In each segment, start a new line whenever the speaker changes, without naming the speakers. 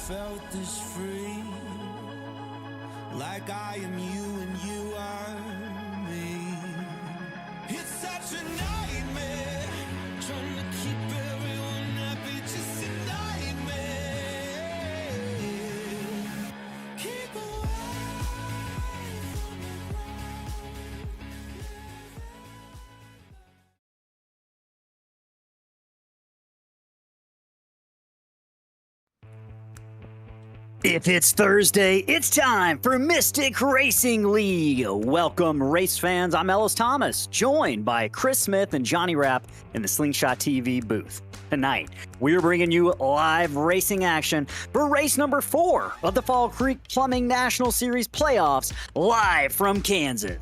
Felt this free, like I am you and you are me. It's such a nightmare, trying to keep everyone happy, just a nightmare. Keep away from the ground.
If it's Thursday, it's time for Mystic Racing League. Welcome, race fans. I'm Ellis Thomas, joined by Chris Smith and Johnny Rapp in the Slingshot TV booth. Tonight, we're bringing you live racing action for race number 4 of the Fall Creek Plumbing National Series Playoffs, live from Kansas.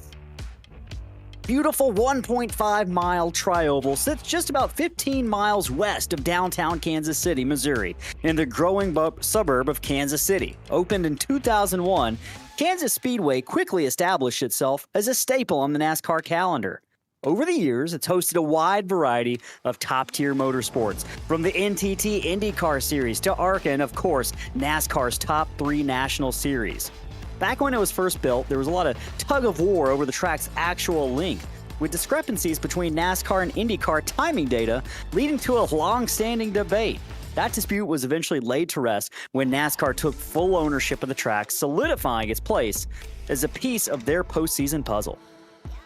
Beautiful 1.5-mile tri-oval sits just about 15 miles west of downtown Kansas City, Missouri, in the growing suburb of Kansas City. Opened in 2001, Kansas Speedway quickly established itself as a staple on the NASCAR calendar. Over the years, it's hosted a wide variety of top-tier motorsports, from the NTT IndyCar Series to ARCA and, of course, NASCAR's top 3 national series. Back when it was first built, there was a lot of tug-of-war over the track's actual length, with discrepancies between NASCAR and IndyCar timing data leading to a long-standing debate. That dispute was eventually laid to rest when NASCAR took full ownership of the track, solidifying its place as a piece of their postseason puzzle.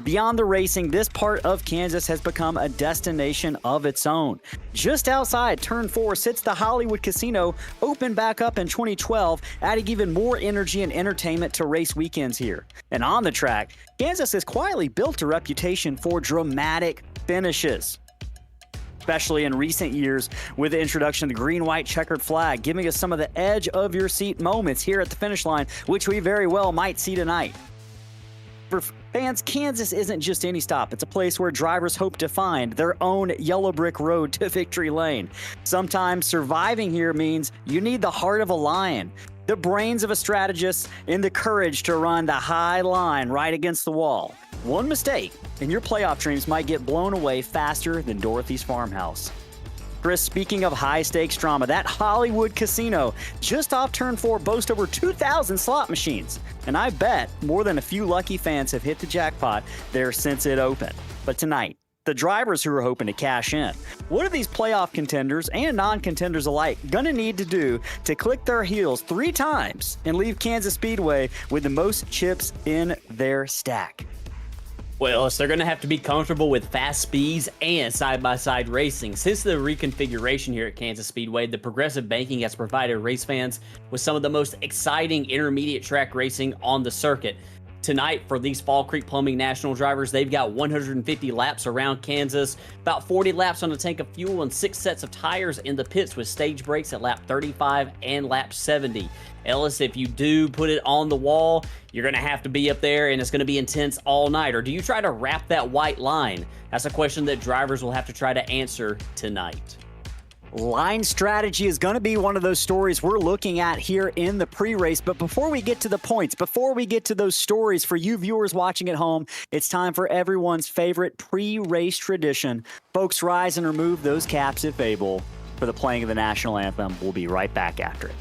Beyond the racing, this part of Kansas has become a destination of its own. Just outside Turn 4 sits the Hollywood Casino, opened back up in 2012, adding even more energy and entertainment to race weekends here. And on the track, Kansas has quietly built a reputation for dramatic finishes, especially in recent years with the introduction of the green-white checkered flag, giving us some of the edge-of-your-seat moments here at the finish line, which we very well might see tonight. For fans, Kansas isn't just any stop. It's a place where drivers hope to find their own yellow brick road to victory lane. Sometimes surviving here means you need the heart of a lion, the brains of a strategist, and the courage to run the high line right against the wall. One mistake, and your playoff dreams might get blown away faster than Dorothy's farmhouse. Chris, speaking of high-stakes drama, that Hollywood Casino just off Turn 4 boasts over 2,000 slot machines. And I bet more than a few lucky fans have hit the jackpot there since it opened. But tonight, the drivers who are hoping to cash in, what are these playoff contenders and non-contenders alike going to need to do to click their heels 3 times and leave Kansas Speedway with the most chips in their stack?
Well, they're going to have to be comfortable with fast speeds and side-by-side racing. Since the reconfiguration here at Kansas Speedway, the progressive banking has provided race fans with some of the most exciting intermediate track racing on the circuit. Tonight, for these Fall Creek Plumbing National drivers, they've got 150 laps around Kansas, about 40 laps on a tank of fuel, and 6 sets of tires in the pits with stage breaks at lap 35 and lap 70. Ellis, if you do put it on the wall, you're going to have to be up there, and it's going to be intense all night. Or do you try to wrap that white line? That's a question that drivers will have to try to answer tonight.
Line strategy is going to be one of those stories we're looking at here in the pre-race. But before we get to the points, before we get to those stories for you viewers watching at home, it's time for everyone's favorite pre-race tradition. Folks, rise and remove those caps if able for the playing of the national anthem. We'll be right back after it.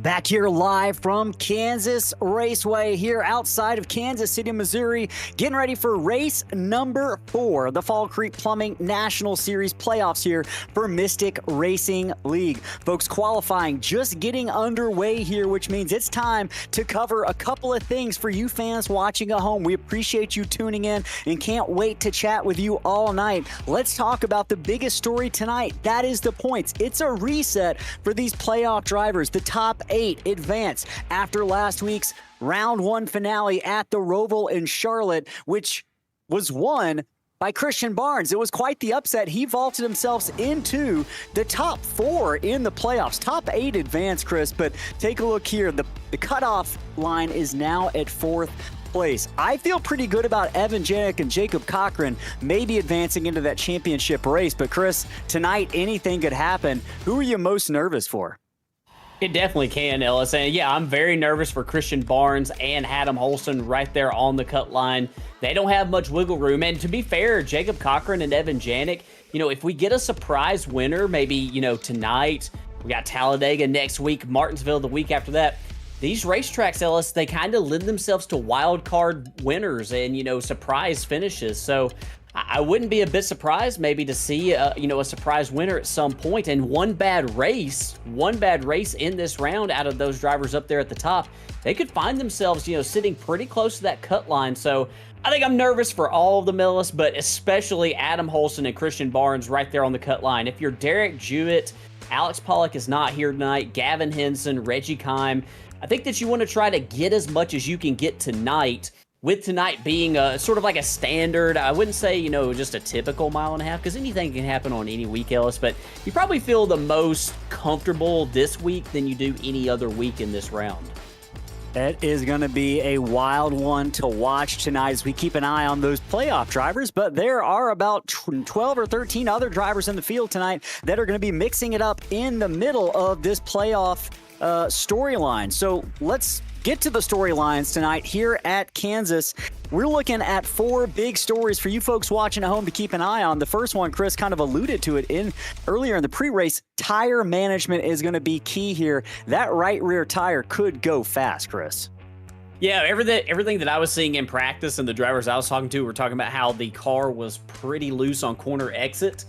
Back here live from Kansas Raceway here outside of Kansas City, Missouri, getting ready for race number 4, the Fall Creek Plumbing National Series playoffs here for Mystic Racing League. Folks, qualifying just getting underway here, which means it's time to cover a couple of things for you fans watching at home. We appreciate you tuning in and can't wait to chat with you all night. Let's talk about the biggest story tonight. That is the points. It's a reset for these playoff drivers. The top 8 advance after last week's round 1 finale at the Roval in Charlotte, which was won by Christian Barnes. It was quite the upset. He vaulted himself into the top 4 in the playoffs. Top 8 advance, Chris, but take a look here. The cutoff line is now at 4th place. I feel pretty good about Evan Janik and Jacob Cochran maybe advancing into that championship race, but Chris, tonight anything could happen. Who are you most nervous for?
It definitely can, Ellis. And yeah, I'm very nervous for Christian Barnes and Adam Holston right there on the cut line. They don't have much wiggle room. And to be fair, Jacob Cochran and Evan Janik, if we get a surprise winner, maybe, tonight, we got Talladega next week, Martinsville the week after that. These racetracks, Ellis, they kind of lend themselves to wild card winners and, surprise finishes. So I wouldn't be a bit surprised maybe to see, a surprise winner at some point. And one bad race in this round out of those drivers up there at the top, they could find themselves, sitting pretty close to that cut line. So I think I'm nervous for all of the Ellis, but especially Adam Holston and Christian Barnes right there on the cut line. If you're Derek Jewett, Alex Pollock is not here tonight, Gavin Henson, Reggie Kime, I think that you want to try to get as much as you can get tonight, with tonight being sort of like a standard. I wouldn't say, just a typical mile and a half, because anything can happen on any week, Ellis, but you probably feel the most comfortable this week than you do any other week in this round.
That is going to be a wild one to watch tonight as we keep an eye on those playoff drivers, but there are about 12 or 13 other drivers in the field tonight that are going to be mixing it up in the middle of this playoff storyline. So let's get to the storylines tonight here at Kansas. We're looking at 4 big stories for you folks watching at home to keep an eye on. The first one, Chris kind of alluded to it earlier in the pre-race. Tire management is going to be key here. That right rear tire could go fast, Chris.
Yeah, everything that I was seeing in practice and the drivers I was talking to were talking about how the car was pretty loose on corner exit.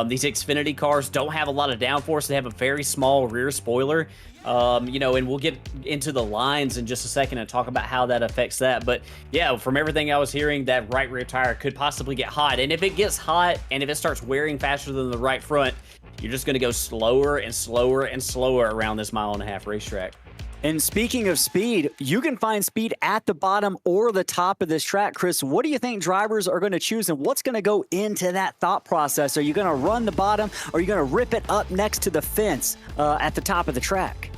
These Xfinity cars don't have a lot of downforce. They have a very small rear spoiler. And we'll get into the lines in just a second and talk about how that affects that. But yeah, from everything I was hearing, that right rear tire could possibly get hot. And if it gets hot and if it starts wearing faster than the right front, you're just going to go slower and slower and slower around this mile and a half racetrack.
And speaking of speed, you can find speed at the bottom or the top of this track. Chris, what do you think drivers are going to choose and what's going to go into that thought process? Are you going to run the bottom or are you going to rip it up next to the fence at the top of the track?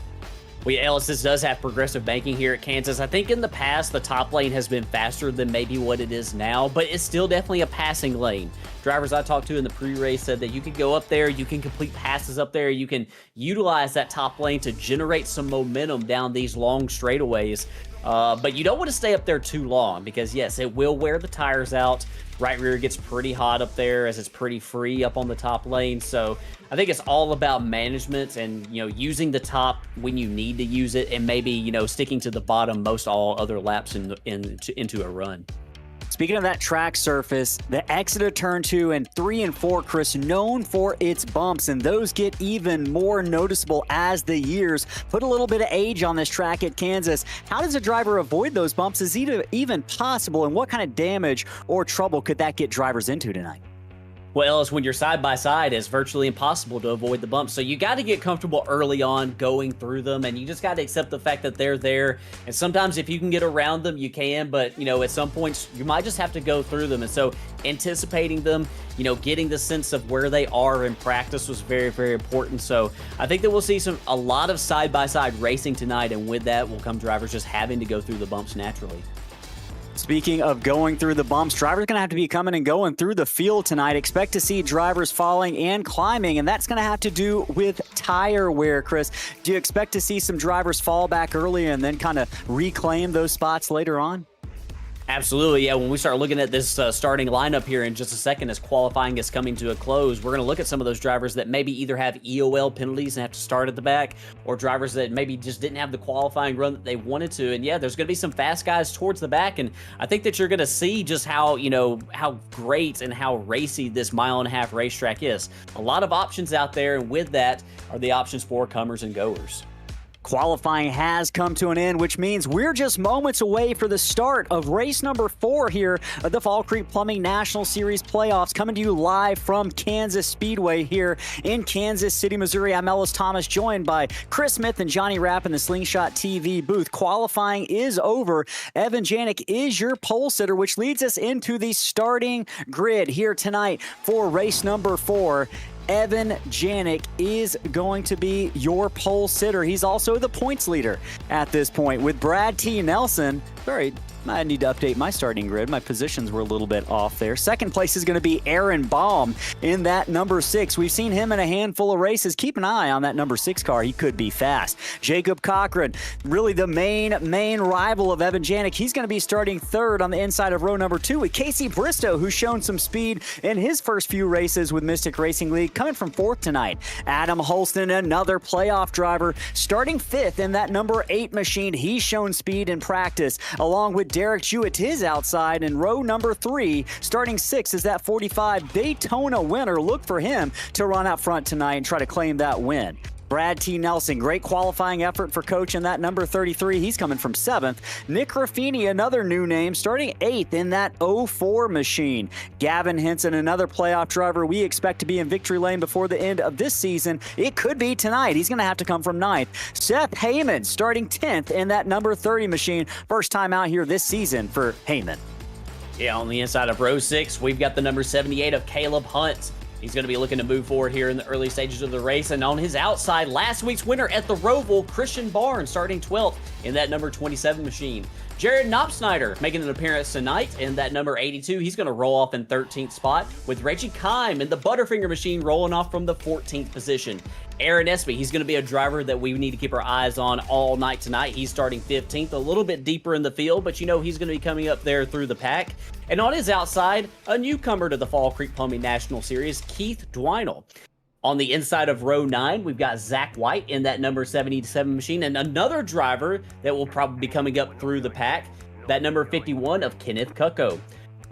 Well, yeah, Ellis, this does have progressive banking here at Kansas. I think in the past, the top lane has been faster than maybe what it is now, but it's still definitely a passing lane. Drivers I talked to in the pre-race said that you can go up there, you can complete passes up there, you can utilize that top lane to generate some momentum down these long straightaways. But you don't want to stay up there too long because, yes, it will wear the tires out. Right rear gets pretty hot up there as it's pretty free up on the top lane. So I think it's all about management and, using the top when you need to use it and maybe, sticking to the bottom most all other laps into a run.
Speaking of that track surface, the exit of turn 2 and 3 and 4, Chris, known for its bumps, and those get even more noticeable as the years put a little bit of age on this track at Kansas. How does a driver avoid those bumps? Is it even possible, and what kind of damage or trouble could that get drivers into tonight?
Well, Ellis, when you're side by side, it's virtually impossible to avoid the bumps. So you got to get comfortable early on going through them, and you just got to accept the fact that they're there. And sometimes if you can get around them, you can, but, at some points you might just have to go through them. And so anticipating them, getting the sense of where they are in practice was very, very important. So I think that we'll see a lot of side by side racing tonight, and with that will come drivers just having to go through the bumps naturally.
Speaking of going through the bumps, drivers are going to have to be coming and going through the field tonight. Expect to see drivers falling and climbing, and that's going to have to do with tire wear, Chris. Do you expect to see some drivers fall back early and then kind of reclaim those spots later on?
Absolutely, yeah. When we start looking at this starting lineup here in just a second as qualifying is coming to a close, we're going to look at some of those drivers that maybe either have EOL penalties and have to start at the back, or drivers that maybe just didn't have the qualifying run that they wanted to. And yeah, there's going to be some fast guys towards the back, and I think that you're going to see just how, how great and how racy this mile-and-a-half racetrack is. A lot of options out there, and with that are the options for comers and goers.
Qualifying has come to an end, which means we're just moments away for the start of race number 4 here at the Fall Creek Plumbing National Series Playoffs, coming to you live from Kansas Speedway here in Kansas City, Missouri. I'm Ellis Thomas, joined by Chris Smith and Johnny Rapp in the Slingshot TV booth. Qualifying is over. Evan Janik is your pole sitter, which leads us into the starting grid here tonight for race number 4. Evan Janik is going to be your pole sitter. He's also the points leader at this point with Brad T. Nelson. I need to update my starting grid. My positions were a little bit off there. Second place is going to be Aaron Baum in that number 6. We've seen him in a handful of races. Keep an eye on that number 6 car. He could be fast. Jacob Cochran, really the main rival of Evan Janik. He's going to be starting 3rd on the inside of row number 2 with Casey Bristow, who's shown some speed in his first few races with Mystic Racing League, coming from 4th tonight. Adam Holston, another playoff driver, starting 5th in that number 8 machine. He's shown speed in practice, along with Derek Jewett to his outside in row number 3. Starting 6th is that 45 Daytona winner. Look for him to run out front tonight and try to claim that win. Brad T. Nelson, great qualifying effort for coach in that number 33. He's coming from 7th. Nick Raffini, another new name, starting 8th in that 04 machine. Gavin Henson, another playoff driver we expect to be in victory lane before the end of this season. It could be tonight. He's going to have to come from 9th. Seth Heyman, starting 10th in that number 30 machine. First time out here this season for Heyman.
Yeah, on the inside of row 6, we've got the number 78 of Caleb Hunt. He's going to be looking to move forward here in the early stages of the race. And on his outside, last week's winner at the Roval, Christian Barnes, starting 12th in that number 27 machine. Jared Knopsnyder making an appearance tonight in that number 82. He's going to roll off in 13th spot, with Reggie Kime in the Butterfinger machine rolling off from the 14th position. Aaron Espy, he's going to be a driver that we need to keep our eyes on all night tonight. He's starting 15th, a little bit deeper in the field, but he's going to be coming up there through the pack. And on his outside, a newcomer to the Fall Creek Plumbing National Series, Keith Dwinell. On the inside of row 9, we've got Zach White in that number 77 machine, and another driver that will probably be coming up through the pack, that number 51 of Kenneth Kucko.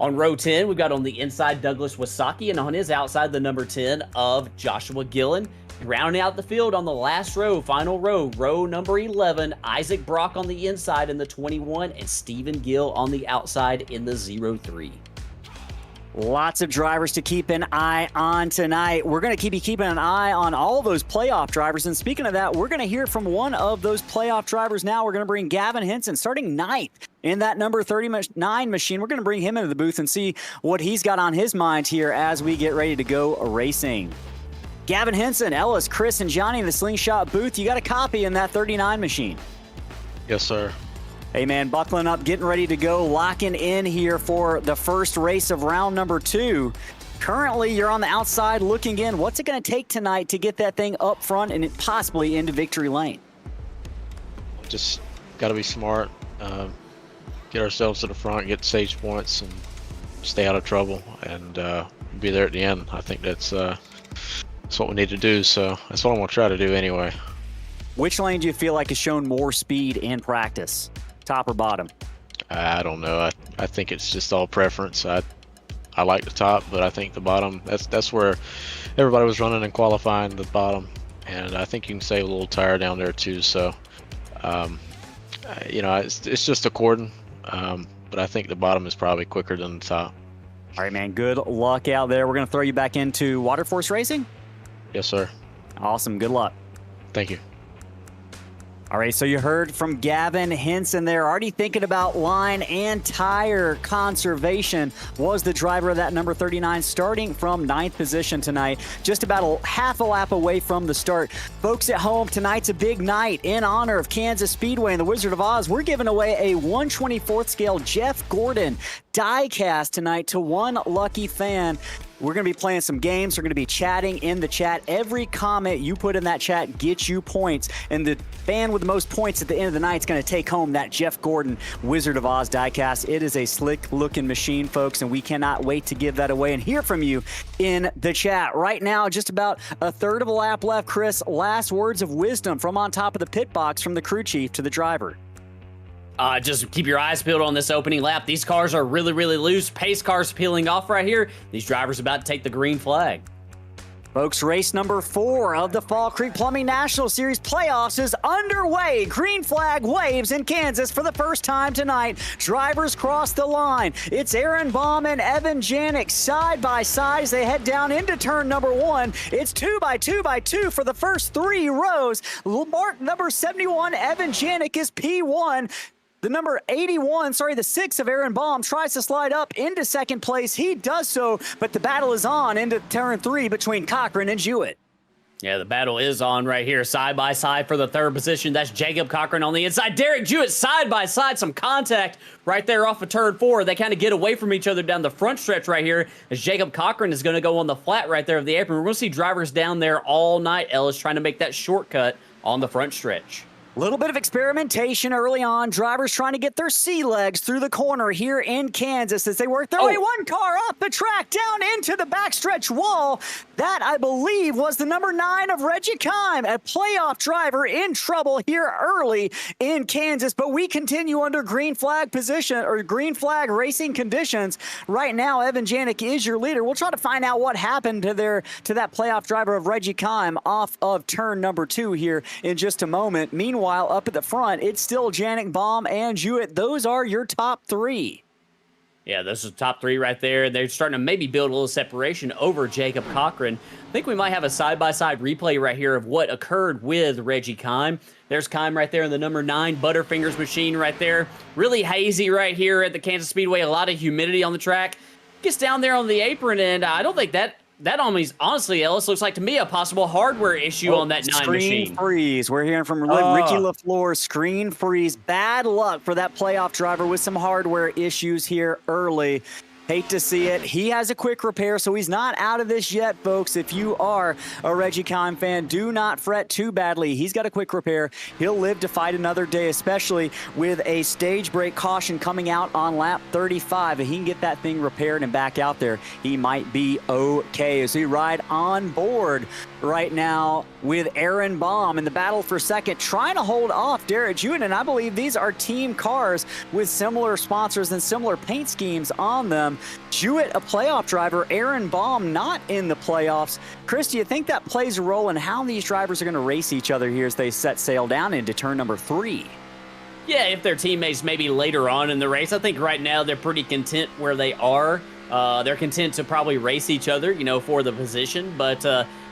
On row 10, we've got on the inside Douglas Wasaki, and on his outside, the number 10 of Joshua Gillen. Rounding out the field on the last row, final row, row number 11, Isaac Brock on the inside in the 21, and Stephen Gill on the outside in the 03.
Lots of drivers to keep an eye on tonight. We're going to keep keeping an eye on all of those playoff drivers. And speaking of that, we're going to hear from one of those playoff drivers now. We're going to bring Gavin Henson, starting 9th in that number 39 machine. We're going to bring him into the booth and see what he's got on his mind here as we get ready to go racing. Gavin Henson, Ellis, Chris, and Johnny in the Slingshot booth. You got a copy in that 39 machine.
Yes, sir.
Hey, man, buckling up, getting ready to go, locking in here for the first race of round number 2. Currently, you're on the outside looking in. What's it going to take tonight to get that thing up front and possibly into victory lane?
Just got to be smart, get ourselves to the front, get stage points, and stay out of trouble, and be there at the end. I think that's what we need to do, so that's what I'm going to try to do anyway.
Which lane do you feel like has shown more speed in practice, top or bottom?
I don't know. I think it's just all preference. I like the top, but I think the bottom, that's where everybody was running and qualifying, the bottom, and I think you can save a little tire down there too, so it's just according, but I think the bottom is probably quicker than the top.
All right, man, good luck out there. We're going to throw you back into Waterforce Racing?
Yes, sir.
Awesome. Good luck.
Thank you.
All right, so you heard from Gavin Henson there, already thinking about line and tire conservation. Was the driver of that number 39, starting from 9th position tonight, just about a half a lap away from the start. Folks at home, tonight's a big night in honor of Kansas Speedway and the Wizard of Oz. We're giving away a 1/24th scale Jeff Gordon die cast tonight to one lucky fan. We're going to be playing some games. We're going to be chatting in the chat. Every comment you put in that chat gets you points. And the fan with the most points at the end of the night is going to take home that Jeff Gordon Wizard of Oz diecast. It is a slick-looking machine, folks, and we cannot wait to give that away and hear from you in the chat. Right now, just about a third of a lap left. Chris, last words of wisdom from on top of the pit box from the crew chief to the driver.
Just keep your eyes peeled on this opening lap. These cars are really, really loose. Pace cars peeling off right here. These drivers about to take the green flag.
Folks, race number 4 of the Fall Creek Plumbing National Series Playoffs is underway. Green flag waves in Kansas for the first time tonight. Drivers cross the line. It's Aaron Baum and Evan Janik side by side as they head down into turn number 1. It's 2 by 2 by 2 for the first 3 rows. Mark number 71, Evan Janik is P1. The number 81, the 6 of Aaron Baum tries to slide up into second place. He does so, but the battle is on into turn 3 between Cochran and Jewett.
Yeah, the battle is on right here, side by side for the third position. That's Jacob Cochran on the inside. Derek Jewett side by side. Some contact right there off of turn 4. They kind of get away from each other down the front stretch right here as Jacob Cochran is going to go on the flat right there of the apron. We're going to see drivers down there all night, Ellis, trying to make that shortcut on the front stretch.
Little bit of experimentation early on. Drivers trying to get their sea legs through the corner here in Kansas as they work their way one car up the track down into the backstretch wall. That, I believe, was the number 9 of Reggie Kime, a playoff driver in trouble here early in Kansas. But we continue under green flag position or green flag racing conditions. Right now, Evan Janik is your leader. We'll try to find out what happened to that playoff driver of Reggie Kime off of turn number 2 here in just a moment. Meanwhile, up at the front, it's still Janik, Baum, and Jewett. Those are your top 3.
Yeah, those are the top 3 right there. They're starting to maybe build a little separation over Jacob Cochran. I think we might have a side-by-side replay right here of what occurred with Reggie Kime. There's Kime right there in the number 9 Butterfingers machine right there. Really hazy right here at the Kansas Speedway. A lot of humidity on the track. Gets down there on the apron, and I don't think that honestly, Ellis, looks like to me a possible hardware issue on that 9 machine.
Screen freeze. We're hearing from Ricky LaFleur. Screen freeze. Bad luck for that playoff driver with some hardware issues here early. Hate to see it. He has a quick repair, so he's not out of this yet, folks. If you are a Reggie Kime fan, do not fret too badly. He's got a quick repair. He'll live to fight another day, especially with a stage brake caution coming out on lap 35. If he can get that thing repaired and back out there, he might be okay. As we ride on board right now with Aaron Baum in the battle for second, trying to hold off Derek Jewett, and I believe these are team cars with similar sponsors and similar paint schemes on them. Jewett, a playoff driver, Aaron Baum not in the playoffs. Chris, do you think that plays a role in how these drivers are going to race each other here as they set sail down into turn number 3?
Yeah, if they're teammates maybe later on in the race. I think right now they're pretty content where they are. They're content to probably race each other, for the position. But,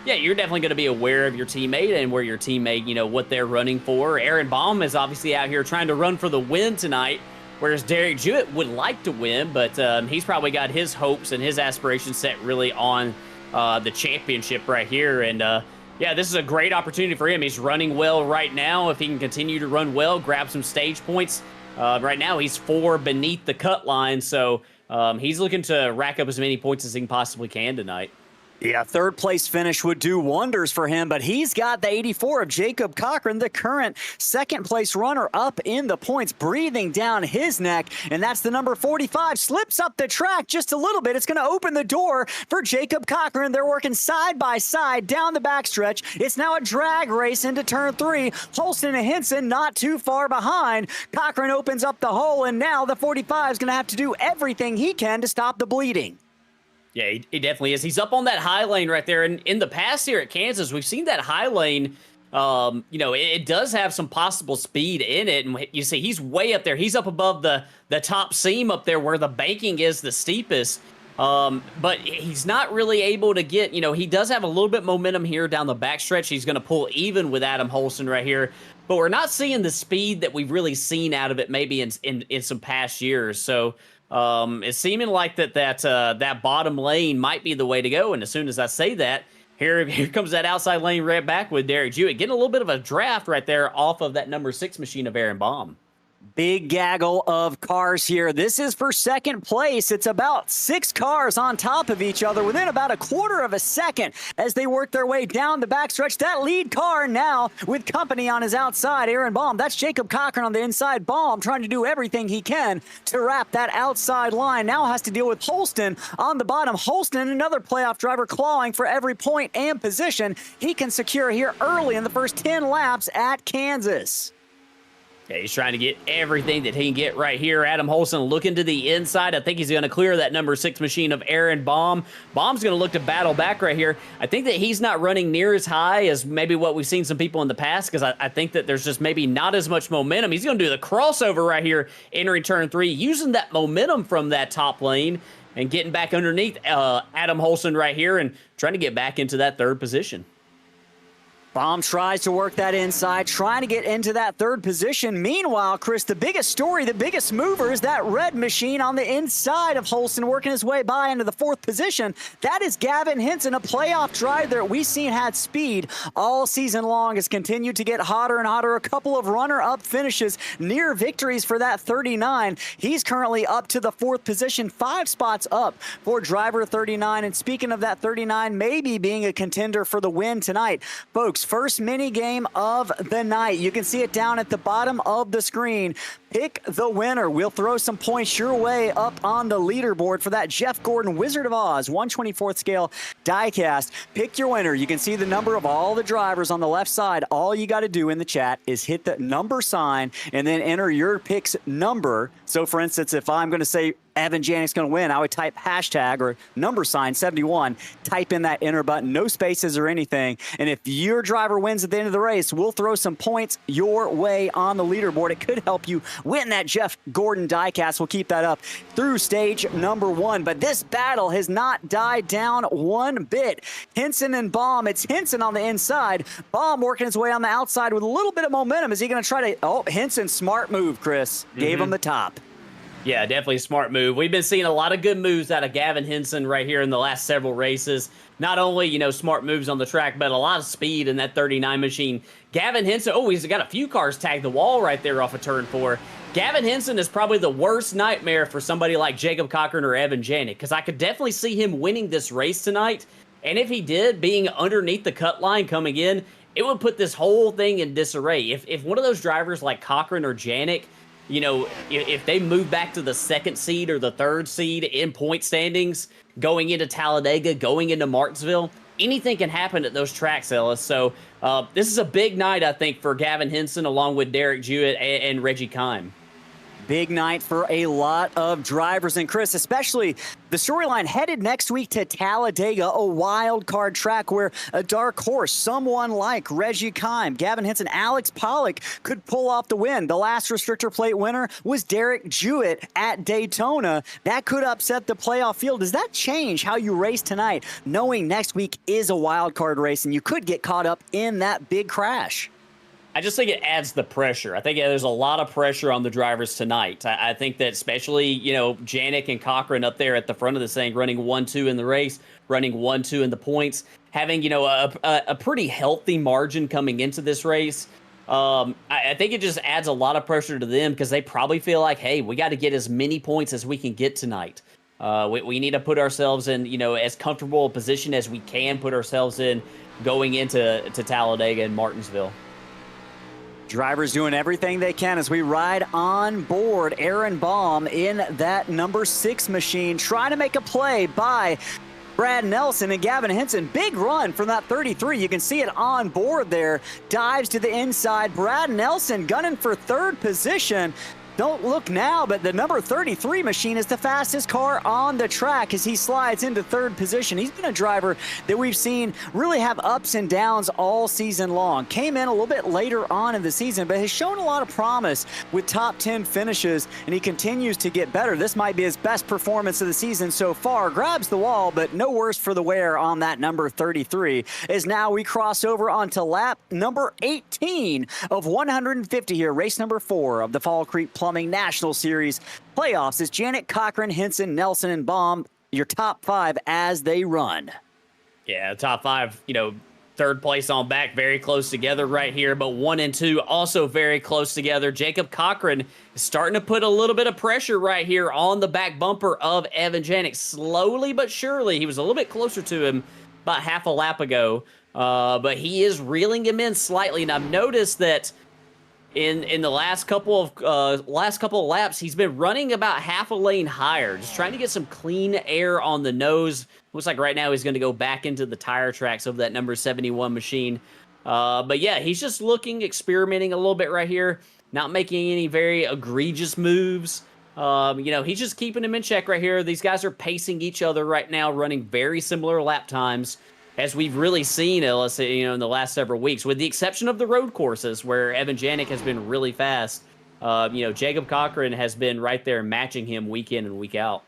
yeah, you're definitely going to be aware of your teammate and where your teammate, what they're running for. Aaron Baum is obviously out here trying to run for the win tonight, whereas Derek Jewett would like to win, but he's probably got his hopes and his aspirations set really on the championship right here. And, yeah, this is a great opportunity for him. He's running well right now. If he can continue to run well, grab some stage points. Right now, he's 4 beneath the cut line, so he's looking to rack up as many points as he possibly can tonight.
Yeah, third place finish would do wonders for him, but he's got the 84 of Jacob Cochran, the current second place runner up in the points, breathing down his neck, and that's the number 45. Slips up the track just a little bit. It's going to open the door for Jacob Cochran. They're working side by side down the backstretch. It's now a drag race into turn 3. Holston and Henson not too far behind. Cochran opens up the hole, and now the 45 is going to have to do everything he can to stop the bleeding.
Yeah, he definitely is. He's up on that high lane right there. And in the past here at Kansas, we've seen that high lane, it does have some possible speed in it. And you see, he's way up there. He's up above the top seam up there where the banking is the steepest. But he's not really able to get, he does have a little bit momentum here down the backstretch. He's going to pull even with Adam Holston right here. But we're not seeing the speed that we've really seen out of it maybe in some past years. So it's seeming like that bottom lane might be the way to go. And as soon as I say that, here comes that outside lane right back with Derek Jewett, getting a little bit of a draft right there off of that number 6 machine of Aaron Baum.
Big gaggle of cars here. This is for second place. It's about 6 cars on top of each other within about a quarter of a second as they work their way down the backstretch. That lead car now with company on his outside, Aaron Baum. That's Jacob Cochran on the inside. Baum trying to do everything he can to wrap that outside line. Now has to deal with Holston on the bottom. Holston, another playoff driver, clawing for every point and position he can secure here early in the first 10 laps at Kansas.
Yeah, he's trying to get everything that he can get right here. Adam Holston looking to the inside. I think he's going to clear that number 6 machine of Aaron Baum. Baum's going to look to battle back right here. I think that he's not running near as high as maybe what we've seen some people in the past, because I think that there's just maybe not as much momentum. He's going to do the crossover right here, entering turn 3, using that momentum from that top lane and getting back underneath Adam Holston right here and trying to get back into that 3rd position.
Baum tries to work that inside, trying to get into that 3rd position. Meanwhile, Chris, the biggest story, the biggest mover is that red machine on the inside of Holston working his way by into the 4th position. That is Gavin Hinson, a playoff driver that we've seen had speed all season long, has continued to get hotter and hotter. A couple of runner-up finishes, near victories for that 39. He's currently up to the 4th position, 5 spots up for driver 39. And speaking of that 39, maybe being a contender for the win tonight, folks, first mini game of the night. You can see it down at the bottom of the screen. Pick the winner. We'll throw some points your way up on the leaderboard for that Jeff Gordon Wizard of Oz 1/24th scale diecast. Pick your winner. You can see the number of all the drivers on the left side. All you got to do in the chat is hit the number sign and then enter your pick's number. So, for instance, if I'm going to say Evan Janik's going to win, I would type hashtag or number sign 71, type in that enter button, no spaces or anything. And if your driver wins at the end of the race, we'll throw some points your way on the leaderboard. It could help you win that Jeff Gordon diecast. We'll keep that up through stage number 1. But this battle has not died down one bit. Hinson and Baum. It's Hinson on the inside. Baum working his way on the outside with a little bit of momentum. Is he going to try to... Oh, Hinson, smart move, Chris. Gave him the top.
Yeah, definitely a smart move. We've been seeing a lot of good moves out of Gavin Hinson right here in the last several races. Not only, smart moves on the track, but a lot of speed in that 39 machine. Gavin Hinson, he's got a few cars tagged the wall right there off of turn 4. Gavin Hinson is probably the worst nightmare for somebody like Jacob Cochran or Evan Janik, because I could definitely see him winning this race tonight. And if he did, being underneath the cut line coming in, it would put this whole thing in disarray. If one of those drivers like Cochran or Janik, if they move back to the 2nd seed or the 3rd seed in point standings, going into Talladega, going into Martinsville, anything can happen at those tracks, Ellis. So this is a big night, I think, for Gavin Hinson along with Derek Jewett and Reggie Kime.
Big night for a lot of drivers. And Chris, especially the storyline headed next week to Talladega, a wild card track where a dark horse, someone like Reggie Kime, Gavin Hinson, Alex Pollock could pull off the win. The last restrictor plate winner was Derek Jewett at Daytona. That could upset the playoff field. Does that change how you race tonight, knowing next week is a wild card race and you could get caught up in that big crash?
I just think it adds the pressure. I think there's a lot of pressure on the drivers tonight. I think that especially, Janik and Cochran up there at the front of the thing, running 1-2 in the race, running 1-2 in the points, having, a pretty healthy margin coming into this race. I think it just adds a lot of pressure to them because they probably feel like, hey, we got to get as many points as we can get tonight. We need to put ourselves in, as comfortable a position as we can put ourselves in going into Talladega and Martinsville.
Drivers doing everything they can as we ride on board Aaron Baum in that number 6 machine, trying to make a play by Brad Nelson and Gavin Hinson. Big run from that 33. You can see it on board there. Dives to the inside. Brad Nelson gunning for 3rd position. Don't look now, but the number 33 machine is the fastest car on the track as he slides into 3rd position. He's been a driver that we've seen really have ups and downs all season long. Came in a little bit later on in the season, but has shown a lot of promise with top 10 finishes, and he continues to get better. This might be his best performance of the season so far. Grabs the wall, but no worse for the wear on that number 33. As now we cross over onto lap number 18 of 150 here, race number 4 of the Fall Creek Plumbing National Series Playoffs. Is Janik, Cochran, Hinson, Nelson, and Baum your top 5 as they run?
Yeah, top 5, third place on back, very close together right here, but 1 and 2 also very close together. Jacob Cochran is starting to put a little bit of pressure right here on the back bumper of Evan Janik, slowly but surely. He was a little bit closer to him about half a lap ago, but he is reeling him in slightly, and I've noticed that in the last couple of laps, he's been running about half a lane higher, just trying to get some clean air on the nose. Looks like right now he's going to go back into the tire tracks of that number 71 machine. But yeah, he's just experimenting a little bit right here, not making any very egregious moves. He's just keeping him in check right here. These guys are pacing each other right now, running very similar lap times, as we've really seen, Ellis, in the last several weeks, with the exception of the road courses where Evan Janik has been really fast. Jacob Cochran has been right there matching him week in and week out.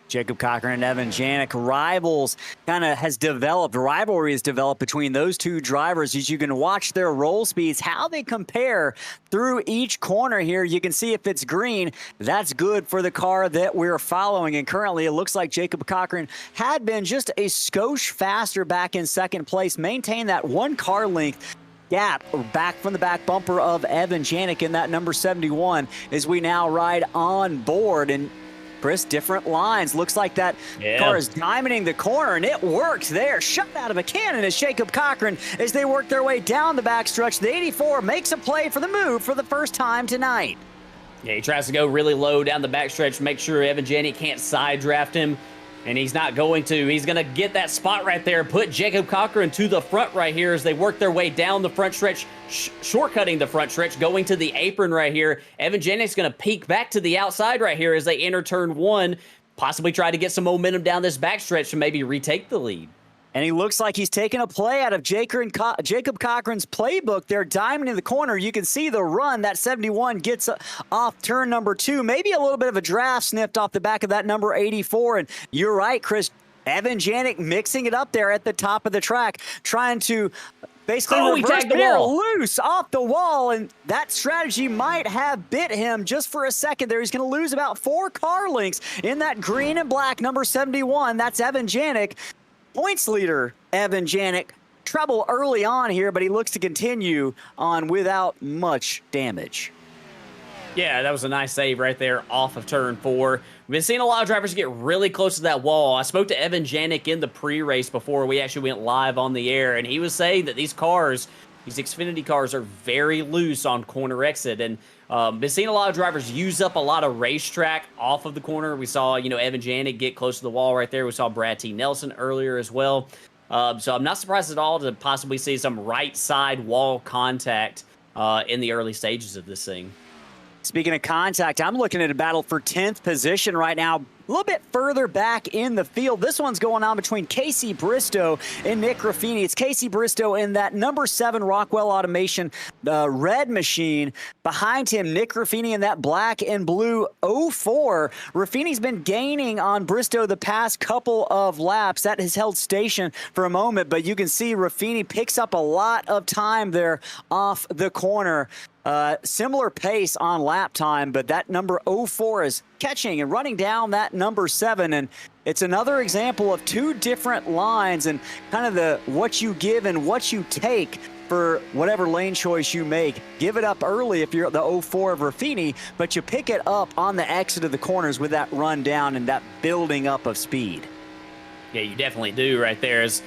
Jacob Cochran and Evan Janik, rivalry has developed between those two drivers. As you can watch their roll speeds, how they compare through each corner here. You can see if it's green, that's good for the car that we're following. And currently it looks like Jacob Cochran had been just a skosh faster back in second place, maintained that 1 car length gap back from the back bumper of Evan Janik in that number 71 as we now ride on board. And Chris, different lines. Looks like that car is diamonding the corner, and it works there. Shot out of a cannon as Jacob Cochran, as they work their way down the backstretch. The 84 makes a play for the move for the first time tonight.
Yeah, he tries to go really low down the backstretch, make sure Evan Janik can't side draft him, and he's not going to. He's going to get that spot right there, put Jacob Cochran to the front right here as they work their way down the front stretch, shortcutting the front stretch, going to the apron right here. Evan Janik's going to peek back to the outside right here as they enter turn 1, possibly try to get some momentum down this backstretch to maybe retake the lead.
And he looks like he's taking a play out of Jacob Cochran's playbook. They're diamond in the corner. You can see the run. That 71 gets off turn number 2. Maybe a little bit of a draft snipped off the back of that number 84. And you're right, Chris. Evan Janik mixing it up there at the top of the track, trying to basically reverse gear loose off the wall. And that strategy might have bit him just for a second there. He's going to lose about 4 car lengths in that green and black number 71. That's Evan Janik. Points leader, Evan Janik, trouble early on here, but he looks to continue on without much damage.
Yeah, that was a nice save right there off of turn 4. We've been seeing a lot of drivers get really close to that wall. I spoke to Evan Janik in the pre-race before we actually went live on the air, and he was saying that these Xfinity cars are very loose on corner exit, and been seeing a lot of drivers use up a lot of racetrack off of the corner. We saw, Evan Janik get close to the wall right there. We saw Brad T. Nelson earlier as well. So I'm not surprised at all to possibly see some right side wall contact in the early stages of this thing.
Speaking of contact, I'm looking at a battle for 10th position right now. A little bit further back in the field. This one's going on between Casey Bristow and Nick Raffini. It's Casey Bristow in that number 7 Rockwell Automation red machine. Behind him, Nick Raffini in that black and blue 04. Raffini's been gaining on Bristow the past couple of laps. That has held station for a moment, but you can see Raffini picks up a lot of time there off the corner. Similar pace on lap time, but that number 04 is catching and running down that number 7. And it's another example of 2 different lines and kind of the what you give and what you take for whatever lane choice you make. Give it up early if you're the 04 of Raffini, but you pick it up on the exit of the corners with that run down and that building up of speed.
Yeah, you definitely do right there. As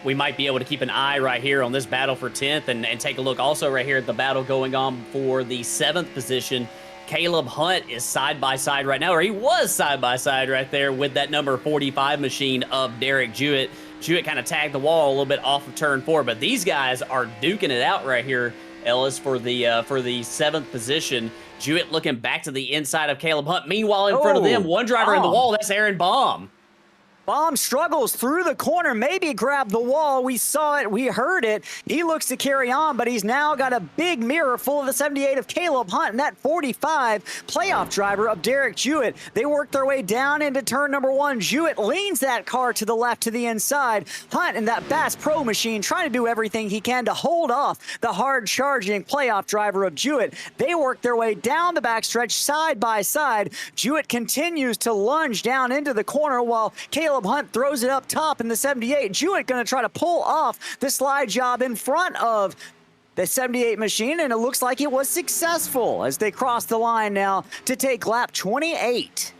we might be able to keep an eye right here on this battle for 10th and take a look also right here at the battle going on for the 7th position. Caleb Hunt is side-by-side right now, or he was side-by-side right there with that number 45 machine of Derek Jewett. Jewett kind of tagged the wall a little bit off of turn 4, but these guys are duking it out right here, Ellis, for the 7th position. Jewett looking back to the inside of Caleb Hunt. Meanwhile, in front of them, one driver in the wall, that's Aaron Baum.
Baum struggles through the corner, maybe grabbed the wall. We saw it, we heard it. He looks to carry on, but he's now got a big mirror full of the 78 of Caleb Hunt and that 45 playoff driver of Derek Jewett. They work their way down into turn number 1. Jewett leans that car to the left to the inside. Hunt and that Bass Pro machine trying to do everything he can to hold off the hard-charging playoff driver of Jewett. They work their way down the backstretch side by side. Jewett continues to lunge down into the corner while Caleb Caleb Hunt throws it up top in the 78. Jewett going to try to pull off the slide job in front of the 78 machine, and it looks like it was successful as they cross the line now to take lap 28.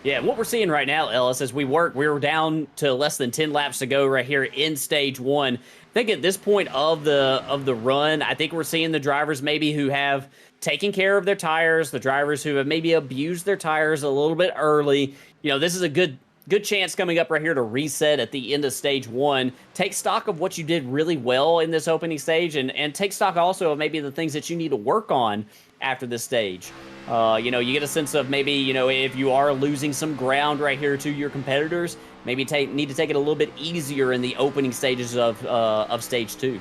Yeah, what we're seeing right now, Ellis, as we're down to less than 10 laps to go right here in stage one. I think at this point of the run, I think we're seeing the drivers maybe who have taken care of their tires, the drivers who have maybe abused their tires a little bit early. You know, this is a good chance coming up right here to reset at the end of stage one. Take stock of what you did really well in this opening stage, and take stock also of maybe the things that you need to work on after this stage. You know, you get a sense of maybe, you know, if you are losing some ground right here to your competitors, maybe need to take it a little bit easier in the opening stages of stage two.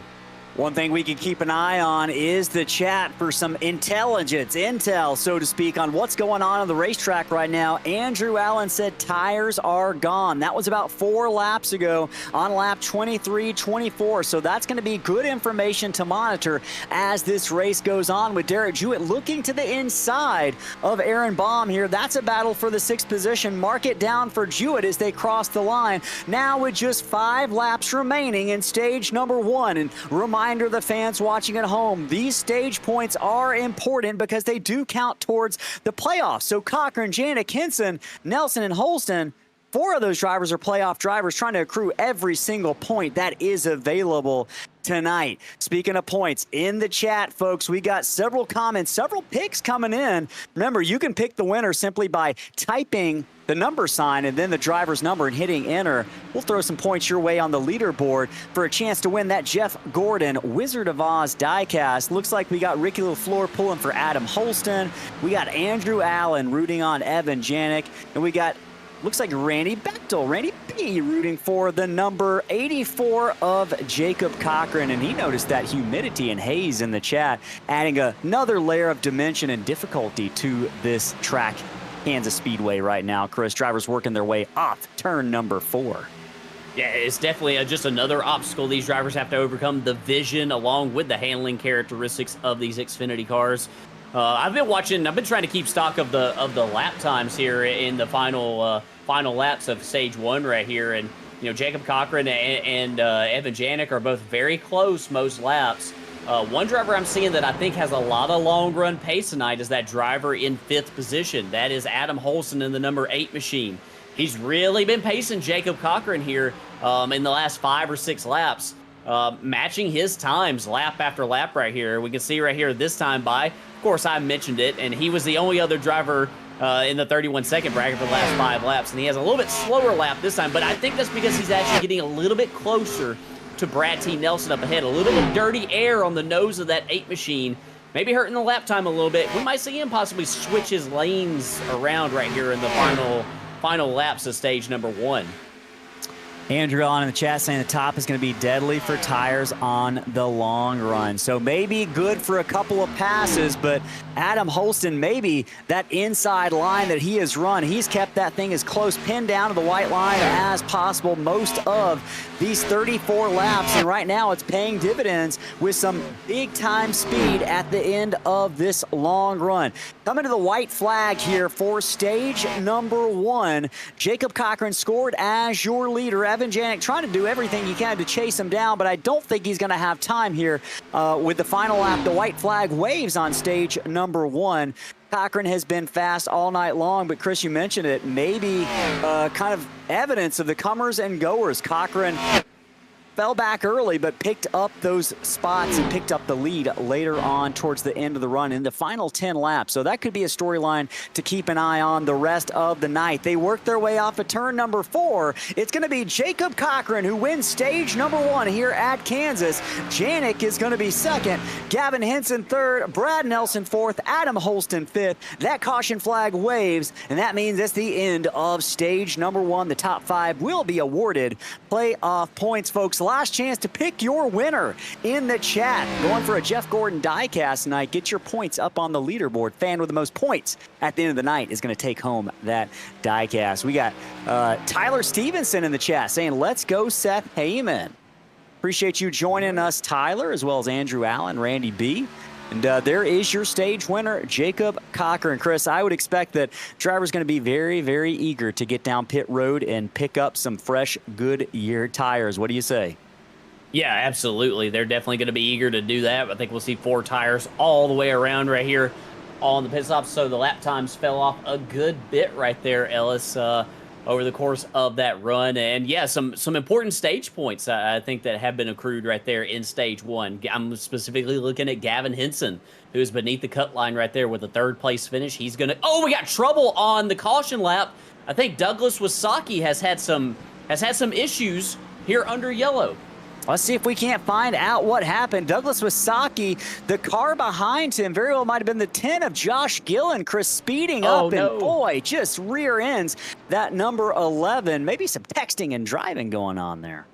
One thing we can keep an eye on is the chat for some intel, so to speak, on what's going on the racetrack right now. Andrew Allen said tires are gone. That was about 4 laps ago on lap 23, 24. So that's going to be good information to monitor as this race goes on, with Derek Jewett looking to the inside of Aaron Baum here. That's a battle for the 6th position. Mark it down for Jewett as they cross the line. Now with just 5 laps remaining in stage number 1. And reminder the fans watching at home, these stage points are important because they do count towards the playoffs. So Cochran, Janik, Henson, Nelson, and Holston, 4 of those drivers are playoff drivers trying to accrue every single point that is available tonight. Speaking of points, in the chat, folks, we got several comments, several picks coming in. Remember, you can pick the winner simply by typing the number sign and then the driver's number and hitting enter. We'll throw some points your way on the leaderboard for a chance to win that Jeff Gordon Wizard of Oz diecast. Looks like we got Ricky LaFleur pulling for Adam Holston. We got Andrew Allen rooting on Evan Janik. And we got, looks like Randy Bechtel, Randy B, rooting for the number 84 of Jacob Cochran. And he noticed that humidity and haze in the chat, adding another layer of dimension and difficulty to this track, Kansas Speedway, right now. Chris, drivers working their way off turn number 4.
Yeah, it's definitely just another obstacle these drivers have to overcome, the vision along with the handling characteristics of these Xfinity cars. I've been trying to keep stock of the lap times here in the final laps of stage 1 right here. And, you know, Jacob Cochran and Evan Janik are both very close most laps. One driver I'm seeing that I think has a lot of long run pace tonight is that driver in 5th position. That is Adam Holston in the number 8 machine. He's really been pacing Jacob Cochran here in the last 5 or 6 laps, matching his times lap after lap right here. We can see right here this time by, of course, I mentioned it, and he was the only other driver in the 31-second bracket for the last 5 laps, and he has a little bit slower lap this time, but I think that's because he's actually getting a little bit closer to Brad T. Nelson up ahead. A little bit of dirty air on the nose of that 8 machine, maybe hurting the lap time a little bit. We might see him possibly switch his lanes around right here in the final laps of stage number 1.
Andrew on in the chat saying the top is going to be deadly for tires on the long run. So maybe good for a couple of passes, but Adam Holston, maybe that inside line that he has run, he's kept that thing as close pinned down to the white line as possible most of these 34 laps. And right now it's paying dividends with some big time speed at the end of this long run. Coming to the white flag here for stage number 1. Jacob Cochran scored as your leader. Evan Janik trying to do everything he can to chase him down, but I don't think he's going to have time here with the final lap. The white flag waves on stage number 1. Cochran has been fast all night long, but Chris, you mentioned it, maybe kind of evidence of the comers and goers. Cochran fell back early, but picked up those spots and picked up the lead later on towards the end of the run in the final 10 laps. So that could be a storyline to keep an eye on the rest of the night. They work their way off of turn number 4. It's going to be Jacob Cochran who wins stage number 1 here at Kansas. Janik is going to be 2nd. Gavin Henson 3rd. Brad Nelson 4th. Adam Holston 5th. That caution flag waves, and that means it's the end of stage number 1. The top 5 will be awarded playoff points, folks. Last chance to pick your winner in the chat. Going for a Jeff Gordon diecast tonight. Get your points up on the leaderboard. Fan with the most points at the end of the night is going to take home that diecast. We got Tyler Stevenson in the chat saying, let's go Seth Heyman. Appreciate you joining us, Tyler, as well as Andrew Allen, Randy B. And there is your stage winner, Jacob Cochran. Chris, I would expect that drivers going to be very, very eager to get down pit road and pick up some fresh Goodyear tires. What do you say?
Yeah, absolutely. They're definitely going to be eager to do that. I think we'll see 4 tires all the way around right here on the pit stop. So the lap times fell off a good bit right there, Ellis, over the course of that run. And yeah, some important stage points, I think, that have been accrued right there in stage 1. I'm specifically looking at Gavin Henson, who's beneath the cut line right there with a 3rd place finish. He's going to, oh, we got trouble on the caution lap. I think Douglas Wasaki has had some issues here under yellow.
Let's see if we can't find out what happened. Douglas Wasaki, the car behind him, very well might have been the 10 of Josh Gillen. Chris speeding up, and boy, just rear ends that number 11. Maybe some texting and driving going on there.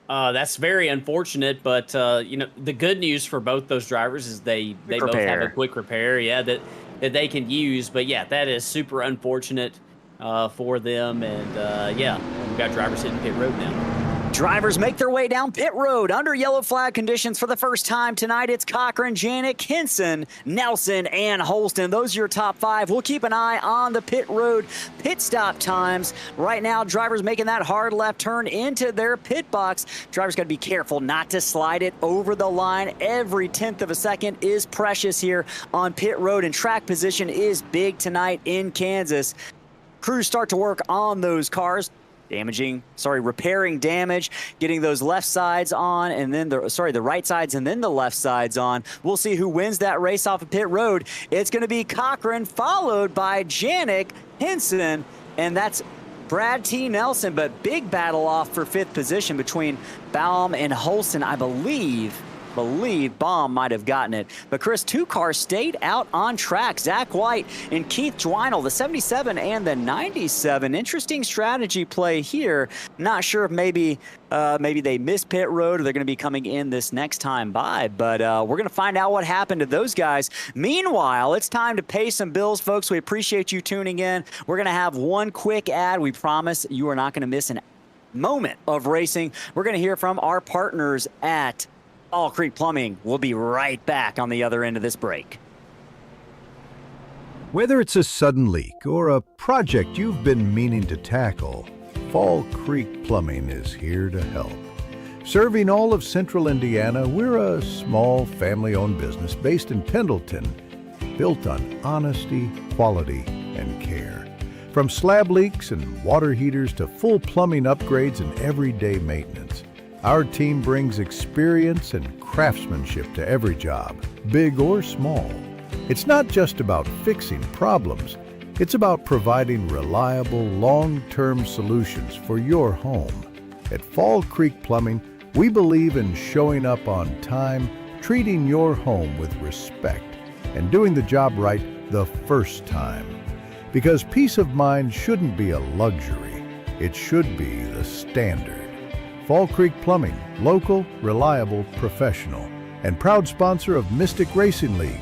That's very unfortunate, but you know, the good news for both those drivers is they both have a quick repair, yeah, that they can use. But yeah, that is super unfortunate for them, and yeah, we've got drivers hitting pit road now.
Drivers make their way down pit road under yellow flag conditions for the first time tonight. It's Cochran, Janik, Henson, Nelson, and Holston. Those are your top 5. We'll keep an eye on the pit road pit stop times. Right now, drivers making that hard left turn into their pit box. Drivers got to be careful not to slide it over the line. Every 1/10 of a second is precious here on pit road, and track position is big tonight in Kansas. Crews start to work on those cars. Repairing damage, getting those left sides on, and then the right sides and then the left sides on. We'll see who wins that race off of pit road. It's going to be Cochran, followed by Janik, Henson, and that's Brad T. Nelson. But big battle off for 5th position between Baum and Holston. I believe Baum might have gotten it. But Chris, 2 cars stayed out on track. Zach White and Keith Dwinell, the 77 and the 97. Interesting strategy play here. Not sure if maybe they missed pit road or they're going to be coming in this next time by. But we're going to find out what happened to those guys. Meanwhile, it's time to pay some bills, folks. We appreciate you tuning in. We're going to have one quick ad. We promise you are not going to miss an moment of racing. We're going to hear from our partners at Fall Creek Plumbing. We'll be right back on the other end of this break.
Whether it's a sudden leak or a project you've been meaning to tackle, Fall Creek Plumbing is here to help. Serving all of Central Indiana, we're a small family-owned business based in Pendleton, built on honesty, quality, and care. From slab leaks and water heaters to full plumbing upgrades and everyday maintenance, our team brings experience and craftsmanship to every job, big or small. It's not just about fixing problems, it's about providing reliable, long-term solutions for your home. At Fall Creek Plumbing, we believe in showing up on time, treating your home with respect, and doing the job right the first time. Because peace of mind shouldn't be a luxury, it should be the standard. Fall Creek Plumbing, local, reliable, professional, and proud sponsor of Mystic Racing League.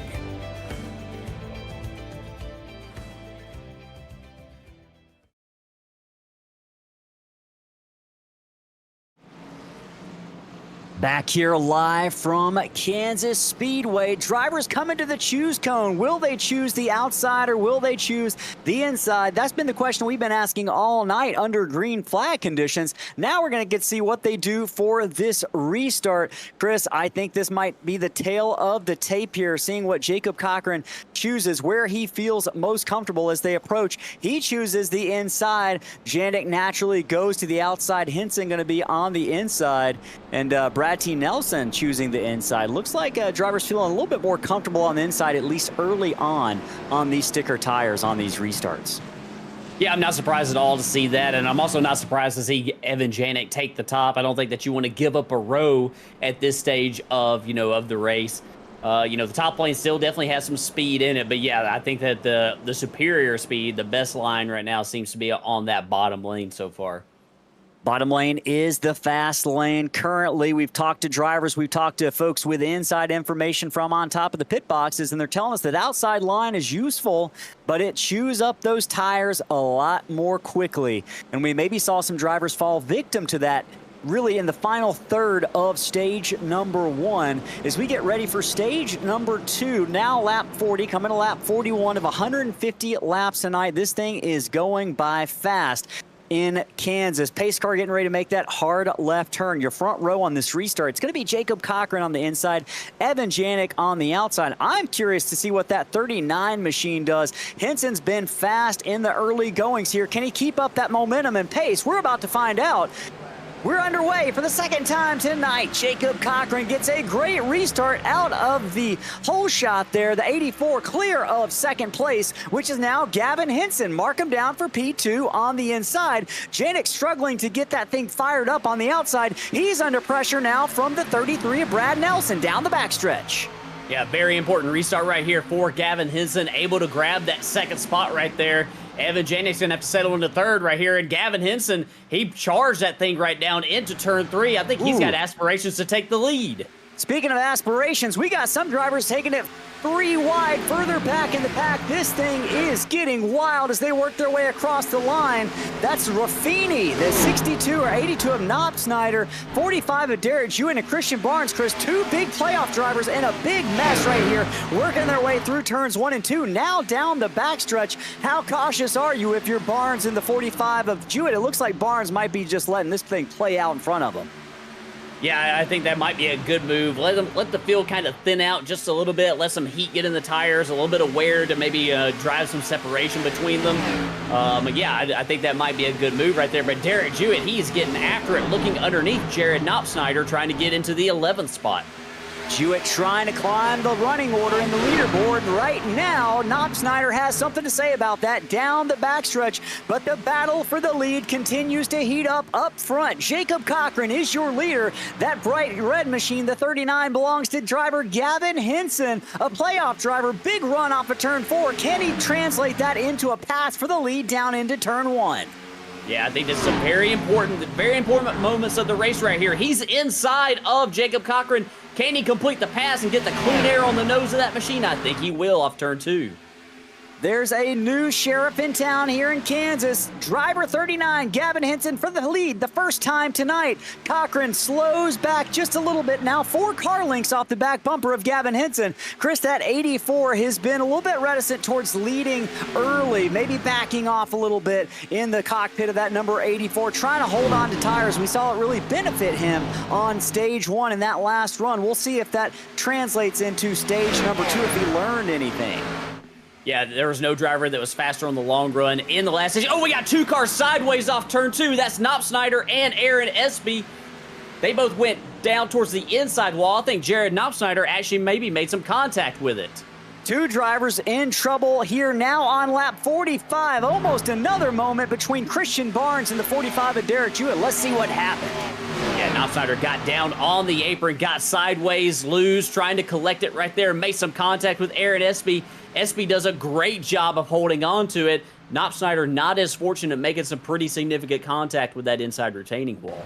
Back here live from Kansas Speedway. Drivers coming to the choose cone. Will they choose the outside or will they choose the inside? That's been the question we've been asking all night under green flag conditions. Now we're going to get to see what they do for this restart. Chris, I think this might be the tail of the tape here, seeing what Jacob Cochran chooses, where he feels most comfortable as they approach. He chooses the inside. Janik naturally goes to the outside. Henson going to be on the inside. And Brad T. Nelson choosing the inside. Looks like drivers feeling a little bit more comfortable on the inside, at least early on these sticker tires on these restarts.
Yeah, I'm not surprised at all to see that, and I'm also not surprised to see Evan Janik take the top. I don't think that you want to give up a row at this stage of the race. The top lane still definitely has some speed in it, but yeah, I think that the superior speed, the best line right now, seems to be on that bottom lane so far.
Bottom lane is the fast lane. Currently, we've talked to drivers, we've talked to folks with inside information from on top of the pit boxes, and they're telling us that outside line is useful, but it chews up those tires a lot more quickly. And we maybe saw some drivers fall victim to that really in the final third of stage number 1 as we get ready for stage number 2. Now lap 40, coming to lap 41 of 150 laps tonight. This thing is going by fast in Kansas. Pace car getting ready to make that hard left turn. Your front row on this restart, it's going to be Jacob Cochran on the inside, Evan Janik on the outside. I'm curious to see what that 39 machine does. Henson's been fast in the early goings here. Can he keep up that momentum and pace? We're about to find out. We're underway for the second time tonight. Jacob Cochran gets a great restart out of the hole shot there. The 84 clear of second place, which is now Gavin Henson. Mark him down for P2 on the inside. Janik struggling to get that thing fired up on the outside. He's under pressure now from the 33 of Brad Nelson down the backstretch.
Yeah, very important restart right here for Gavin Henson, able to grab that second spot right there. Evan Janik's going to have to settle into third right here, and Gavin Henson, he charged that thing right down into turn 3. I think he's got aspirations to take the lead.
Speaking of aspirations, we got some drivers taking it 3 wide further back in the pack. This thing is getting wild as they work their way across the line. That's Raffini, the 62 or 82 of Knob Snyder, 45 of Derek Jewett and Christian Barnes. Chris, 2 big playoff drivers in a big mess right here, working their way through turns 1 and 2. Now down the backstretch. How cautious are you if you're Barnes in the 45 of Jewett? It looks like Barnes might be just letting this thing play out in front of him.
Yeah, I think that might be a good move. Let the field kind of thin out just a little bit. Let some heat get in the tires, a little bit of wear to maybe drive some separation between them. I think that might be a good move right there. But Derek Jewett, he's getting after it, looking underneath Jared Knopsnyder, trying to get into the 11th spot.
Jewett trying to climb the running order in the leaderboard right now. Knopsnyder has something to say about that down the backstretch, but the battle for the lead continues to heat up front. Jacob Cochran is your leader. That bright red machine, the 39, belongs to driver Gavin Henson, a playoff driver. Big run off of turn 4. Can he translate that into a pass for the lead down into turn 1?
Yeah, I think this is some very important moments of the race right here. He's inside of Jacob Cochran. Can he complete the pass and get the clean air on the nose of that machine? I think he will off turn 2.
There's a new sheriff in town here in Kansas. Driver 39, Gavin Henson for the lead the first time tonight. Cochran slows back just a little bit now. 4 car lengths off the back bumper of Gavin Henson. Chris, that 84 has been a little bit reticent towards leading early, maybe backing off a little bit in the cockpit of that number 84, trying to hold on to tires. We saw it really benefit him on stage 1 in that last run. We'll see if that translates into stage number 2, if he learned anything.
Yeah, there was no driver that was faster on the long run in the last stage. Oh, we got 2 cars sideways off turn 2. That's Knopsnyder and Aaron Espy. They both went down towards the inside wall. I think Jared Knopsnyder actually maybe made some contact with it.
2 drivers in trouble here now on lap 45. Almost another moment between Christian Barnes and the 45 of Derek Jewett. Let's see what happened.
Yeah, Knopsnyder got down on the apron, got sideways loose, trying to collect it right there, made some contact with Aaron Espy. Espy does a great job of holding on to it. Knopsnyder not as fortunate, making some pretty significant contact with that inside retaining wall.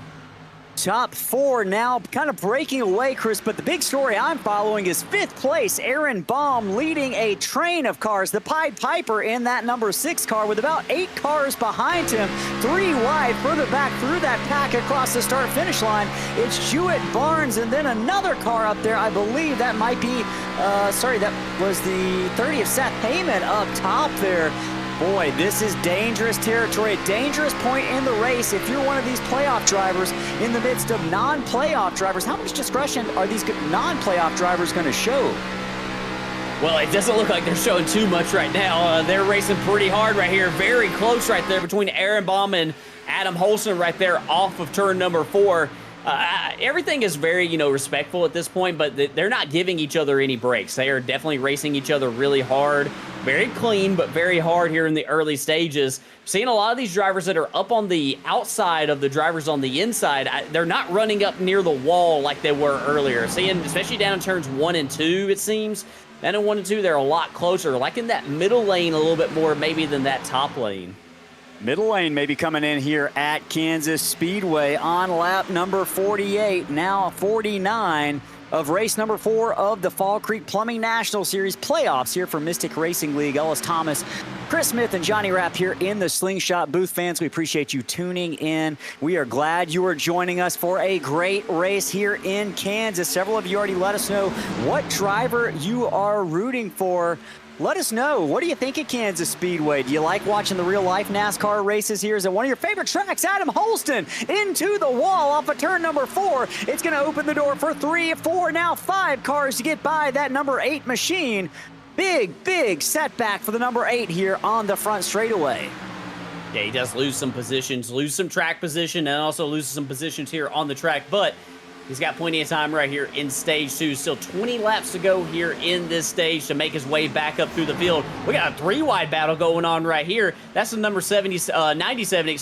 Top 4 now kind of breaking away, Chris, but the big story I'm following is 5th place. Aaron Baum leading a train of cars. The Pied Piper in that number 6 car with about 8 cars behind him. 3 wide further back through that pack across the start-finish line. It's Jewett, Barnes, and then another car up there. I believe that might be, that was the 30 of Seth Heyman up top there. Boy, this is dangerous territory, a dangerous point in the race. If you're one of these playoff drivers in the midst of non-playoff drivers, how much discretion are these non-playoff drivers going to show?
Well, it doesn't look like they're showing too much right now. They're racing pretty hard right here. Very close right there between Aaron Baum and Adam Holson right there off of turn number 4. Everything is very, respectful at this point, but they're not giving each other any breaks. They are definitely racing each other really hard. Very clean, but very hard here in the early stages. Seeing a lot of these drivers that are up on the outside of the drivers on the inside, they're not running up near the wall like they were earlier. Seeing, especially down in turns 1 and 2, it seems. Down in 1 and 2, they're a lot closer, like in that middle lane a little bit more maybe than that top lane.
Middle lane maybe coming in here at Kansas Speedway on lap number 48, now 49. of race number 4 of the Fall Creek Plumbing National Series playoffs here for Mystic Racing League. Ellis Thomas, Chris Smith, and Johnny Rapp here in the Slingshot booth. Fans, we appreciate you tuning in. We are glad you are joining us for a great race here in Kansas. Several of you already let us know what driver you are rooting for. Let us know. What do you think of Kansas Speedway? Do you like watching the real-life NASCAR races here? Is it one of your favorite tracks? Adam Holston into the wall off of turn number 4. It's going to open the door for 3, 4, now 5 cars to get by that number 8 machine. Big setback for the number 8 here on the front straightaway.
Yeah, he does lose some positions, lose some track position, and also loses some positions here on the track, but he's got plenty of time right here in stage 2. Still 20 laps to go here in this stage to make his way back up through the field. We got a 3-wide battle going on right here. That's the number 97,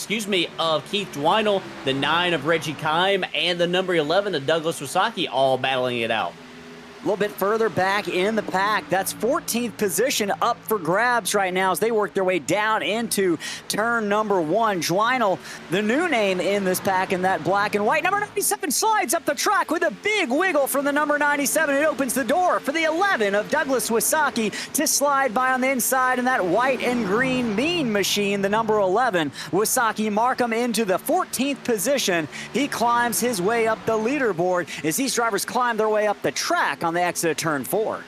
of Keith Dwinell, the 9 of Reggie Kime, and the number 11 of Douglas Wasaki, all battling it out.
A little bit further back in the pack, that's 14th position up for grabs right now as they work their way down into turn number 1. Dwinell, the new name in this pack in that black and white. Number 97 slides up the track with a big wiggle from the number 97. It opens the door for the 11 of Douglas Wasaki to slide by on the inside in that white and green mean machine, the number 11. Wasaki Markham into the 14th position. He climbs his way up the leaderboard as these drivers climb their way up the track on the exit of turn 4.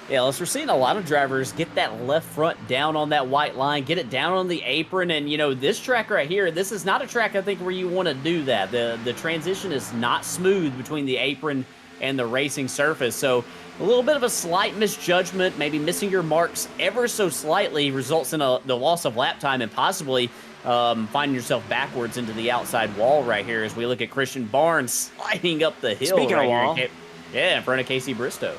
Yeah, we're seeing a lot of drivers get that left front down on that white line, get it down on the apron, and this track right here, this is not a track I think where you want to do that. The transition is not smooth between the apron and the racing surface, so a little bit of a slight misjudgment, maybe missing your marks ever so slightly results in the loss of lap time and possibly finding yourself backwards into the outside wall right here as we look at Christian Barnes sliding up the hill.
Speaking of wall.
Yeah, in front of Casey Bristow.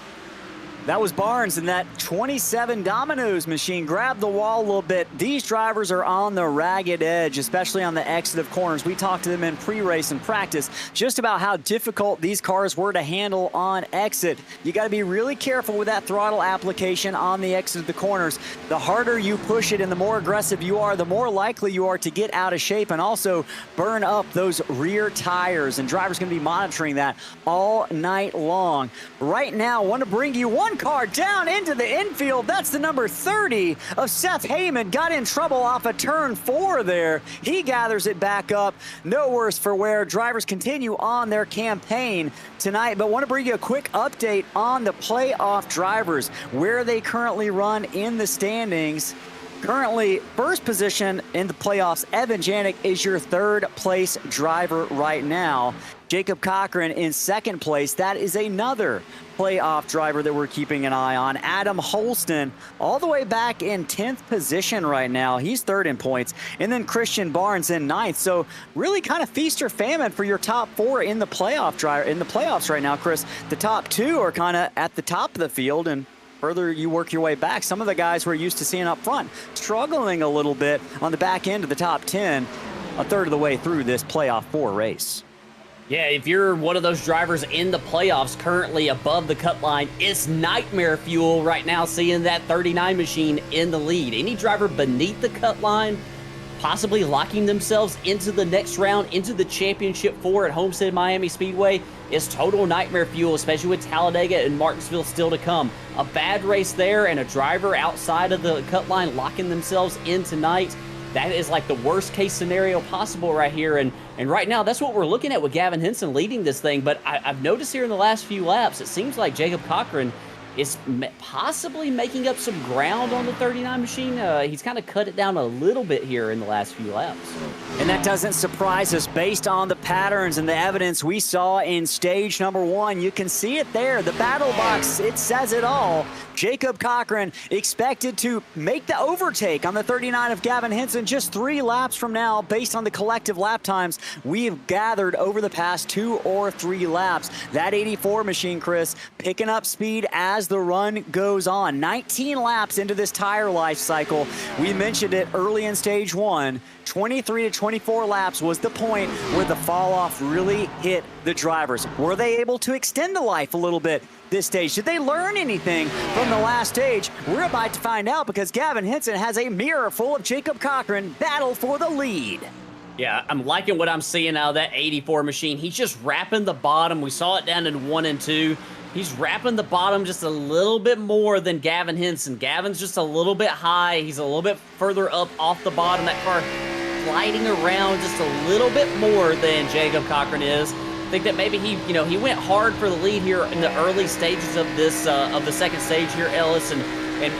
That was Barnes, and that 27 Domino's machine grabbed the wall a little bit. These drivers are on the ragged edge, especially on the exit of corners. We talked to them in pre-race and practice just about how difficult these cars were to handle on exit. You got to be really careful with that throttle application on the exit of the corners. The harder you push it and the more aggressive you are, the more likely you are to get out of shape and also burn up those rear tires. And drivers going to be monitoring that all night long. Right now, I want to bring you one car down into the infield. That's the number 30 of Seth Heyman. Got in trouble off of turn 4 there. He gathers it back up. No worse for wear. Drivers continue on their campaign tonight, but want to bring you a quick update on the playoff drivers, where they currently run in the standings. Currently, first position in the playoffs, Evan Janik is your 3rd place driver right now. Jacob Cochran in 2nd place. That is another playoff driver that we're keeping an eye on. Adam Holston all the way back in 10th position right now. He's 3rd in points. And then Christian Barnes in 9th. So really kind of feast or famine for your top 4 in the playoffs right now, Chris. The top 2 are kind of at the top of the field, and further you work your way back, some of the guys we're used to seeing up front struggling a little bit on the back end of the top 10 a third of the way through this playoff 4 race.
Yeah, if you're one of those drivers in the playoffs currently above the cut line, it's nightmare fuel right now seeing that 39 machine in the lead. Any driver beneath the cut line possibly locking themselves into the next round, into the championship 4 at Homestead Miami Speedway is total nightmare fuel, especially with Talladega and Martinsville still to come. A bad race there and a driver outside of the cut line locking themselves in tonight. That is like the worst case scenario possible right here. And right now, that's what we're looking at with Gavin Henson leading this thing. But I've noticed here in the last few laps, it seems like Jacob Cochran is possibly making up some ground on the 39 machine. He's kind of cut it down a little bit here in the last few laps.
And that doesn't surprise us based on the patterns and the evidence we saw in stage number 1. You can see it there. The battle box, it says it all. Jacob Cochran expected to make the overtake on the 39 of Gavin Henson just 3 laps from now based on the collective lap times we've gathered over the past 2 or 3 laps. That 84 machine, Chris, picking up speed as the run goes on. 19 laps into this tire life cycle. We mentioned it early in stage 1. 23 to 24 laps was the point where the fall off really hit the drivers. Were they able to extend the life a little bit this stage? Did they learn anything from the last stage? We're about to find out because Gavin Henson has a mirror full of Jacob Cochran battle for the lead.
Yeah, I'm liking what I'm seeing out of that 84 machine. He's just wrapping the bottom. We saw it down in 1 and 2. He's wrapping the bottom just a little bit more than Gavin Henson. Gavin's just a little bit high. He's a little bit further up off the bottom. That car gliding around just a little bit more than Jacob Cochran is. I think that maybe he went hard for the lead here in the early stages of this of the second stage here, Ellis, and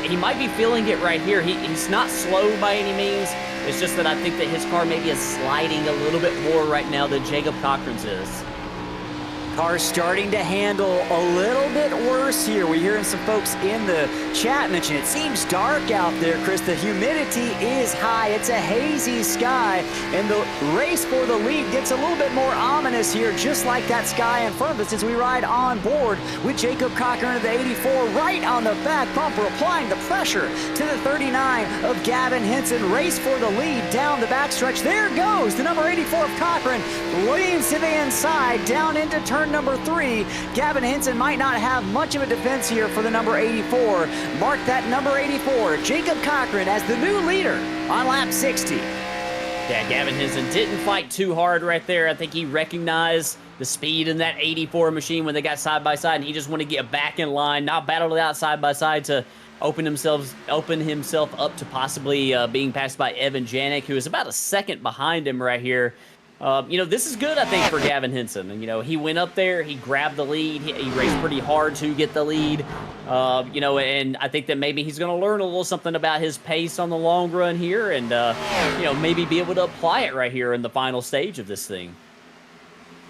he might be feeling it right here. He's not slow by any means. It's just that I think that his car maybe is sliding a little bit more right now than Jacob Cochran's is.
Car's starting to handle a little bit worse here. We're hearing some folks in the chat mention it seems dark out there, Chris. The humidity is high. It's a hazy sky, and the race for the lead gets a little bit more ominous here, just like that sky in front of us as we ride on board with Jacob Cochran of the 84 right on the back bumper, applying the pressure to the 39 of Gavin Henson. Race for the lead down the backstretch. There goes the number 84 of Cochran, leans to the inside, down into turn number 3. Gavin Henson might not have much of a defense here for the number 84. Mark that number 84, Jacob Cochran, as the new leader on lap 60.
Yeah, Gavin Henson didn't fight too hard right there. I think he recognized the speed in that 84 machine when they got side by side, and he just wanted to get back in line, not battle it out side by side to open himself up to possibly being passed by Evan Janik, who is about a second behind him right here. This is good, I think, for Gavin Henson. And, he went up there, he grabbed the lead, he raced pretty hard to get the lead, and I think that maybe he's going to learn a little something about his pace on the long run here and, maybe be able to apply it right here in the final stage of this thing.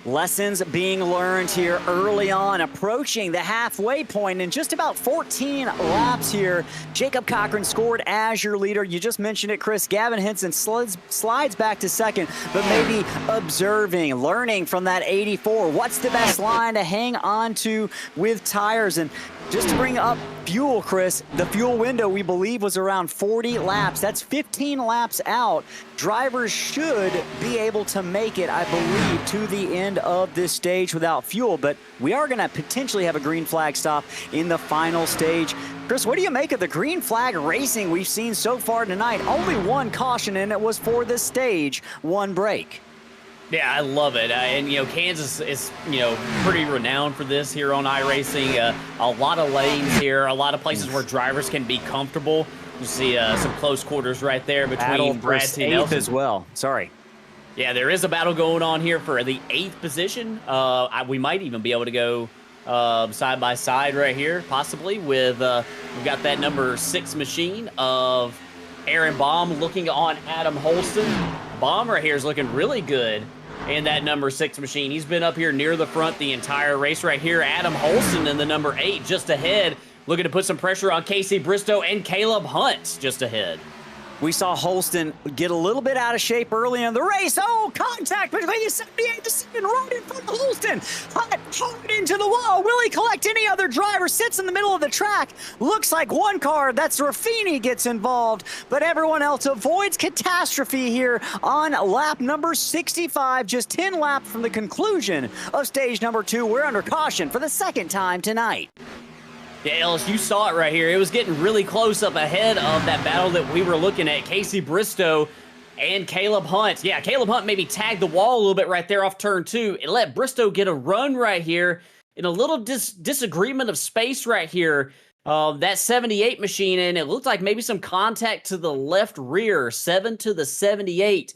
Lessons being learned here early on, approaching the halfway point in just about 14 laps here. Jacob Cochran scored as your leader. You just mentioned it, Chris. Gavin Henson slides back to second, but maybe observing, learning from that 84. What's the best line to hang on to with tires? And just to bring up fuel, Chris, the fuel window, we believe, was around 40 laps. That's 15 laps out. Drivers should be able to make it, I believe, to the end of this stage without fuel. But we are going to potentially have a green flag stop in the final stage. Chris, what do you make of the green flag racing we've seen so far tonight? Only one caution, and it was for the stage one break.
Yeah, I love it. Kansas is, pretty renowned for this here on iRacing. A lot of lanes here, a lot of places where drivers can be comfortable. You see some close quarters right there between Brad and Nelson
as well. Sorry.
Yeah, there is a battle going on here for the 8th position. We might even be able to go side by side right here, possibly with we've got that number 6 machine of Aaron Baum looking on Adam Holston. Baum right here is looking really good in that number 6 machine. He's been up here near the front the entire race right here. Adam Holston in the number 8 just ahead, looking to put some pressure on Casey Bristow and Caleb Hunt just ahead.
We saw Holston get a little bit out of shape early in the race. Oh, contact between the 78 to 7 right in front of Holston. Hard into the wall. Will he collect any other driver? Sits in the middle of the track. Looks like one car, that's Raffini, gets involved. But everyone else avoids catastrophe here on lap number 65. Just 10 laps from the conclusion of stage number 2. We're under caution for the second time tonight.
Yeah, Ellis, you saw it right here. It was getting really close up ahead of that battle that we were looking at. Casey Bristow and Caleb Hunt. Yeah, Caleb Hunt maybe tagged the wall a little bit right there off turn 2. It let Bristow get a run right here in a little disagreement of space right here. That 78 machine, and it looked like maybe some contact to the left rear. 7 to the 78.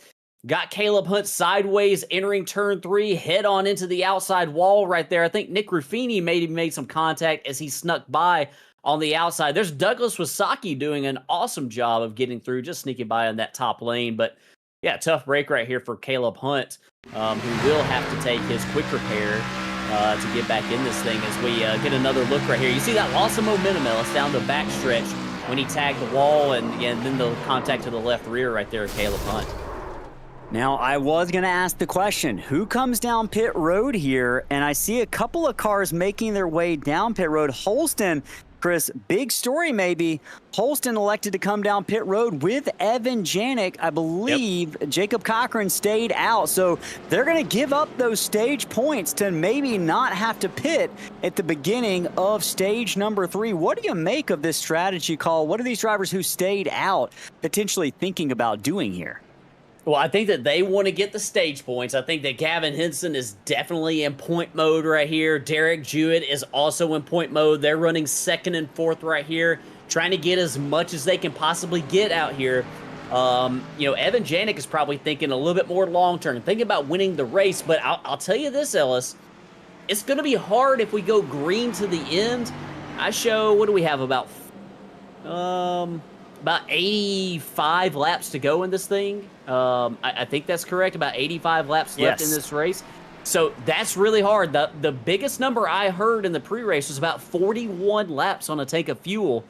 Got Caleb Hunt sideways entering turn 3, head on into the outside wall right there. I think Nick Ruffini made some contact as he snuck by on the outside. There's Douglas Wasaki doing an awesome job of getting through, just sneaking by on that top lane. But yeah, tough break right here for Caleb Hunt, who will have to take his quick repair to get back in this thing as we get another look right here. You see that loss of momentum, Ellis, down the backstretch when he tagged the wall and then the contact to the left rear right there of Caleb Hunt.
Now, I was going to ask the question, who comes down pit road here? And I see a couple of cars making their way down pit road. Holston, Chris, big story maybe. Holston elected to come down pit road with Evan Janik. I believe Jacob Cochran stayed out. So they're going to give up those stage points to maybe not have to pit at the beginning of stage number 3. What do you make of this strategy call? What are these drivers who stayed out potentially thinking about doing here?
Well, I think that they want to get the stage points. I think that Gavin Henson is definitely in point mode right here. Derek Jewett is also in point mode. They're running second and fourth right here, trying to get as much as they can possibly get out here. Evan Janik is probably thinking a little bit more long-term, thinking about winning the race. But I'll tell you this, Ellis, it's going to be hard if we go green to the end. What do we have, about 85 laps to go in this thing. I think that's correct. About 85 laps left in this race. So that's really hard. The biggest number I heard in the pre-race was about 41 laps on a tank of fuel.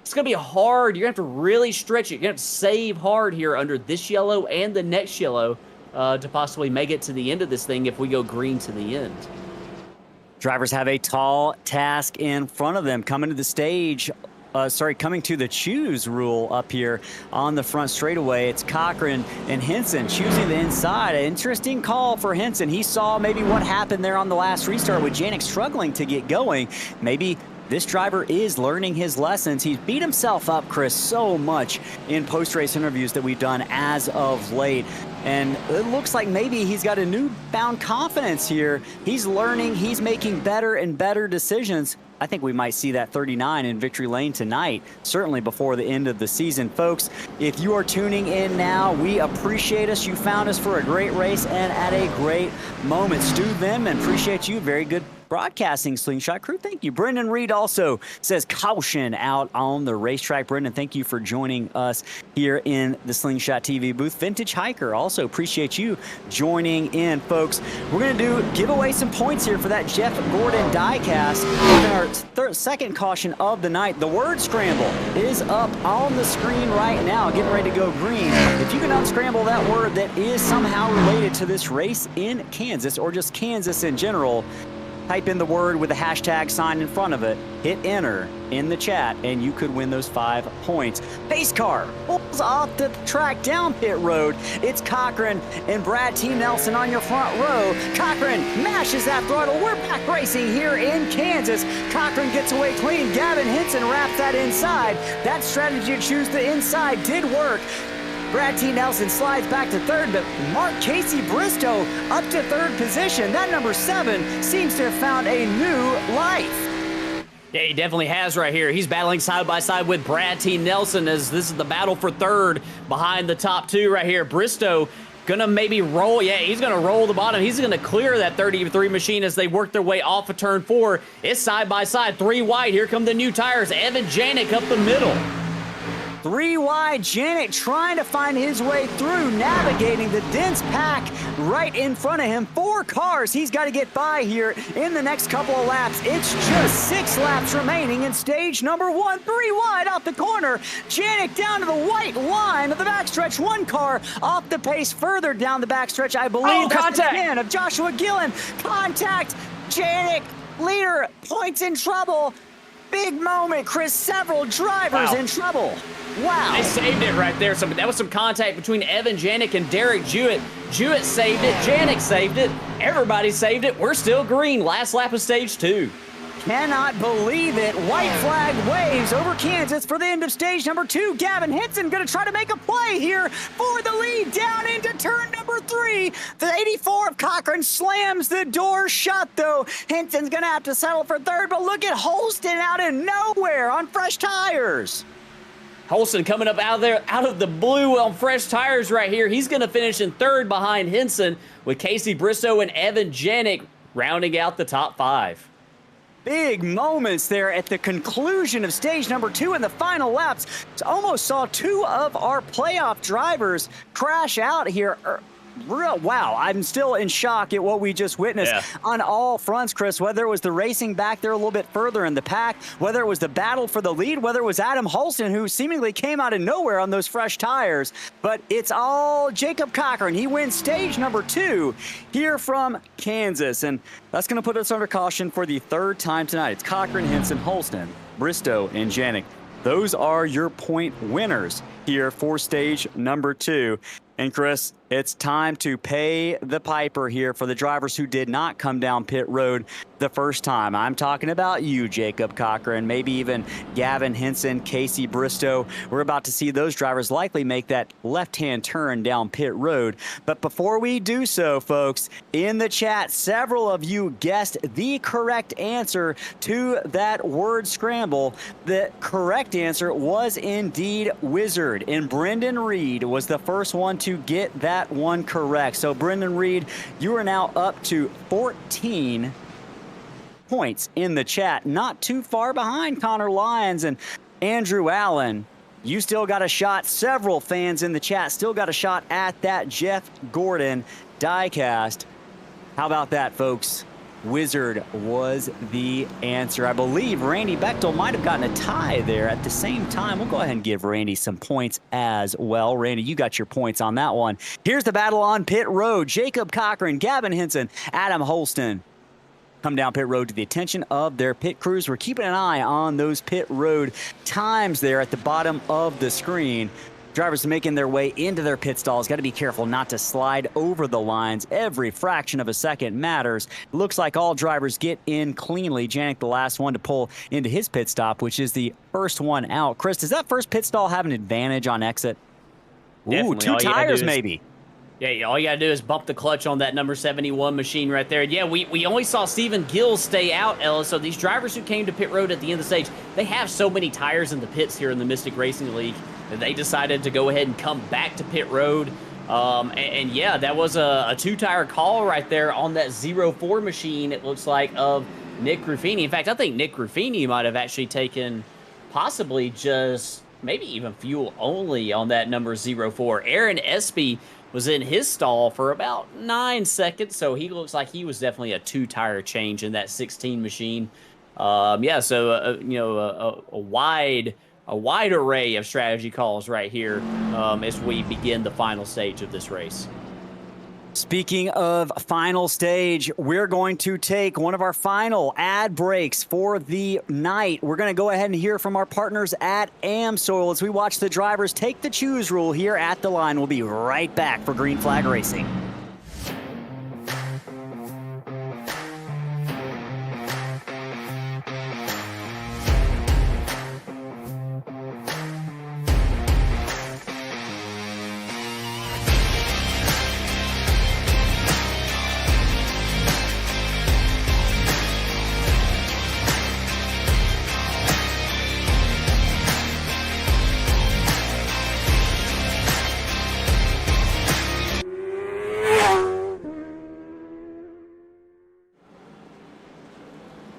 It's going to be hard. You're going to have to really stretch it. You're going to have to save hard here under this yellow and the next yellow to possibly make it to the end of this thing if we go green to the end.
Drivers have a tall task in front of them coming to the stage. Coming to the choose rule up here on the front straightaway. It's Cochran and Henson choosing the inside. An interesting call for Henson. He saw maybe what happened there on the last restart with Janik struggling to get going. Maybe this driver is learning his lessons. He's beat himself up, Chris, so much in post-race interviews that we've done as of late. And it looks like maybe he's got a newfound confidence here. He's learning. He's making better and better decisions. I think we might see that 39 in victory lane tonight, certainly before the end of the season. Folks, if you are tuning in now, we appreciate us. You found us for a great race and at a great moment. Stu Venman, appreciate you. Very good broadcasting, Slingshot crew. Thank you. Brendan Reed also says caution out on the racetrack. Brendan, thank you for joining us here in the Slingshot TV booth. Vintage Hiker, also appreciate you joining in, folks. We're going to give away some points here for that Jeff Gordon diecast. Our second caution of the night. The word scramble is up on the screen right now, getting ready to go green. If you can unscramble that word that is somehow related to this race in Kansas or just Kansas in general, type in the word with the hashtag sign in front of it, hit enter in the chat, and you could win those 5 points. Pace car pulls off the track down pit road. It's Cochran and Brad T. Nelson on your front row. Cochran mashes that throttle. We're back racing here in Kansas. Cochran gets away clean. Gavin Henson wraps that inside. That strategy to choose the inside did work. Brad T. Nelson slides back to third, but Mark Casey Bristow up to third position. That number 7 seems to have found a new life.
Yeah, he definitely has right here. He's battling side by side with Brad T. Nelson as this is the battle for third behind the top 2 right here. Bristow gonna maybe roll. Yeah, he's gonna roll the bottom. He's gonna clear that 33 machine as they work their way off of turn 4. It's side by side, 3 wide. Here come the new tires. Evan Janik up the middle.
3 wide, Janik trying to find his way through, navigating the dense pack right in front of him. 4 cars he's got to get by here in the next couple of laps. It's just 6 laps remaining in stage number 1. 3 wide off the corner. Janik down to the white line of the backstretch. 1 car off the pace further down the backstretch. I believe that's the 10 of Joshua Gillen. Contact. Janik, leader, points in trouble. Big moment, Chris. Several drivers in trouble. Wow.
They saved it right there. So that was some contact between Evan Janik and Derek Jewett. Jewett saved it. Janik saved it. Everybody saved it. We're still green. Last lap of stage 2.
Cannot believe it. White flag waves over Kansas for the end of stage number 2. Gavin Henson going to try to make a play here for the lead down into turn number 3. The 84 of Cochran slams the door shut, though. Henson's going to have to settle for third, but look at Holston out of nowhere on fresh tires.
Holston coming up out of the blue on fresh tires right here. He's going to finish in third behind Henson with Casey Bristow and Evan Janik rounding out the top 5.
Big moments there at the conclusion of stage number 2 in the final laps. Almost saw 2 of our playoff drivers crash out here. Wow, I'm still in shock at what we just witnessed on all fronts, Chris, whether it was the racing back there a little bit further in the pack, whether it was the battle for the lead, whether it was Adam Holston, who seemingly came out of nowhere on those fresh tires. But it's all Jacob Cochran. He wins stage number 2 here from Kansas, and that's going to put us under caution for the 3rd time tonight. It's Cochran, Henson, Holston, Bristow, and Janik. Those are your point winners here for stage number 2. And Chris, It's time to pay the piper here for the drivers who did not come down pit road the first time. I'm talking about you, Jacob Cochran, maybe even Gavin Henson, Casey Bristow. We're about to see those drivers likely make that left-hand turn down pit road. But before we do so, folks, in the chat, several of you guessed the correct answer to that word scramble. The correct answer was indeed wizard, and Brendan Reed was the first one to get that one correct. So Brendan Reed, you are now up to 14 points in the chat, not too far behind Connor Lyons and Andrew Allen. You still got a shot. Several fans in the chat still got a shot at that Jeff Gordon diecast. How about that, folks? Wizard was the answer. I believe Randy Bechtel might have gotten a tie there at the same time. We'll go ahead and give Randy some points as well. Randy, you got your points on that one. Here's the battle on pit road. Jacob Cochran, Gavin Henson, Adam Holston come down pit road to the attention of their pit crews. We're keeping an eye on those pit road times there at the bottom of the screen. Drivers making their way into their pit stalls. Got to be careful not to slide over the lines. Every fraction of a second matters. It looks like all drivers get in cleanly. Janik, the last one to pull into his pit stop, which is the first one out. Chris, does that first pit stall have an advantage on exit? Ooh,
Definitely.
two tires maybe.
Yeah, all you got to do is bump the clutch on that number 71 machine right there. Yeah, we only saw Stephen Gill stay out, Ellis. So these drivers who came to pit road at the end of the stage, they have so many tires in the pits here in the Mystic Racing League that they decided to go ahead and come back to pit road. And yeah, that was a two-tire call right there on that 04 machine, it looks like, of Nick Ruffini. In fact, I think Nick Ruffini might have actually taken possibly just maybe even fuel only on that number 04. Aaron Espy was in his stall for about 9 seconds, so he looks like he was definitely a two-tire change in that 16 machine. Yeah, so a wide array of strategy calls right here as we begin the final stage of this race.
Speaking of final stage, we're going to take one of our final ad breaks for the night. We're going to go ahead and hear from our partners at AmSoil as we watch the drivers take the choose rule here at the line. We'll be right back for Green Flag Racing.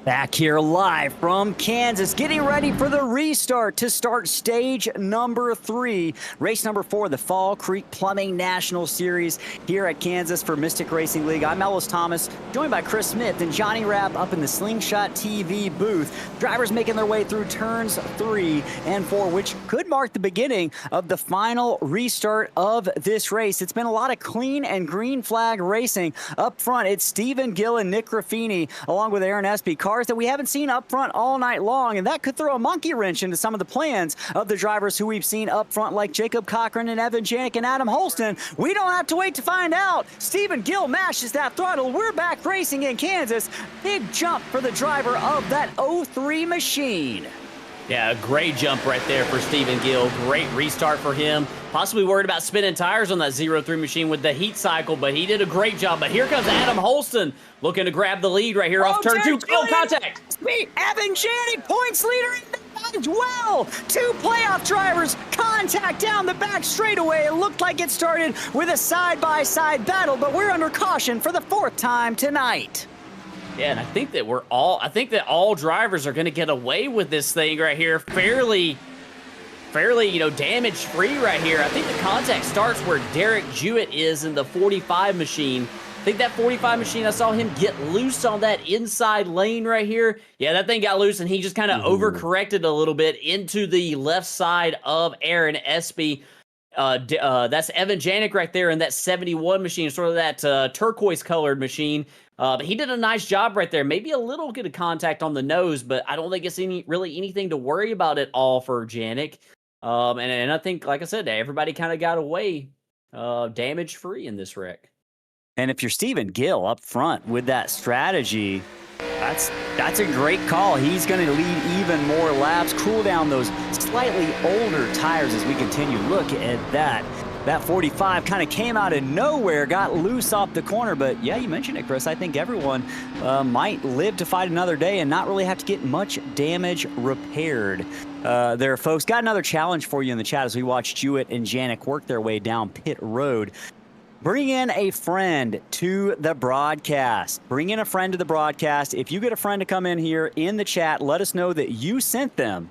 Back here live from Kansas, getting ready for the restart to start stage number 3. Race number 4, the Fall Creek Plumbing National Series here at Kansas for Mystic Racing League. I'm Ellis Thomas, joined by Chris Smith and Johnny Rapp up in the Slingshot TV booth. Drivers making their way through turns 3 and 4, which could mark the beginning of the final restart of this race. It's been a lot of clean and green flag racing. Up front, it's Stephen Gill and Nick Ruffini, along with Aaron Espy. Cars that we haven't seen up front all night long, and that could throw a monkey wrench into some of the plans of the drivers who we've seen up front, like Jacob Cochran and Evan Janik and Adam Holston. We don't have to wait to find out. Stephen Gill mashes that throttle. We're back racing in Kansas. Big jump for the driver of that 03 machine.
Yeah, a great jump right there for Stephen Gill. Great restart for him. Possibly worried about spinning tires on that 03 machine with the heat cycle, but he did a great job. But here comes Adam Holston looking to grab the lead right here off turn 2. Oh, contact!
Evan Janik, points leader in the back as well. 2 playoff drivers contact down the back straightaway. It looked like it started with a side-by-side battle, but we're under caution for the 4th time tonight.
Yeah, and I think that all drivers are going to get away with this thing right here fairly, damage-free right here. I think the contact starts where Derek Jewett is in the 45 machine. I think that 45 machine, I saw him get loose on that inside lane right here. Yeah, that thing got loose, and he just kind of overcorrected a little bit into the left side of Aaron Espy. That's Evan Janik right there in that 71 machine, sort of that turquoise-colored machine. But he did a nice job right there. Maybe a little bit of contact on the nose, but I don't think it's really anything to worry about at all for Janik. And I think, like I said, everybody kind of got away damage-free in this wreck.
And if you're Stephen Gill up front with that strategy, that's a great call. He's going to lead even more laps, cool down those slightly older tires as we continue. Look at that. That 45 kind of came out of nowhere, got loose off the corner. But yeah, you mentioned it, Chris. I think everyone might live to fight another day and not really have to get much damage repaired. There, folks. Got another challenge for you in the chat as we watch Jewett and Janik work their way down pit road. Bring in a friend to the broadcast. Bring in a friend to the broadcast. If you get a friend to come in here in the chat, let us know that you sent them.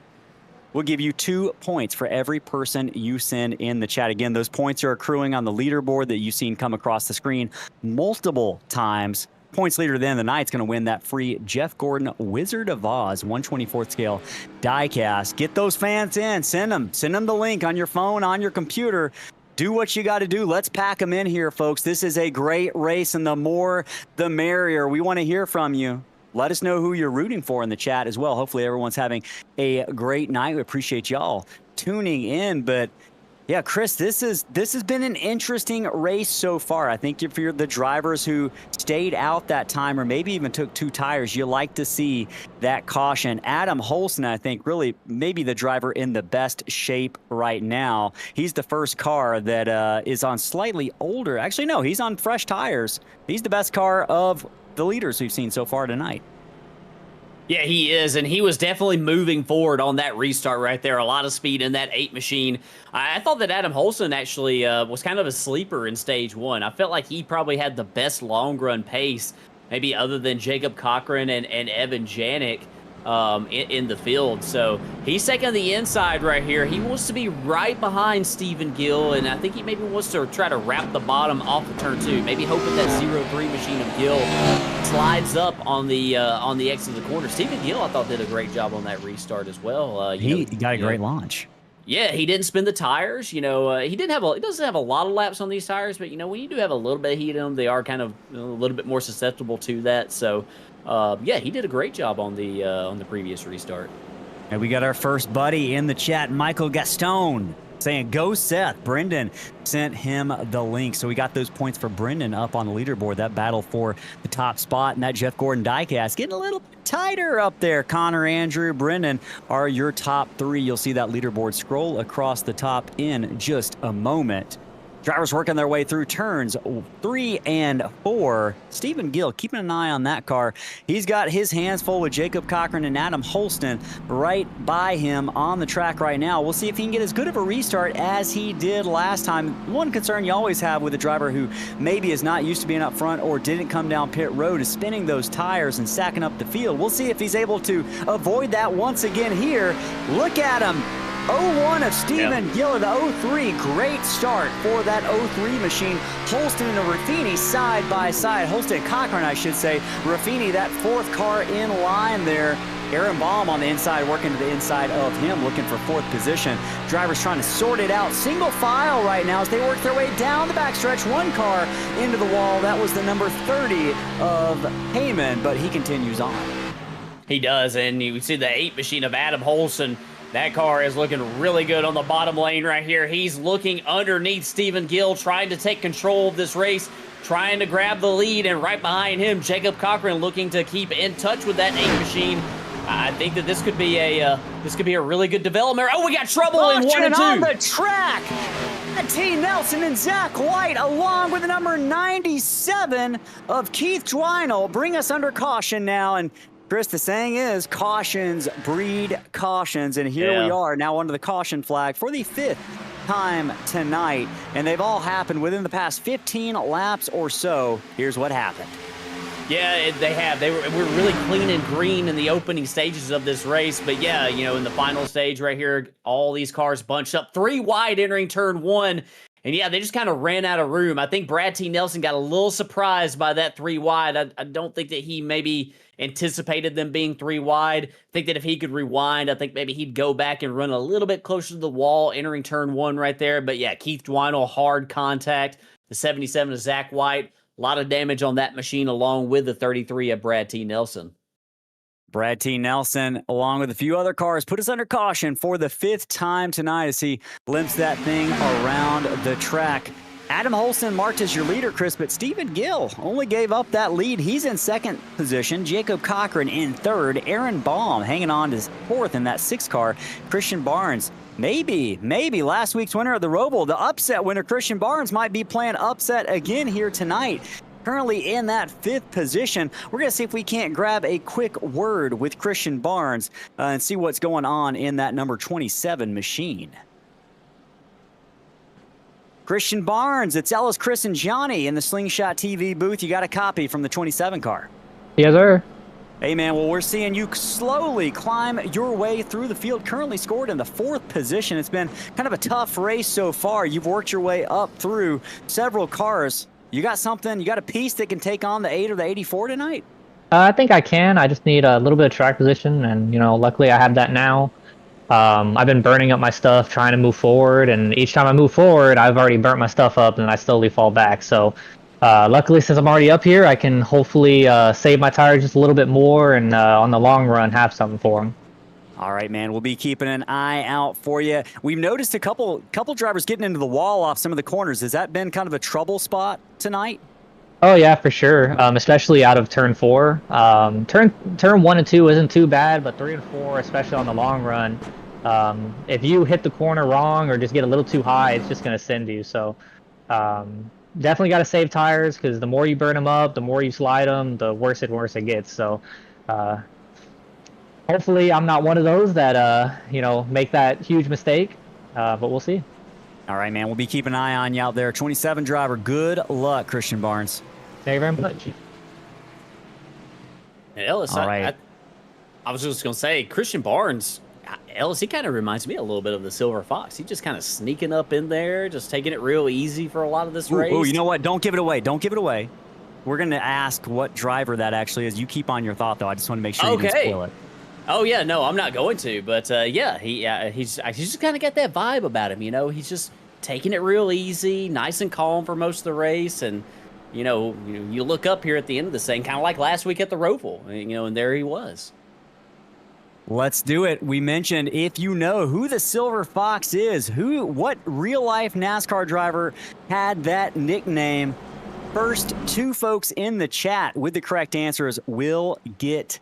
We'll give you 2 points for every person you send in the chat. Again, those points are accruing on the leaderboard that you've seen come across the screen multiple times. Points leader then the night's going to win that free Jeff Gordon Wizard of Oz 1/24th scale diecast. Get those fans in. Send them the link on your phone, on your computer. Do what you got to do. Let's pack them in here, folks. This is a great race, and the more, the merrier. We want to hear from you. Let us know who you're rooting for in the chat as well. Hopefully everyone's having a great night. We appreciate y'all tuning in. But yeah, Chris, this has been an interesting race so far. I think if you're the drivers who stayed out that time or maybe even took 2 tires, you like to see that caution. Adam Holson, I think, really maybe the driver in the best shape right now. He's the first car that is on slightly older. Actually, no, he's on fresh tires. He's the best car of the leaders we've seen so far tonight.
Yeah, he is, and he was definitely moving forward on that restart right there. A lot of speed in that 8 machine. I thought that Adam Holson actually was kind of a sleeper in stage 1. I felt like he probably had the best long-run pace, maybe other than Jacob Cochran and Evan Janik in the field. So he's taking the inside right here. He wants to be right behind Stephen Gill, and I think he maybe wants to try to wrap the bottom off of turn 2. Maybe hoping that 0-3 machine of Gill slides up on the exit of the corner. Stephen Gill, I thought, did a great job on that restart as well.
He got a great launch.
Yeah, he didn't spin the tires. He doesn't have a lot of laps on these tires, but when you do have a little bit of heat in them, they are kind of a little bit more susceptible to that. So yeah, he did a great job on the previous restart.
And we got our first buddy in the chat, Michael Gaston, saying, go Seth. Brendan sent him the link. So we got those points for Brendan up on the leaderboard. That battle for the top spot and that Jeff Gordon diecast getting a little bit tighter up there. Connor, Andrew, Brendan are your top 3. You'll see that leaderboard scroll across the top in just a moment. Drivers working their way through turns 3 and 4. Stephen Gill keeping an eye on that car. He's got his hands full with Jacob Cochran and Adam Holston right by him on the track right now. We'll see if he can get as good of a restart as he did last time. One concern you always have with a driver who maybe is not used to being up front or didn't come down pit road is spinning those tires and stacking up the field. We'll see if he's able to avoid that once again here. Look at him. 0-1 of Stephen Gill, the 0-3. Great start for that 0-3 machine. Holston and Raffini side by side. Holston and Cochran, I should say. Raffini, that 4th car in line there. Aaron Baum on the inside, working to the inside of him, looking for 4th position. Drivers trying to sort it out. Single file right now as they work their way down the backstretch. 1 car into the wall. That was the number 30 of Heyman, but he continues on.
He does, and you see the 8 machine of Adam Holson. That car is looking really good on the bottom lane right here. He's looking underneath Stephen Gill, trying to take control of this race, trying to grab the lead, and right behind him, Jacob Cochran looking to keep in touch with that 8 machine. I think that this could be a really good development. Oh, we got trouble in 1 and 2
on the track. T. Nelson and Zach White, along with the number 97 of Keith Dwinell, bring us under caution now. And Chris, the saying is, cautions breed cautions, and here we are now under the caution flag for the 5th time tonight, and they've all happened within the past 15 laps or so. Here's what happened.
Yeah, they have. We're really clean and green in the opening stages of this race, but yeah, in the final stage right here, all these cars bunched up 3 wide entering turn 1. And yeah, they just kind of ran out of room. I think Brad T. Nelson got a little surprised by that 3 wide. I don't think that he maybe anticipated them being 3 wide. I think that if he could rewind, I think maybe he'd go back and run a little bit closer to the wall, entering turn 1 right there. But yeah, Keith Dwinell, hard contact. The 77 of Zach White, a lot of damage on that machine, along with the 33 of Brad T. Nelson.
Brad T. Nelson, along with a few other cars, put us under caution for the 5th time tonight as he limps that thing around the track. Adam Holston marked as your leader, Chris, but Stephen Gill only gave up that lead. He's in second position. Jacob Cochran in third. Aaron Baum hanging on to fourth in that 6 car. Christian Barnes, maybe last week's winner of the Roval, the upset winner, Christian Barnes, might be playing upset again here tonight. Currently in that 5th position. We're going to see if we can't grab a quick word with Christian Barnes and see what's going on in that number 27 machine. Christian Barnes, it's Ellis, Chris, and Johnny in the Slingshot TV booth. You got a copy from the 27 car.
Yes, sir.
Hey, man, well, we're seeing you slowly climb your way through the field, currently scored in the 4th position. It's been kind of a tough race so far. You've worked your way up through several cars. You got something, you got a piece that can take on the 8 or the 84 tonight?
I think I can. I just need a little bit of track position, and, luckily I have that now. I've been burning up my stuff, trying to move forward, and each time I move forward, I've already burnt my stuff up, and I slowly fall back. So, luckily, since I'm already up here, I can hopefully save my tires just a little bit more, and on the long run, have something for them.
All right, man. We'll be keeping an eye out for you. We've noticed a couple drivers getting into the wall off some of the corners. Has that been kind of a trouble spot tonight?
Oh yeah, for sure. Especially out of turn 4. Turn 1 and 2 isn't too bad, but 3 and 4, especially on the long run, if you hit the corner wrong or just get a little too high, it's just going to send you. So definitely got to save tires, because the more you burn them up, the more you slide them, the worse it gets. So hopefully I'm not one of those that make that huge mistake, but we'll see.
All right, man. We'll be keeping an eye on you out there. 27 driver. Good luck, Christian Barnes.
Thank you very much.
And Ellis,
all right.
I was just going to say, Christian Barnes, Ellis, he kind of reminds me a little bit of the Silver Fox. He's just kind of sneaking up in there, just taking it real easy for a lot of this race.
Oh, you know what? Don't give it away. Don't give it away. We're going to ask what driver that actually is. You keep on your thought, though. I just want to make sure you didn't spoil it.
Oh, yeah, no, I'm not going to. But, yeah, he's just kind of got that vibe about him, He's just taking it real easy, nice and calm for most of the race. And, you look up here at the end of this thing, kind of like last week at the Roval, and there he was.
Let's do it. We mentioned if you know who the Silver Fox is, what real-life NASCAR driver had that nickname, first 2 folks in the chat with the correct answers will get,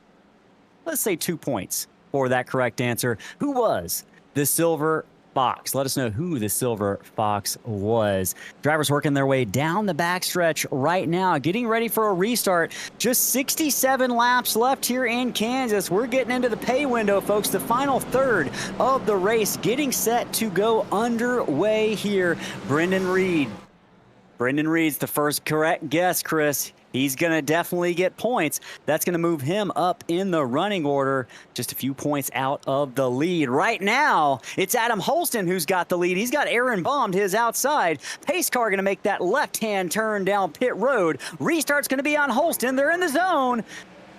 let's say, 2 points for that correct answer. Who was the Silver Fox? Let us know who the Silver Fox was. Drivers working their way down the backstretch right now, getting ready for a restart. Just 67 laps left here in Kansas. We're getting into the pay window, folks. The final third of the race getting set to go underway here. Brendan Reed's the first correct guess, Chris. He's going to definitely get points. That's going to move him up in the running order, just a few points out of the lead. Right now, it's Adam Holston who's got the lead. He's got Aaron Baum to his outside. Pace car going to make that left-hand turn down pit road. Restart's going to be on Holston. They're in the zone.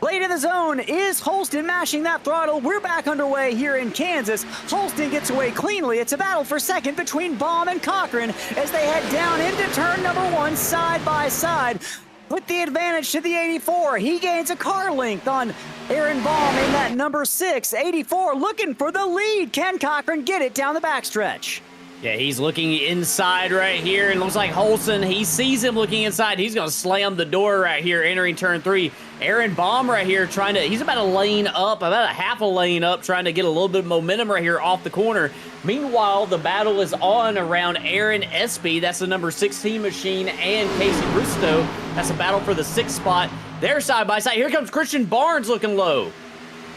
Late in the zone is Holston mashing that throttle. We're back underway here in Kansas. Holston gets away cleanly. It's a battle for second between Baum and Cochran as they head down into turn number 1 side by side. With the advantage to the 84. He gains a car length on Aaron Baum in that number 6. 84 looking for the lead. Can Cochran get it down the backstretch?
Yeah, he's looking inside right here, and looks like Holston, he sees him looking inside. He's going to slam the door right here, entering turn 3. Aaron Baum right here he's about a lane up, about a half a lane up, trying to get a little bit of momentum right here off the corner. Meanwhile, the battle is on around Aaron Espy. That's the number 16 machine, and Casey Bristow. That's a battle for the 6th spot. They're side by side. Here comes Christian Barnes looking low.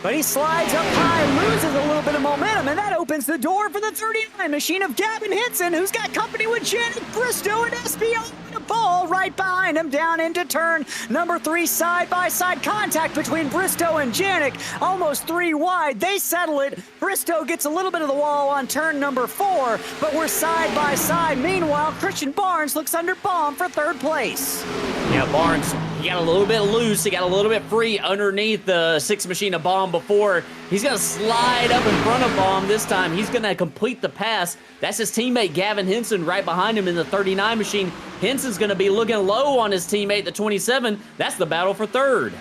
But he slides up high, loses a little bit of momentum, and that opens the door for the 39 machine of Gavin Hinson, who's got company with Janet Bristow and SB on the ball right behind him down into turn number 3. Side-by-side contact between Bristow and Janik, almost 3 wide. They settle it. Bristow gets a little bit of the wall on turn number 4, but we're side-by-side. Meanwhile, Christian Barnes looks under Baum for 3rd place.
Yeah, Barnes, he got a little bit loose. He got a little bit free underneath the 6 machine of Baum before. He's going to slide up in front of Baum this time. He's going to complete the pass. That's his teammate, Gavin Hinson, right behind him in the 39 machine. Hinson's going to be looking low on his teammate, the 27. That's the battle for 3rd.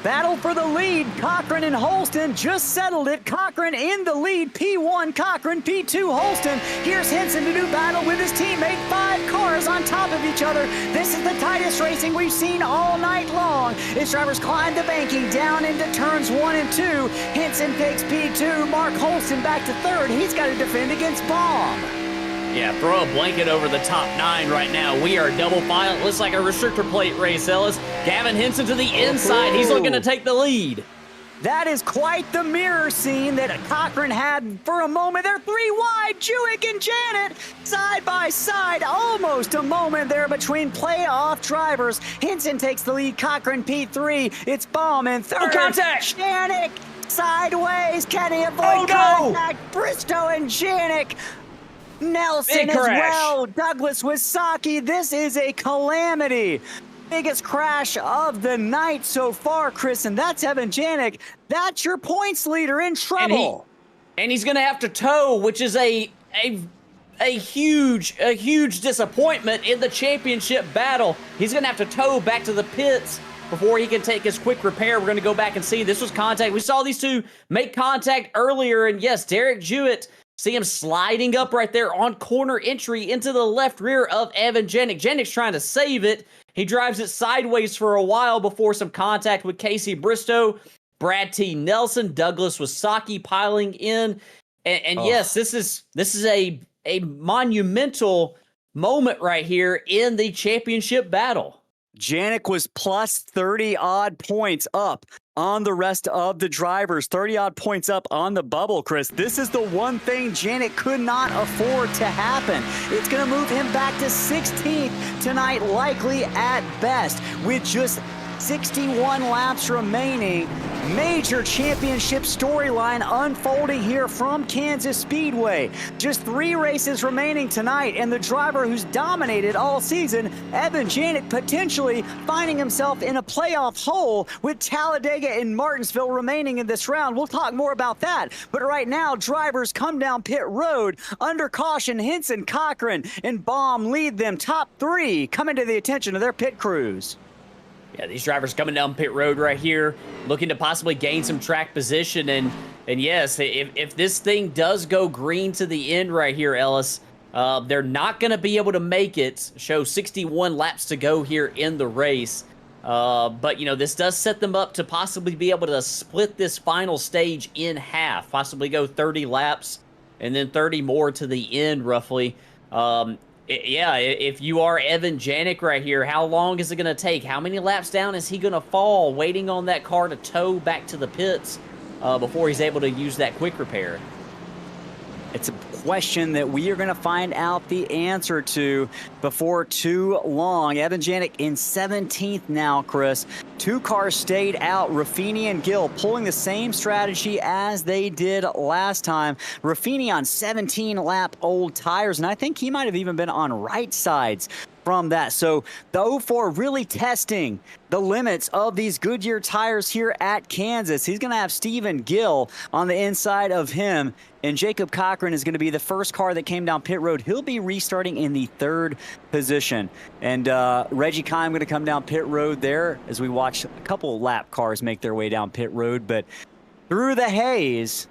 Battle for the lead. Cochran and Holston just settled it. Cochran in the lead. P1 Cochran, P2 Holston. Here's Henson to do battle with his teammate. 5 cars on top of each other. This is the tightest racing we've seen all night long. His drivers climb the banking down into turns 1 and 2. Henson takes P2. Mark Holston back to 3rd. He's got to defend against Baum.
Yeah, throw a blanket over the top 9 right now. We are double file. It looks like a restrictor plate race, Ellis. Gavin Henson to the inside. He's looking to take the lead.
That is quite the mirror scene that Cochran had for a moment. They're 3 wide. Jewett and Janet side by side. Almost a moment there between playoff drivers. Henson takes the lead. Cochran P3. It's Baum in 3rd.
Oh, contact!
Janik sideways. Can he avoid contact? Bristow and Janik. Nelson as well. Douglas Wisaki. This is a calamity. Biggest crash of the night so far, Chris, and that's Evan Janik. That's your points leader in trouble.
And he's going to have to tow, which is a huge disappointment in the championship battle. He's going to have to tow back to the pits before he can take his quick repair. We're going to go back and see. This was contact. We saw these two make contact earlier, and yes, Derek Jewett. See him sliding up right there on corner entry into the left rear of Evan Janik. Janik's trying to save it. He drives it sideways for a while before some contact with Casey Bristow, Brad T. Nelson, Douglas Wisaki piling in. And yes, this is a monumental moment right here in the championship battle.
Janik was plus 30 odd points up on the rest of the drivers, 30 odd points up on the bubble, Chris. This is the one thing Janik could not afford to happen. It's going to move him back to 16th tonight, likely at best, with just 61 laps remaining. Major championship storyline unfolding here from Kansas Speedway. Just 3 races remaining tonight, and the driver who's dominated all season, Evan Janik, potentially finding himself in a playoff hole with Talladega and Martinsville remaining in this round. We'll talk more about that. But right now, drivers come down pit road under caution. Henson, Cochran, and Baum lead them. Top 3 coming to the attention of their pit crews.
Yeah, these drivers coming down pit road right here, looking to possibly gain some track position. And yes, if this thing does go green to the end right here, Ellis, they're not going to be able to make it. Show 61 laps to go here in the race. But, you know, this does set them up to possibly be able to split this final stage in half, possibly go 30 laps and then 30 more to the end, roughly. Yeah, if you are Evan Janik right here, how long is it going to take? How many laps down is he going to fall waiting on that car to tow back to the pits before he's able to use that quick repair?
It's a question that we are going to find out the answer to before too long. Evan Janik in 17th now, Chris. 2 cars stayed out. Raffini and Gill pulling the same strategy as they did last time. Raffini on 17-lap old tires, and I think he might have even been on right sides from that. So the 04 really testing the limits of these Goodyear tires here at Kansas. He's going to have Stephen Gill on the inside of him, and Jacob Cochran is going to be the first car that came down pit road. He'll be restarting in the 3rd position. And Reggie Kime going to come down pit road there as we watch a couple lap cars make their way down pit road. But through the haze,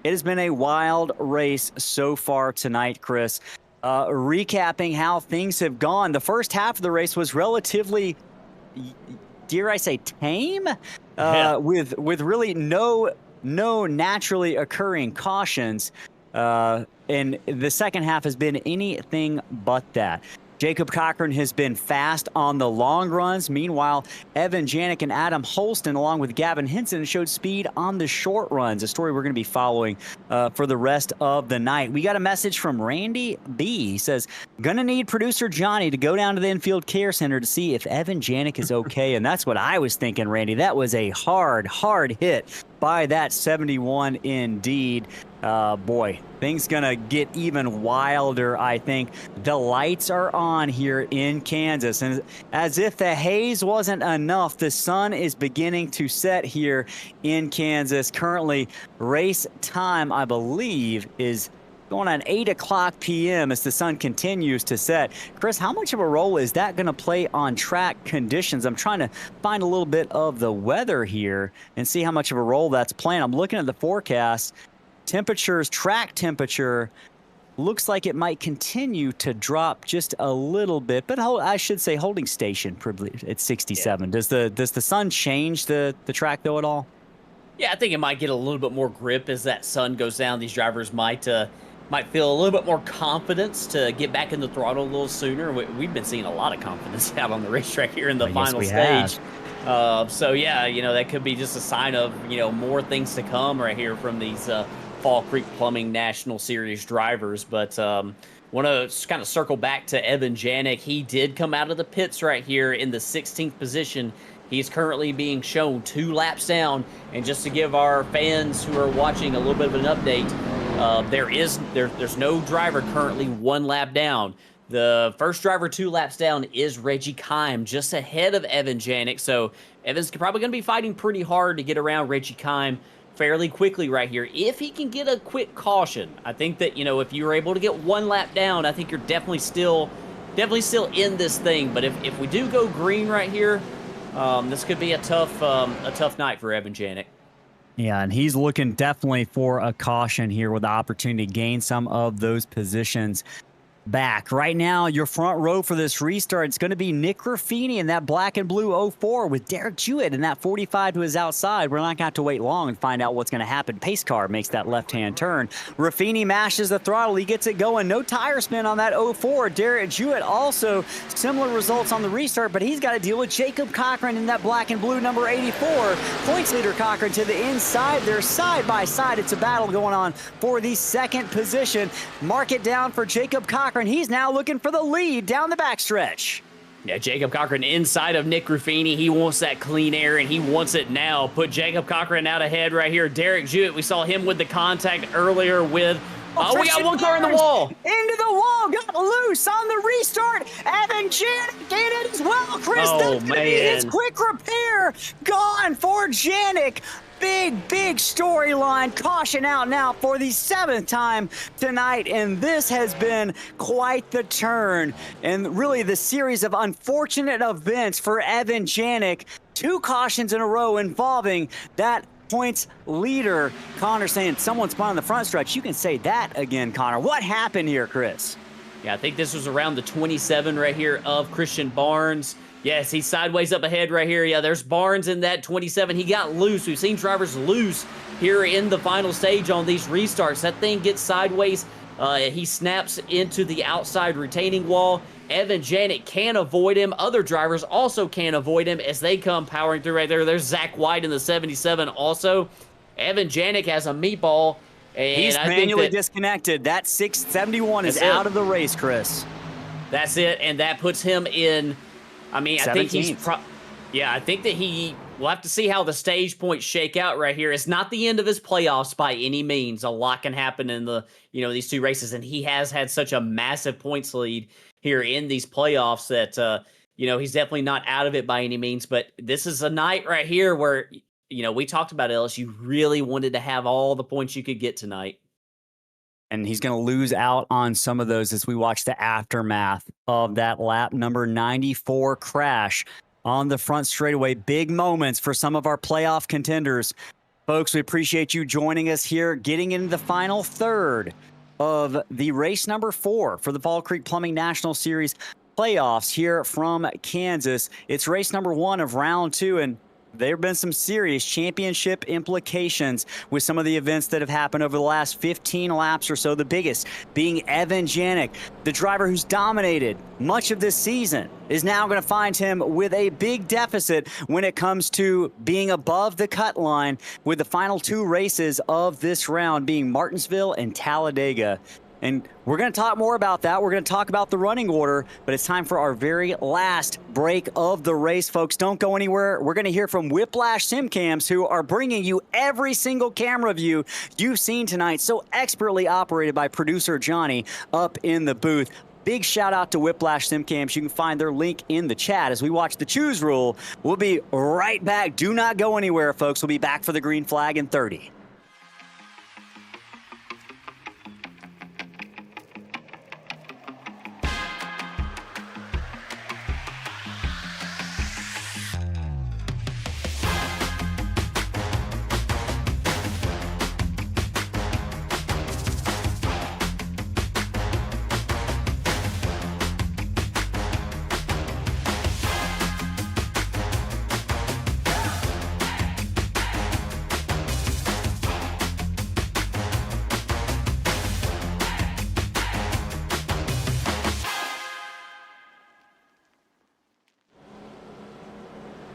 it has been a wild race so far tonight, Chris. Recapping how things have gone, the first half of the race was relatively, dare I say, tame, with really no naturally occurring cautions, and the second half has been anything but that. Jacob Cochran has been fast on the long runs. Meanwhile, Evan Janik and Adam Holston, along with Gavin Henson, showed speed on the short runs, a story we're going to be following for the rest of the night. We got a message from Randy B. He says, gonna need producer Johnny to go down to the infield care center to see if Evan Janik is okay. And that's what I was thinking, Randy. That was a hard hit by that 71 indeed. Boy, things gonna get even wilder, I think. The lights are on here in Kansas, and as if the haze wasn't enough, the sun is beginning to set here in Kansas. Currently, race time, I believe, is going on 8 o'clock p.m. as the sun continues to set. Chris, how much of a role is that going to play on track conditions? I'm trying to find a little bit of the weather here and see how much of a role that's playing. I'm looking at the forecast. Temperatures, track temperature, looks like it might continue to drop just a little bit, but I should say holding station probably at 67. Yeah. Does the sun change the track though at all?
Yeah, I think it might get a little bit more grip as that sun goes down. These drivers might feel a little bit more confidence to get back in the throttle a little sooner. We've been seeing a lot of confidence out on the racetrack here in the final stage. So yeah, that could be just a sign of more things to come right here from these Fall Creek Plumbing National Series drivers. But want to kind of circle back to Evan Janik. He did come out of the pits right here in the 16th position. He's currently being shown 2 laps down. And just to give our fans who are watching a little bit of an update, there's no driver currently 1 lap down. The first driver 2 laps down is Reggie Kime, just ahead of Evan Janik. So Evan's probably going to be fighting pretty hard to get around Reggie Kime fairly quickly right here. If he can get a quick caution, I think that, if you were able to get 1 lap down, I think you're definitely still in this thing. But if we do go green right here, this could be a tough night for Evan Janik.
Yeah, and he's looking definitely for a caution here with the opportunity to gain some of those positions back. Right now, your front row for this restart, it's going to be Nick Ruffini in that black and blue 04 with Derek Jewett in that 45 to his outside. We're not going to have to wait long and find out what's going to happen. Pace car makes that left-hand turn. Ruffini mashes the throttle. He gets it going. No tire spin on that 04. Derek Jewett also similar results on the restart, but he's got to deal with Jacob Cochran in that black and blue number 84. Points leader Cochran to the inside. They're side by side. It's a battle going on for the second position. Mark it down for Jacob Cochran. He's now looking for the lead down the backstretch.
Yeah, Jacob Cochran inside of Nick Ruffini. He wants that clean air, and he wants it now. Put Jacob Cochran out ahead right here. Derek Jewett, we saw him with the contact earlier with... we got one car in the wall.
Into the wall, got loose on the restart. Evan Janik in it as well. Chris, that's going to be his quick repair. Gone for Janik. Big storyline. Caution out now for the 7th time tonight, and this has been quite the turn and really the series of unfortunate events for Evan Janik. 2 cautions in a row involving that points leader. Connor saying someone spun on the front stretch. You can say that again, Connor. What happened here, Chris?
Yeah, I think this was around the 27 right here of Christian Barnes. Yes, he's sideways up ahead right here. Yeah, there's Barnes in that 27. He got loose. We've seen drivers loose here in the final stage on these restarts. That thing gets sideways. He snaps into the outside retaining wall. Evan Janik can't avoid him. Other drivers also can't avoid him as they come powering through right there. There's Zach White in the 77 also. Evan Janik has a meatball. And
he's manually disconnected. That 671 is out of the race, Chris.
That's it, and that puts him in... I think he's... I think that we'll have to see how the stage points shake out right here. It's not the end of his playoffs by any means. A lot can happen in these 2 races, and he has had such a massive points lead here in these playoffs that, he's definitely not out of it by any means. But this is a night right here where, we talked about Ellis. You really wanted to have all the points you could get tonight.
And he's going to lose out on some of those as we watch the aftermath of that lap number 94 crash on the front straightaway. Big moments for some of our playoff contenders. Folks, we appreciate you joining us here, getting into the final third of the race number 4 for the Fall Creek Plumbing National Series playoffs here from Kansas. It's race number 1 of round 2, and there have been some serious championship implications with some of the events that have happened over the last 15 laps or so. The biggest being Evan Janik, the driver who's dominated much of this season, is now going to find him with a big deficit when it comes to being above the cut line, with the final 2 races of this round being Martinsville and Talladega. And we're going to talk more about that. We're going to talk about the running order, but it's time for our very last break of the race, folks. Don't go anywhere. We're going to hear from Whiplash Simcams, who are bringing you every single camera view you've seen tonight, so expertly operated by producer Johnny up in the booth. Big shout out to Whiplash Simcams. You can find their link in the chat as we watch the choose rule. We'll be right back. Do not go anywhere, folks. We'll be back for the green flag in 30.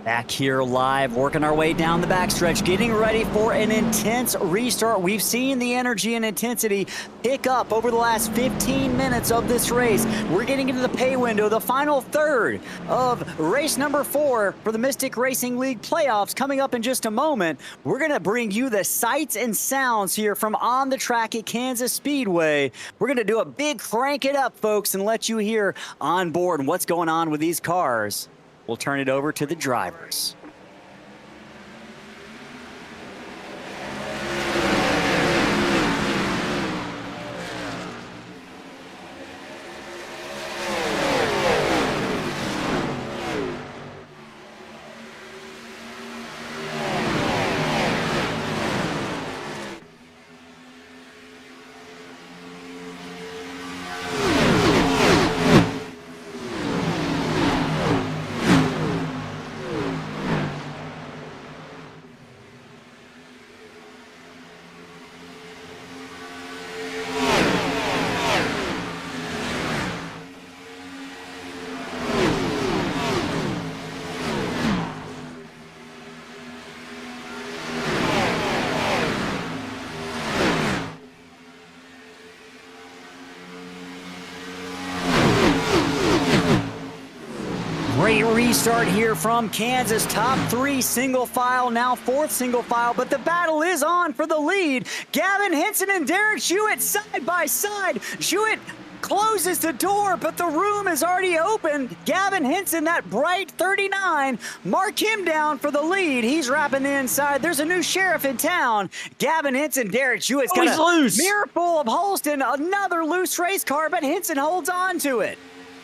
Back here live, working our way down the backstretch, getting ready for an intense restart. We've seen the energy and intensity pick up over the last 15 minutes of this race. We're getting into the pay window, the final third of race number 4 for the Mystic Racing League playoffs coming up in just a moment. We're going to bring you the sights and sounds here from on the track at Kansas Speedway. We're going to do a big crank it up, folks, and let you hear on board what's going on with these cars. We'll turn it over to the drivers. Great restart here from Kansas. Top 3 single file, now 4th single file, but the battle is on for the lead. Gavin Henson and Derek Jewett side by side. Jewett closes the door, but the room is already open. Gavin Henson, that bright 39, mark him down for the lead. He's wrapping the inside. There's a new sheriff in town. Gavin Henson, Derek Jewett's got a
loose.
mirror full of Holston, another loose race car, but Henson holds on to it.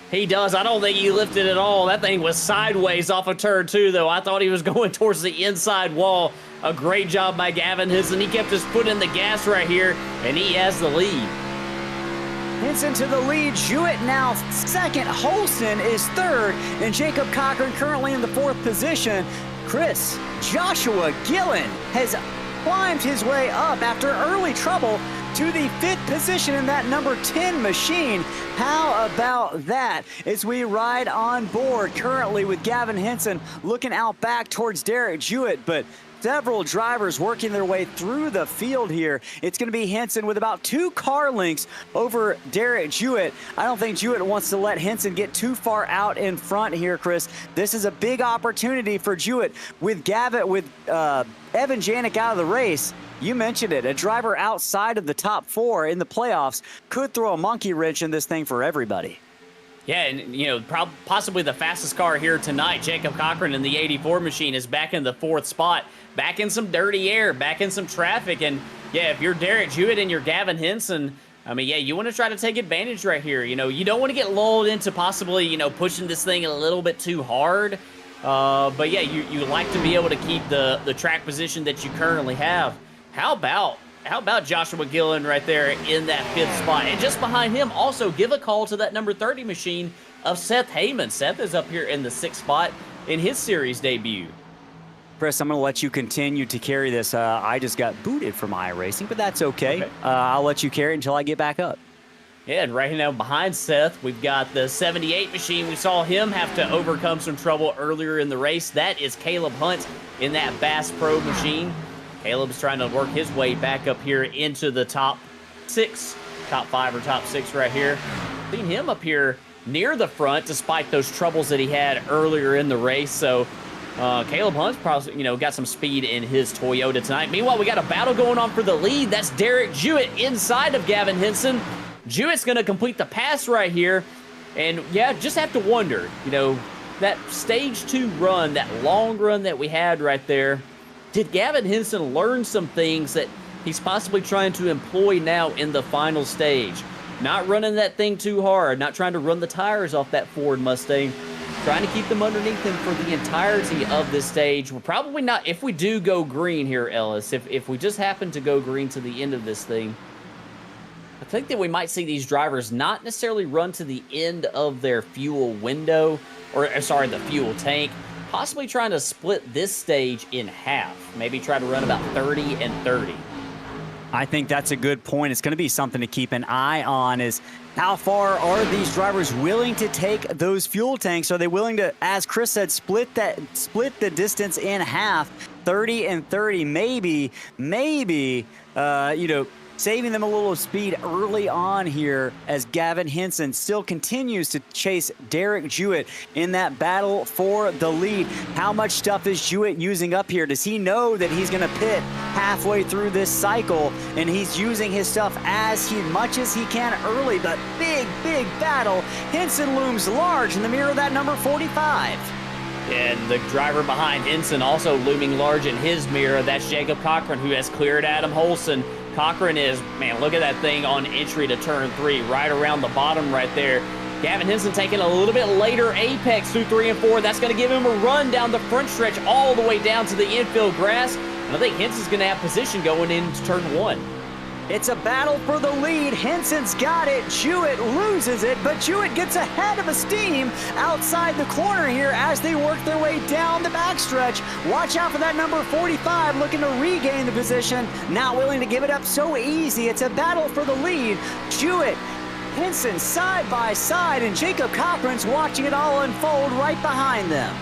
He does. I don't think he lifted at all. That thing was sideways off of turn 2, though. I thought he was going towards the inside wall. A great job by Gavin Henson. He kept his foot in the gas right here, and he has the lead.
Henson to the lead. Jewett now 2nd. Holston is 3rd, and Jacob Cochran currently in the 4th position. Chris, Joshua Gillen has climbed his way up after early trouble to the 5th position in that number 10 machine. How about that as we ride on board currently with Gavin Henson looking out back towards Derek Jewett, but several drivers working their way through the field here. It's going to be Henson with about 2 car lengths over Derek Jewett. I don't think Jewett wants to let Henson get too far out in front here, Chris. This is a big opportunity for Jewett with Evan Janik out of the race. You mentioned it, a driver outside of the top 4 in the playoffs could throw a monkey wrench in this thing for everybody.
Yeah, and, you know, possibly the fastest car here tonight, Jacob Cochran in the 84 machine, is back in the 4th spot, back in some dirty air, back in some traffic. And, yeah, if you're Derek Jewett and you're Gavin Henson, I mean, yeah, you want to try to take advantage right here. You know, you don't want to get lulled into possibly, you know, pushing this thing a little bit too hard. But, yeah, you like to be able to keep the track position that you currently have. How about Joshua Gillen right there in that 5th spot? And just behind him, also give a call to that number 30 machine of Seth Heyman. Seth is up here in the 6th spot in his series debut.
Chris, I'm going to let you continue to carry this. I just got booted from iRacing, but that's okay. I'll let you carry it until I get back up.
Yeah, and right now behind Seth, we've got the 78 machine. We saw him have to overcome some trouble earlier in the race. That is Caleb Hunt in that Bass Pro machine. Caleb's trying to work his way back up here into the top 5 or top 6 right here. Seen him up here near the front despite those troubles that he had earlier in the race. So Caleb Hunt's probably, you know, got some speed in his Toyota tonight. Meanwhile, we got a battle going on for the lead. That's Derek Jewett inside of Gavin Henson. Jewett's going to complete the pass right here. And, yeah, just have to wonder, you know, that stage 2 run, that long run that we had right there, did Gavin Henson learn some things that he's possibly trying to employ now in the final stage? Not running that thing too hard, not trying to run the tires off that Ford Mustang, trying to keep them underneath him for the entirety of this stage. We're probably not, if we do go green here, Ellis, if we just happen to go green to the end of this thing, I think that we might see these drivers not necessarily run to the end of their fuel window, or sorry, the fuel tank, possibly trying to split this stage in half. Maybe try to run about 30 and 30.
I think that's a good point. It's going to be something to keep an eye on as How far are these drivers willing to take those fuel tanks? Are they willing to, as Chris said, split the distance in half, 30 and 30? Maybe, saving them a little speed early on here as Gavin Henson still continues to chase Derek Jewett in that battle for the lead. How much stuff is Jewett using up here? Does he know that he's going to pit halfway through this cycle, and he's using his stuff as much as he can early? But big battle. Henson looms large in the mirror of that number 45.
And the driver behind Henson also looming large in his mirror. That's Jacob Cochran, who has cleared Adam Holson. Cochran is, man, look at that thing on entry to turn 3, right around the bottom right there. Gavin Henson taking a little bit later apex through 3 and 4. That's going to give him a run down the front stretch all the way down to the infield grass. And I think Henson's going to have position going into turn 1.
It's a battle for the lead. Henson's got it. Jewett loses it, but Jewett gets ahead of a steam outside the corner here as they work their way down the backstretch. Watch out for that number 45 looking to regain the position. Not willing to give it up so easy. It's a battle for the lead. Jewett, Henson side by side, and Jacob Cochran's watching it all unfold right behind them.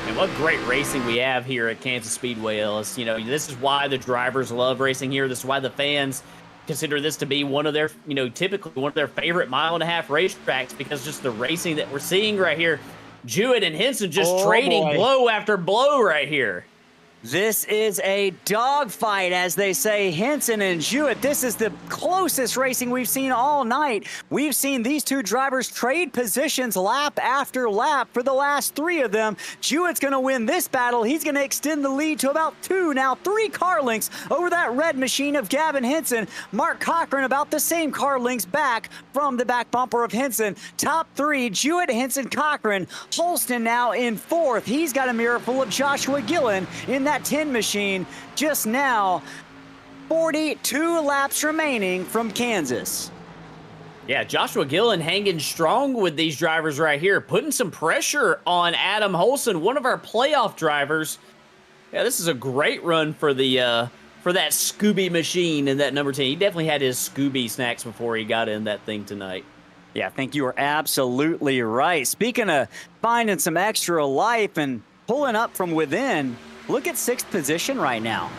And what great racing we have here at Kansas Speedway, Ellis. You know, this is why the drivers love racing here. This is why the fans consider this to be one of their, typically one of their favorite mile-and-a-half racetracks, because just the racing that we're seeing right here. Jewett and Henson just trading blow after blow right here.
This is a dogfight, as they say. Henson and Jewett, this is the closest racing we've seen all night. We've seen these two drivers trade positions lap after lap for the last 3 of them. Jewett's going to win this battle. He's going to extend the lead to about 2, now 3 car lengths over that red machine of Gavin Henson. Mark Cochran about the same car lengths back from the back bumper of Henson. Top 3, Jewett, Henson, Cochran. Holston now in 4th. He's got a mirror full of Joshua Gillen in that 10 machine just now. 42 laps remaining from Kansas.
Yeah, Joshua Gillen hanging strong with these drivers right here, putting some pressure on Adam Holson, one of our playoff drivers. Yeah, this is a great run for the for that Scooby machine in that number 10. He definitely had his Scooby snacks before he got in that thing tonight.
Yeah, I think you are absolutely right. Speaking of finding some extra life and pulling up from within, look at 6th position right now.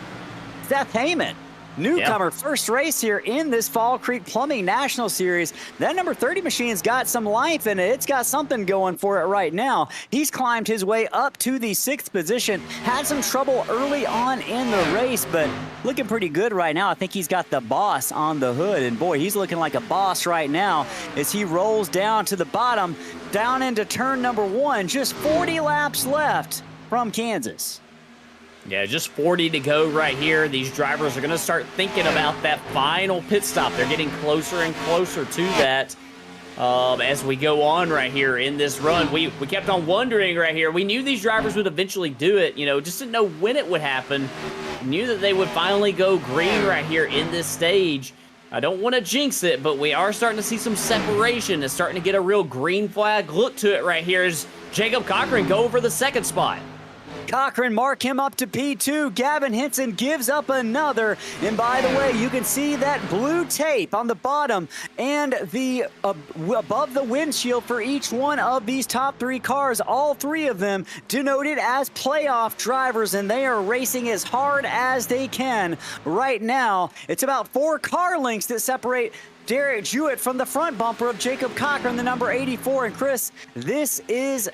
Seth Heyman, newcomer, first race here in this Fall Creek Plumbing National Series. That number 30 machine's got some life in it. It's got something going for it right now. He's climbed his way up to the 6th position. Had some trouble early on in the race, but looking pretty good right now. I think he's got the boss on the hood, and boy, he's looking like a boss right now as he rolls down to the bottom, down into turn number 1. Just 40 laps left from Kansas.
Yeah, just 40 to go right here. These drivers are going to start thinking about that final pit stop. They're getting closer and closer to that as we go on right here in this run. We kept on wondering right here. We knew these drivers would eventually do it, just didn't know when it would happen. Knew that they would finally go green right here in this stage. I don't want to jinx it, but we are starting to see some separation. It's starting to get a real green flag look to it right here as Jacob Cochran go over the 2nd spot.
Cochran mark him up to P2. Gavin Henson gives up another. And by the way, you can see that blue tape on the bottom and the above the windshield for each one of these top 3 cars. All 3 of them denoted as playoff drivers, and they are racing as hard as they can right now. It's about 4 car lengths that separate Derek Jewett from the front bumper of Jacob Cochran, the number 84. And Chris, this is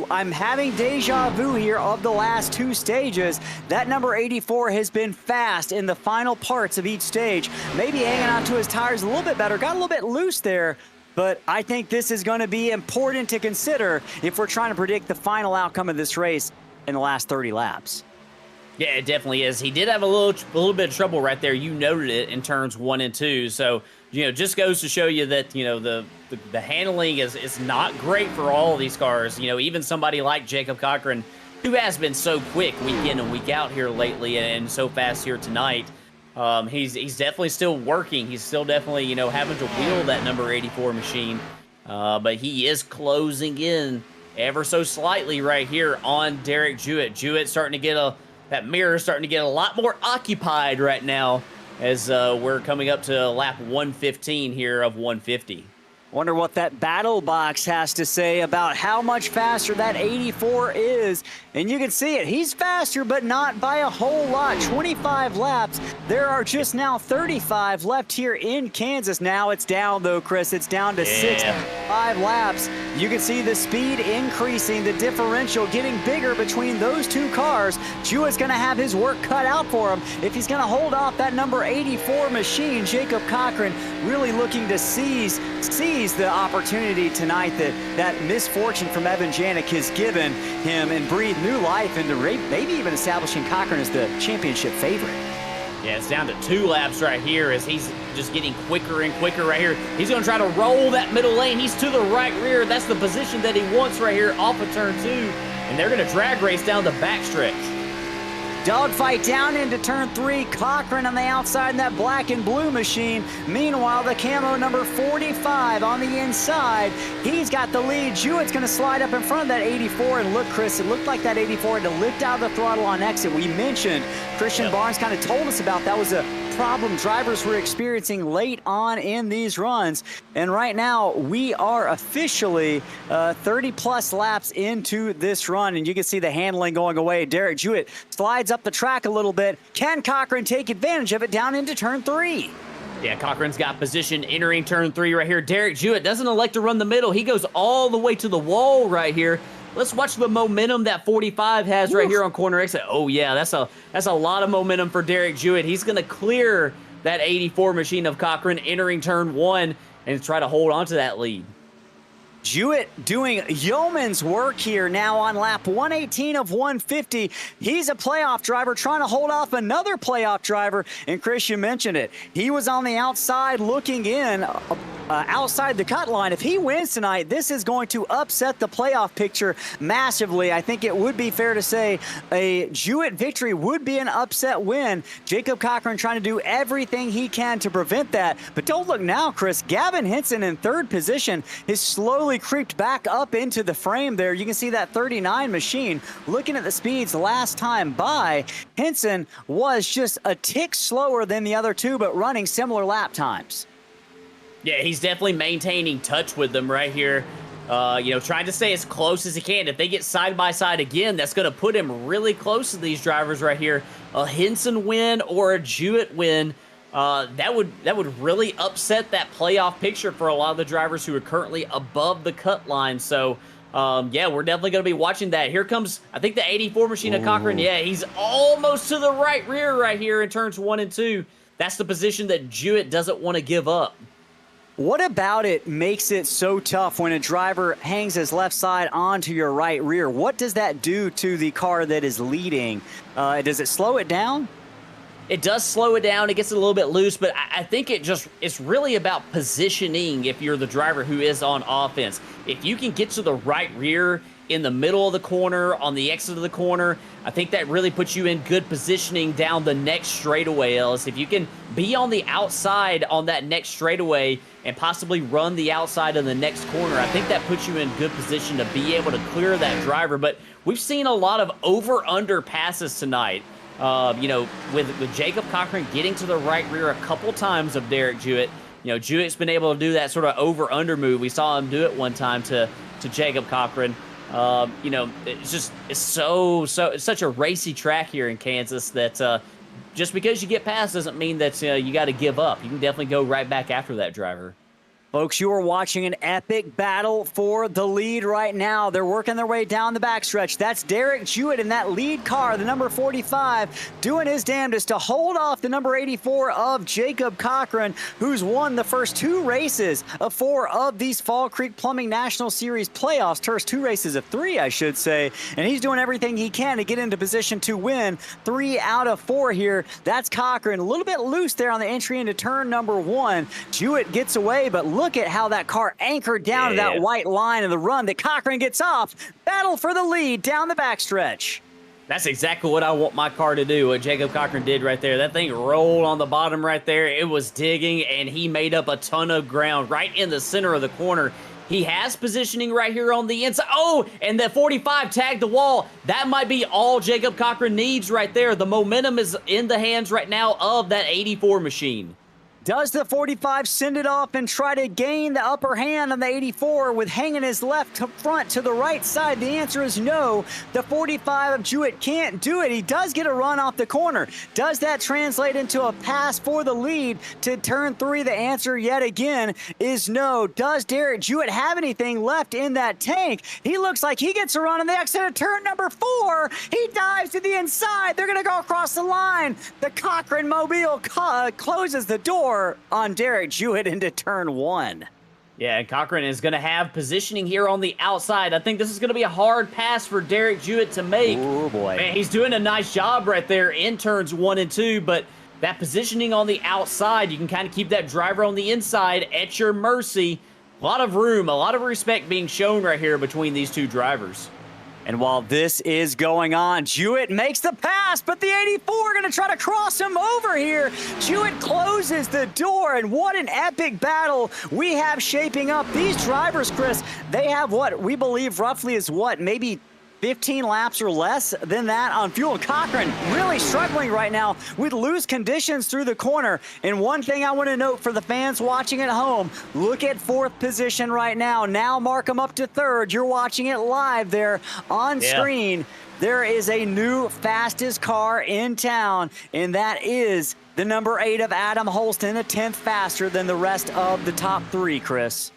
I'm having deja vu here of the last 2 stages. That number 84 has been fast in the final parts of each stage. Maybe hanging on to his tires a little bit better. Got a little bit loose there. But I think this is going to be important to consider if we're trying to predict the final outcome of this race in the last 30 laps.
Yeah, it definitely is. He did have a little bit of trouble right there. You noted it in turns 1 and 2. So, just goes to show you that, the handling is not great for all of these cars. Even somebody like Jacob Cochran, who has been so quick week in and week out here lately and so fast here tonight, he's definitely still working. He's still definitely, having to wheel that number 84 machine. But he is closing in ever so slightly right here on Derek Jewett. Jewett starting to get that mirror is starting to get a lot more occupied right now as we're coming up to lap 115 here of 150.
Wonder what that battle box has to say about how much faster that 84 is. And you can see it. He's faster, but not by a whole lot. 25 laps. There are just now 35 left here in Kansas. Now it's down, though, Chris. It's down to 65 laps. You can see the speed increasing, the differential getting bigger between those two cars. Jewett's going to have his work cut out for him if he's going to hold off that number 84 machine. Jacob Cochran really looking to seize the opportunity tonight that misfortune from Evan Janik has given him and breathed new life into maybe even establishing Cochran as the championship favorite.
Yeah, it's down to 2 laps right here as he's just getting quicker and quicker right here. He's going to try to roll that middle lane. He's to the right rear. That's the position that he wants right here off of turn 2. And they're going to drag race down the backstretch.
Dogfight down into turn 3. Cochran on the outside in that black and blue machine. Meanwhile, the camo number 45 on the inside. He's got the lead. Jewett's going to slide up in front of that 84. And look, Chris, it looked like that 84 had to lift out of the throttle on exit. We mentioned Christian Barnes kind of told us about that was a problem drivers were experiencing late on in these runs. And right now, we are officially 30-plus laps into this run. And you can see the handling going away. Derek Jewett slides up the track a little bit. Can Cochran take advantage of it down into turn 3?
Yeah, Cochran's got position entering turn 3 right here. Derek Jewett doesn't elect to run the middle. He goes all the way to the wall right here. Let's watch the momentum that 45 has right here on corner exit. Oh, yeah, that's a lot of momentum for Derek Jewett. He's going to clear that 84 machine of Cochran entering turn 1 and try to hold on to that lead.
Jewett doing yeoman's work here now on lap 118 of 150. He's a playoff driver trying to hold off another playoff driver. And Chris, you mentioned it. He was on the outside looking in, outside the cut line. If he wins tonight, this is going to upset the playoff picture massively. I think it would be fair to say a Jewett victory would be an upset win. Jacob Cochran trying to do everything he can to prevent that. But don't look now, Chris. Gavin Henson in third position is slowly creeped back up into the frame there. You can see that 39 machine. Looking at the speeds last time by, Henson was just a tick slower than the other two, but running similar lap times.
Yeah, he's definitely maintaining touch with them right here. Trying to stay as close as he can. If they get side by side again, that's going to put him really close to these drivers right here. A Henson win or a Jewett win, that would really upset that playoff picture for a lot of the drivers who are currently above the cut line. So, yeah, we're definitely going to be watching that. Here comes, I think, the 84 machine of Cochran. Yeah, he's almost to the right rear right here in turns 1 and 2. That's the position that Jewett doesn't want to give up.
What about it makes it so tough when a driver hangs his left side onto your right rear? What does that do to the car that is leading? Does it slow it down?
It does slow it down. It gets a little bit loose, but I think it's really about positioning if you're the driver who is on offense. If you can get to the right rear in the middle of the corner, on the exit of the corner, I think that really puts you in good positioning down the next straightaway, Ellis. If you can be on the outside on that next straightaway and possibly run the outside of the next corner, I think that puts you in good position to be able to clear that driver. But we've seen a lot of over-under passes tonight. With Jacob Cochran getting to the right rear a couple times of Derek Jewett. Jewett's been able to do that sort of over-under move. We saw him do it one time to Jacob Cochran. It's such a racy track here in Kansas that just because you get past doesn't mean that you got to give up. You can definitely go right back after that driver.
Folks, you are watching an epic battle for the lead right now. They're working their way down the backstretch. That's Derek Jewett in that lead car, the number 45, doing his damnedest to hold off the number 84 of Jacob Cochran, who's won the first 2 races of 4 of these Fall Creek Plumbing National Series playoffs. First 2 races of 3, I should say. And he's doing everything he can to get into position to win 3 out of 4 here. That's Cochran. A little bit loose there on the entry into turn number 1. Jewett gets away, but look at how that car anchored down to that white line of the run that Cochran gets off. Battle for the lead down the backstretch.
That's exactly what I want my car to do, what Jacob Cochran did right there. That thing rolled on the bottom right there. It was digging, and he made up a ton of ground right in the center of the corner. He has positioning right here on the inside. Oh, and the 45 tagged the wall. That might be all Jacob Cochran needs right there. The momentum is in the hands right now of that 84 machine.
Does the 45 send it off and try to gain the upper hand on the 84 with hanging his left front to the right side? The answer is no. The 45 of Jewett can't do it. He does get a run off the corner. Does that translate into a pass for the lead to turn 3? The answer yet again is no. Does Derek Jewett have anything left in that tank? He looks like he gets a run on the exit of turn number 4. He dives to the inside. They're going to go across the line. The Cochran Mobile closes the door on Derek Jewett into turn 1.
Yeah, and Cochran is going to have positioning here on the outside. I think this is going to be a hard pass for Derek Jewett to make.
Oh, boy.
Man, he's doing a nice job right there in turns 1 and 2, but that positioning on the outside, you can kind of keep that driver on the inside at your mercy. A lot of room, a lot of respect being shown right here between these two drivers.
And while this is going on, Jewett makes the pass, but the 84 going to try to cross him over here. Jewett closes the door, and what an epic battle we have shaping up. These drivers, Chris, they have what we believe roughly is what, maybe 15 laps or less than that on fuel. Cochran really struggling right now with loose conditions through the corner. And one thing I want to note for the fans watching at home, look at 4th position right now. Now mark him up to 3rd. You're watching it live there on screen. There is a new fastest car in town, and that is the number 8 of Adam Holston, a 10th faster than the rest of the top 3, Chris.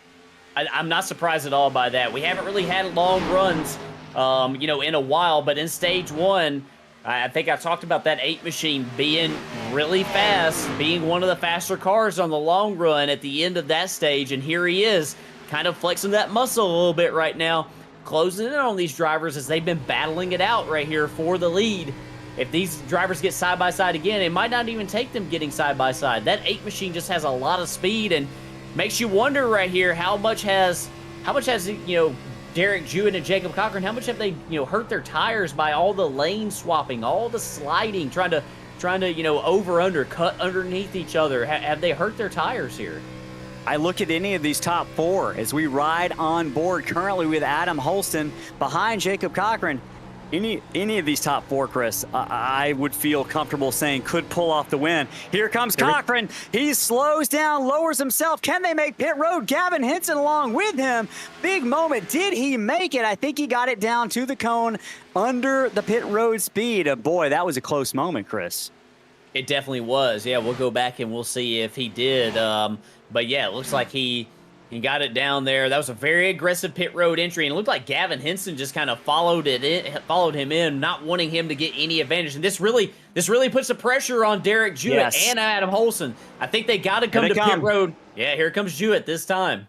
I'm not surprised at all by that. We haven't really had long runs in a while, but in stage 1, I think I talked about that 8 machine being really fast, being one of the faster cars on the long run at the end of that stage, and here he is, kind of flexing that muscle a little bit right now, closing in on these drivers as they've been battling it out right here for the lead. If these drivers get side-by-side again, it might not even take them getting side-by-side. That 8 machine just has a lot of speed and makes you wonder right here how much has Derek Jewett and Jacob Cochran, how much have they, hurt their tires by all the lane swapping, all the sliding, trying to cut underneath each other? Have they hurt their tires here?
I look at any of these top 4 as we ride on board currently with Adam Holston behind Jacob Cochran. Any of these top 4, Chris, I would feel comfortable saying could pull off the win. Here comes Cochran. He slows down, lowers himself. Can they make pit road? Gavin Henson along with him. Big moment. Did he make it? I think he got it down to the cone under the pit road speed. Boy, that was a close moment, Chris.
It definitely was. Yeah, we'll go back and we'll see if he did. But yeah, it looks like he got it down there. That was a very aggressive pit road entry, and it looked like Gavin Henson just kind of followed him in, not wanting him to get any advantage. And this really puts the pressure on Derek Jewett and Adam Holston. I think they got to come to pit road. Yeah, here comes Jewett this time.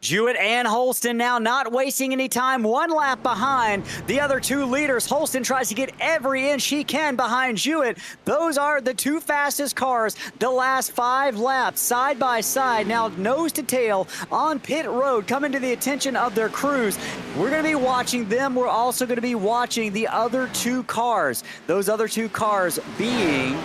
Jewett and Holston now not wasting any time, 1 lap behind the other 2 leaders. Holston tries to get every inch he can behind Jewett. Those are the 2 fastest cars the last 5 laps, side by side, now nose to tail on pit road, coming to the attention of their crews. We're going to be watching them. We're also going to be watching the other 2 cars. Those other 2 cars being...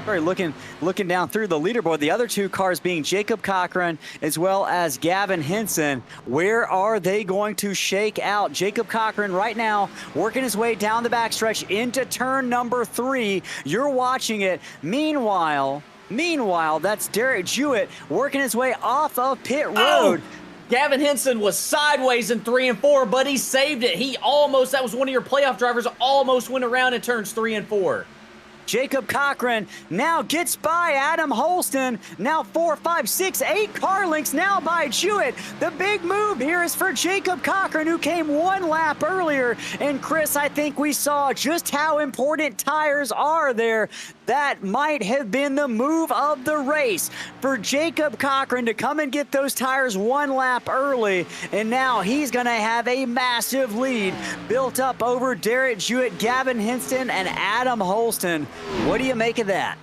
Looking down through the leaderboard, the other 2 cars being Jacob Cochran as well as Gavin Henson. Where are they going to shake out? Jacob Cochran right now working his way down the backstretch into turn number 3. You're watching it. Meanwhile, that's Derek Jewett working his way off of pit road.
Gavin Henson was sideways in 3 and 4, but he saved it. That was one of your playoff drivers, almost went around in turns 3 and 4.
Jacob Cochran now gets by Adam Holston. Now 4, 5, 6, 8 car lengths now by Jewett. The big move here is for Jacob Cochran, who came 1 lap earlier. And Chris, I think we saw just how important tires are there. That might have been the move of the race for Jacob Cochran to come and get those tires 1 lap early. And now he's going to have a massive lead built up over Derek Jewett, Gavin Henson, and Adam Holston. What do you make of that?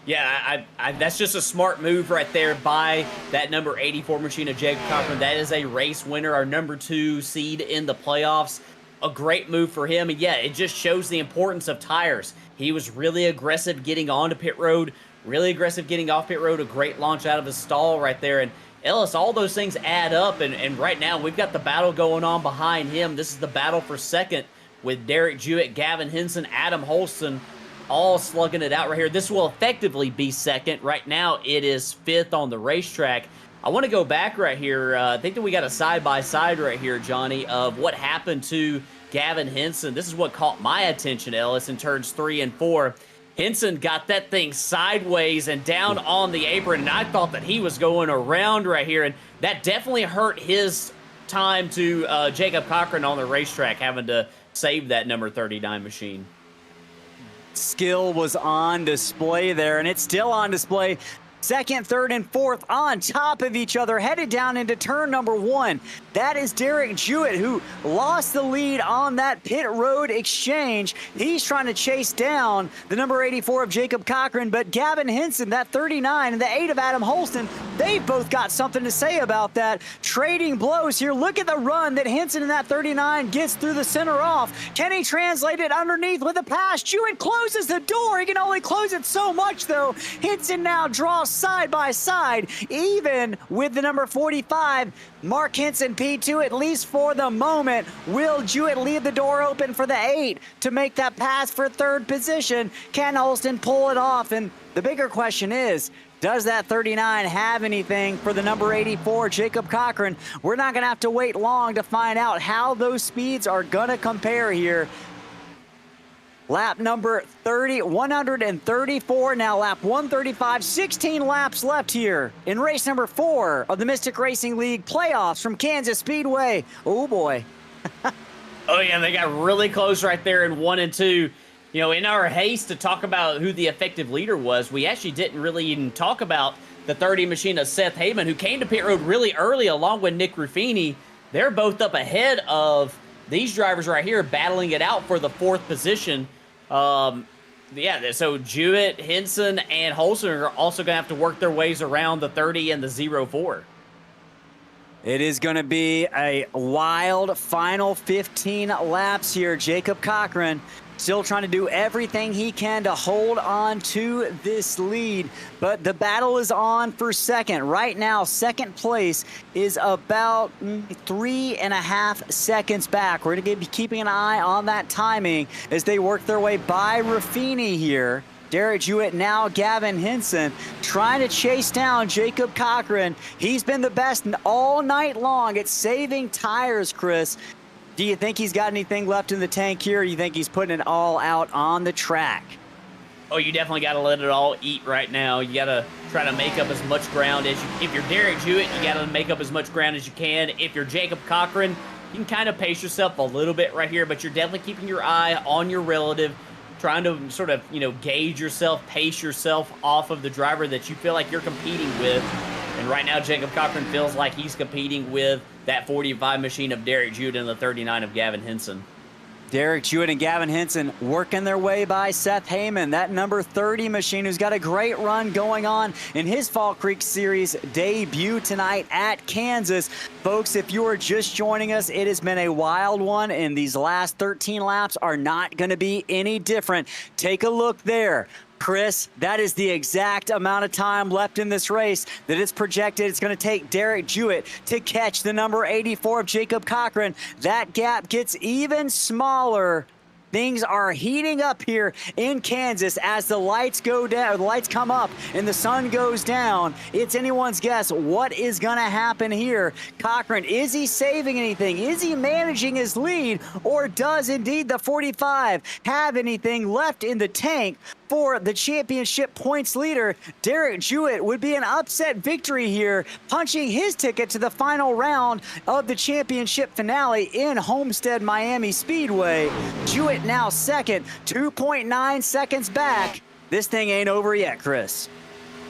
Yeah, that's just a smart move right there by that number 84 machine of Jacob Cochran. That is a race winner, our number 2 seed in the playoffs. A great move for him. And yeah, it just shows the importance of tires. He was really aggressive getting onto pit road, really aggressive getting off pit road. A great launch out of his stall right there. And Ellis, all those things add up, and right now we've got the battle going on behind him. This is the battle for second with Derek Jewett, Gavin Henson, Adam Holston, all slugging it out right here. This will effectively be second. Right now, it is fifth on the racetrack. I want to go back right here. I think that we got a side-by-side right here, Johnny, of what happened to Gavin Henson. This is what caught my attention, Ellis, in turns 3 and 4. Henson got that thing sideways and down on the apron, and I thought that he was going around right here, and that definitely hurt his time to Jacob Cochran on the racetrack, having to save that number 39 machine.
Skill was on display there, and it's still on display. Second, third, and fourth on top of each other, headed down into turn number 1. That is Derek Jewett, who lost the lead on that pit road exchange. He's trying to chase down the number 84 of Jacob Cochran, but Gavin Henson, that 39, and the 8 of Adam Holston, they've both got something to say about that. Trading blows here. Look at the run that Henson in that 39 gets through the center off. Can he translate it underneath with a pass? Jewett closes the door. He can only close it so much, though. Henson now draws side by side, even with the number 45. Mark Henson P2, at least for the moment. Will Jewett leave the door open for the 8 to make that pass for third position? Can Holston pull it off? And the bigger question is, does that 39 have anything for the number 84, Jacob Cochran? We're not going to have to wait long to find out how those speeds are going to compare here. Lap number 134, now lap 135, 16 laps left here in race number 4 of the Mystic Racing League playoffs from Kansas Speedway. Oh boy.
Oh yeah, they got really close right there in 1 and 2. You know, in our haste to talk about who the effective leader was, we actually didn't really even talk about the 30 machine of Seth Heyman, who came to pit road really early along with Nick Ruffini. They're both up ahead of these drivers right here, battling it out for the 4th position. Yeah, so Jewett, Henson, and Holston are also going to have to work their ways around the 30 and the 04.
It is going to be a wild final 15 laps here. Jacob Cochran still trying to do everything he can to hold on to this lead, but the battle is on for second. Right now, second place is about 3.5 seconds back. We're going to be keeping an eye on that timing as they work their way by Ruffini here. Derek Jewett, now Gavin Henson, trying to chase down Jacob Cochran. He's been the best all night long at saving tires, Chris. Do you think he's got anything left in the tank here, or do you think he's putting it all out on the track?
Oh, you definitely got to let it all eat right now. You got to try to make up as much ground as you... If you're Derek Jewett, you got to make up as much ground as you can. If you're Jacob Cochran, you can kind of pace yourself a little bit right here, but you're definitely keeping your eye on your relative, trying to sort of, you know, gauge yourself, pace yourself off of the driver that you feel like you're competing with. And right now, Jacob Cochran feels like he's competing with that 45 machine of Derek Jewett and the 39 of Gavin Henson.
Derek Jewett and Gavin Henson working their way by Seth Heyman, that number 30 machine who's got a great run going on in his Fall Creek Series debut tonight at Kansas. Folks, if you are just joining us, it has been a wild one, and these last 13 laps are not going to be any different. Take a look there. Chris, that is the exact amount of time left in this race that it's projected it's going to take Derek Jewett to catch the number 84 of Jacob Cochran. That gap gets even smaller. Things are heating up here in Kansas as the lights go down, the lights come up and the sun goes down. It's anyone's guess what is going to happen here. Cochran, is he saving anything? Is he managing his lead? Or does indeed the 45 have anything left in the tank for the championship points leader? Derek Jewett would be an upset victory here, punching his ticket to the final round of the championship finale in Homestead Miami Speedway. Jewett now second, 2.9 seconds back. This thing ain't over yet, Chris.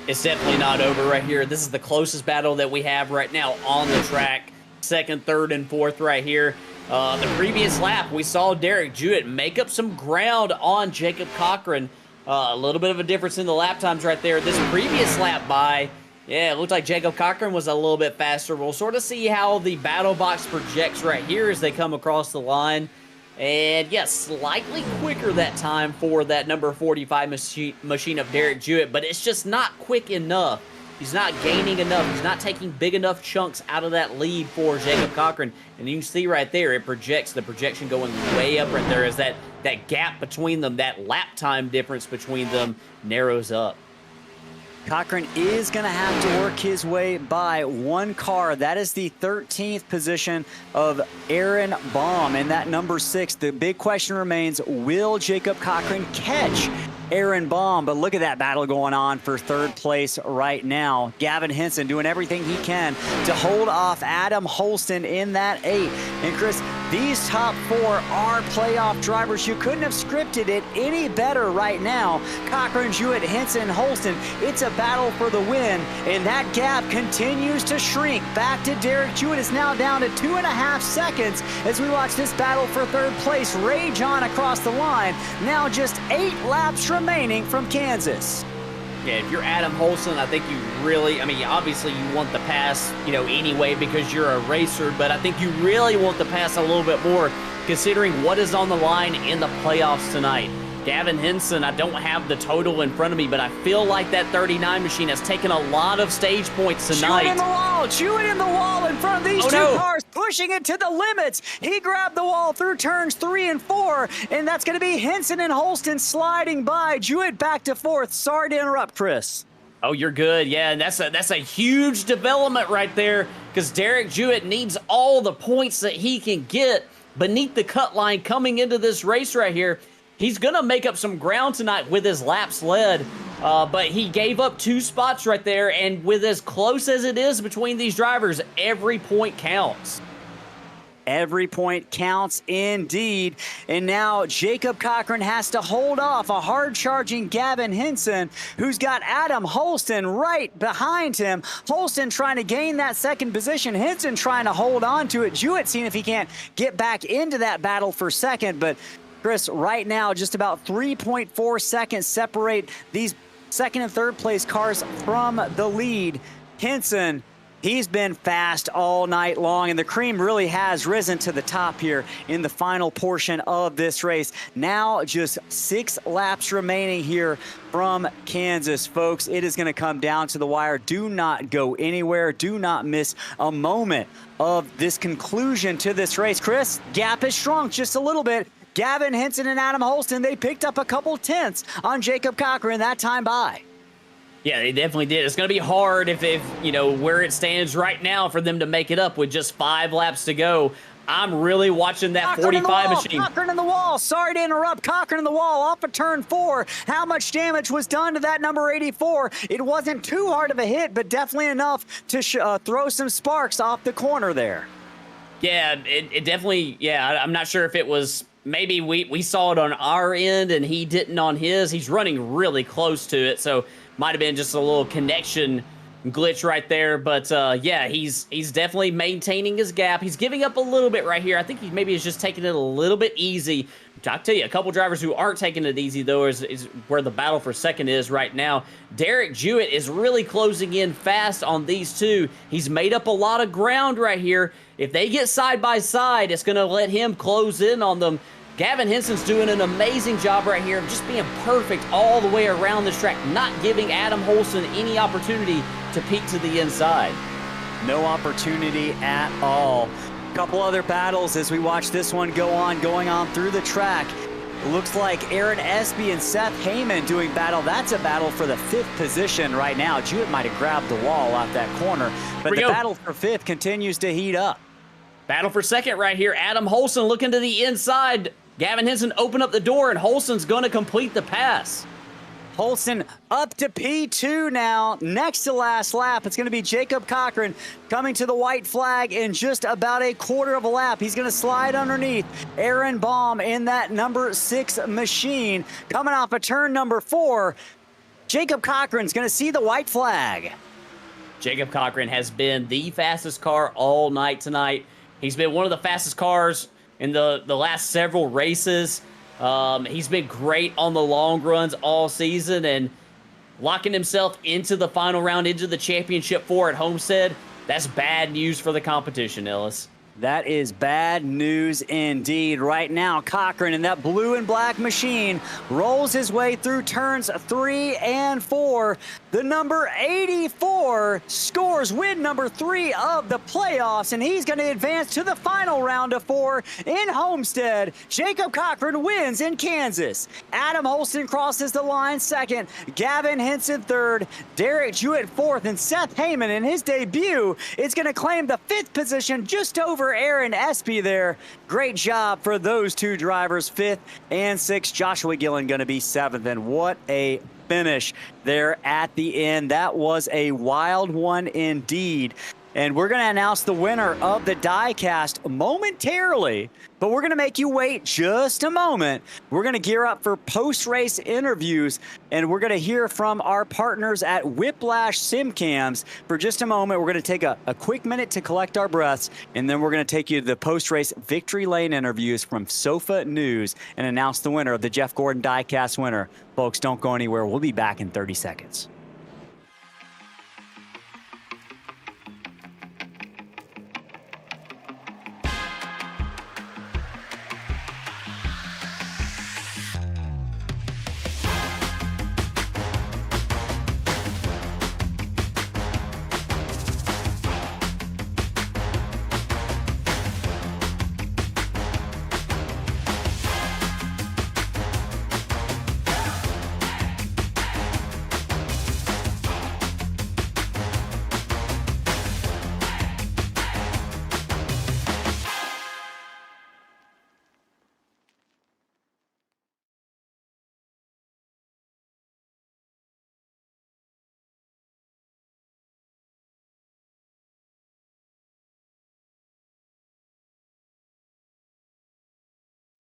It's definitely not over right here. This is the closest battle that we have right now on the track. Second, third, and fourth right here. The previous lap, we saw Derek Jewett make up some ground on Jacob Cochran. A little bit of a difference in the lap times right there. This previous lap by, yeah, it looked like Jacob Cochran was a little bit faster. We'll sort of see how the battle box projects right here as they come across the line. And yes, slightly quicker that time for that number 45 machine of Derek Jewett, but it's just not quick enough He's not gaining enough. He's not taking big enough chunks out of that lead for Jacob Cochran. And you can see right there, it projects, the projection going way up right there as that gap between them, that lap time difference between them narrows up.
Cochran is going to have to work his way by one car. That is the 13th position of Aaron Baum in that number 6. The big question remains, will Jacob Cochran catch Aaron Baum? But look at that battle going on for third place right now. Gavin Henson doing everything he can to hold off Adam Holston in that 8. And Chris, these top 4 are playoff drivers. You couldn't have scripted it any better right now. Cochran, Jewett, Henson, Holston. It's a battle for the win, and that gap continues to shrink. Back to Derek Jewett is now down to 2.5 seconds as we watch this battle for third place rage on across the line. Now just 8 laps remaining from Kansas.
Yeah, if you're Adam Holston, I think you really, I mean, obviously you want the pass, you know, anyway because you're a racer, but I think you really want the pass a little bit more considering what is on the line in the playoffs tonight. Gavin Henson, I don't have the total in front of me, but I feel like that 39 machine has taken a lot of stage points tonight.
Jewett in the wall in front of these two cars, pushing it to the limits. He grabbed the wall through turns 3 and 4, and that's going to be Henson and Holston sliding by. Jewett back to 4th. Sorry to interrupt, Chris.
Oh, you're good. Yeah, and that's a huge development right there because Derek Jewett needs all the points that he can get beneath the cut line coming into this race right here. He's going to make up some ground tonight with his laps led, but he gave up 2 spots right there, and with as close as it is between these drivers, every point counts.
Every point counts indeed. And now Jacob Cochran has to hold off a hard-charging Gavin Henson, who's got Adam Holston right behind him. Holston trying to gain that second position. Henson trying to hold on to it. Jewett seeing if he can't get back into that battle for second, but Chris, right now, just about 3.4 seconds separate these second and third place cars from the lead. Henson, he's been fast all night long, and the cream really has risen to the top here in the final portion of this race. Now just 6 laps remaining here from Kansas, folks. It is going to come down to the wire. Do not go anywhere. Do not miss a moment of this conclusion to this race. Chris, gap has shrunk just a little bit. Gavin Henson and Adam Holston, they picked up a couple tenths on Jacob Cochran that time by.
Yeah, they definitely did. It's going to be hard if you know, where it stands right now for them to make it up with just 5 laps to go. I'm really watching that
Cochran
45 machine.
Cochran in the wall. Sorry to interrupt. Cochran in the wall off of turn 4. How much damage was done to that number 84? It wasn't too hard of a hit, but definitely enough to throw some sparks off the corner there.
Yeah, it definitely, yeah, I'm not sure if it was, maybe we saw it on our end and he didn't on his. He's running really close to it, so might have been just a little connection glitch right there. But yeah, he's definitely maintaining his gap. He's giving up a little bit right here. I think he maybe is just taking it a little bit easy. I'll tell you, a couple drivers who aren't taking it easy, though, is where the battle for second is right now. Derek Jewett is really closing in fast on these two. He's made up a lot of ground right here. If they get side by side, it's going to let him close in on them. Gavin Henson's doing an amazing job right here of just being perfect all the way around this track, not giving Adam Holston any opportunity to peek to the inside.
No opportunity at all. Couple other battles as we watch this one going on through the track. Looks like Aaron Espy and Seth Heyman doing battle. That's a battle for the 5th position right now. Jewett might have grabbed the wall off that corner, but the battle for 5th continues to heat up.
Battle for second right here. Adam Holston looking to the inside. Gavin Henson open up the door, and Holston's going to complete the pass.
Holston up to P2 now. Next to last lap, it's going to be Jacob Cochran coming to the white flag in just about a quarter of a lap. He's going to slide underneath Aaron Baum in that number 6 machine. Coming off of turn number 4, Jacob Cochran's going to see the white flag.
Jacob Cochran has been the fastest car all night tonight. He's been one of the fastest cars in the last several races. He's been great on the long runs all season and locking himself into the final round, into the championship 4 at Homestead. That's bad news for the competition, Ellis.
That is bad news indeed. Right now, Cochran in that blue and black machine rolls his way through turns 3 and 4. The number 84 scores win number 3 of the playoffs, and he's going to advance to the final round of 4 in Homestead. Jacob Cochran wins in Kansas. Adam Holston crosses the line second. Gavin Henson third. Derek Jewett fourth. And Seth Heyman in his debut is going to claim the 5th position just over Aaron Espy there. Great job for those two drivers, 5th and 6th. Joshua Gillen going to be 7th, and what a finish there at the end. That was a wild one indeed. And we're going to announce the winner of the diecast momentarily, but we're going to make you wait just a moment. We're going to gear up for post-race interviews, and we're going to hear from our partners at Whiplash SimCams. For just a moment, we're going to take a quick minute to collect our breaths, and then we're going to take you to the post-race Victory Lane interviews from Sofa News and announce the winner of the Jeff Gordon diecast winner. Folks, don't go anywhere. We'll be back in 30 seconds.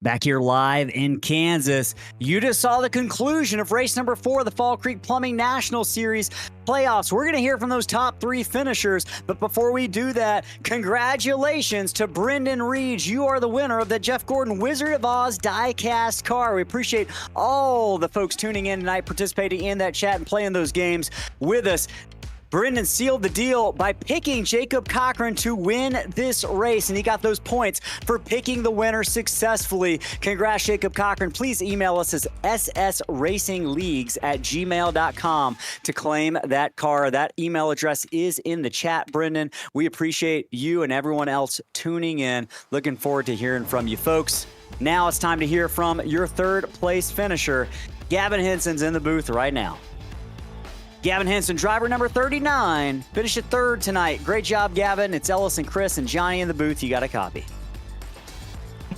Back here live in Kansas, you just saw the conclusion of race number 4 of the Fall Creek Plumbing National Series playoffs. We're going to hear from those top 3 finishers, but before we do that, congratulations to Brendan Reed. You are the winner of the Jeff Gordon Wizard of Oz diecast car. We appreciate all the folks tuning in tonight, participating in that chat and playing those games with us. Brendan sealed the deal by picking Jacob Cochran to win this race, and he got those points for picking the winner successfully. Congrats, Jacob Cochran. Please email us as ssracingleagues@gmail.com to claim that car. That email address is in the chat, Brendan. We appreciate you and everyone else tuning in. Looking forward to hearing from you, folks. Now it's time to hear from your 3rd place finisher. Gavin Henson's in the booth right now. Gavin Henson, driver number 39, finished at 3rd tonight. Great job, Gavin. It's Ellis and Chris and Johnny in the booth. You got a copy.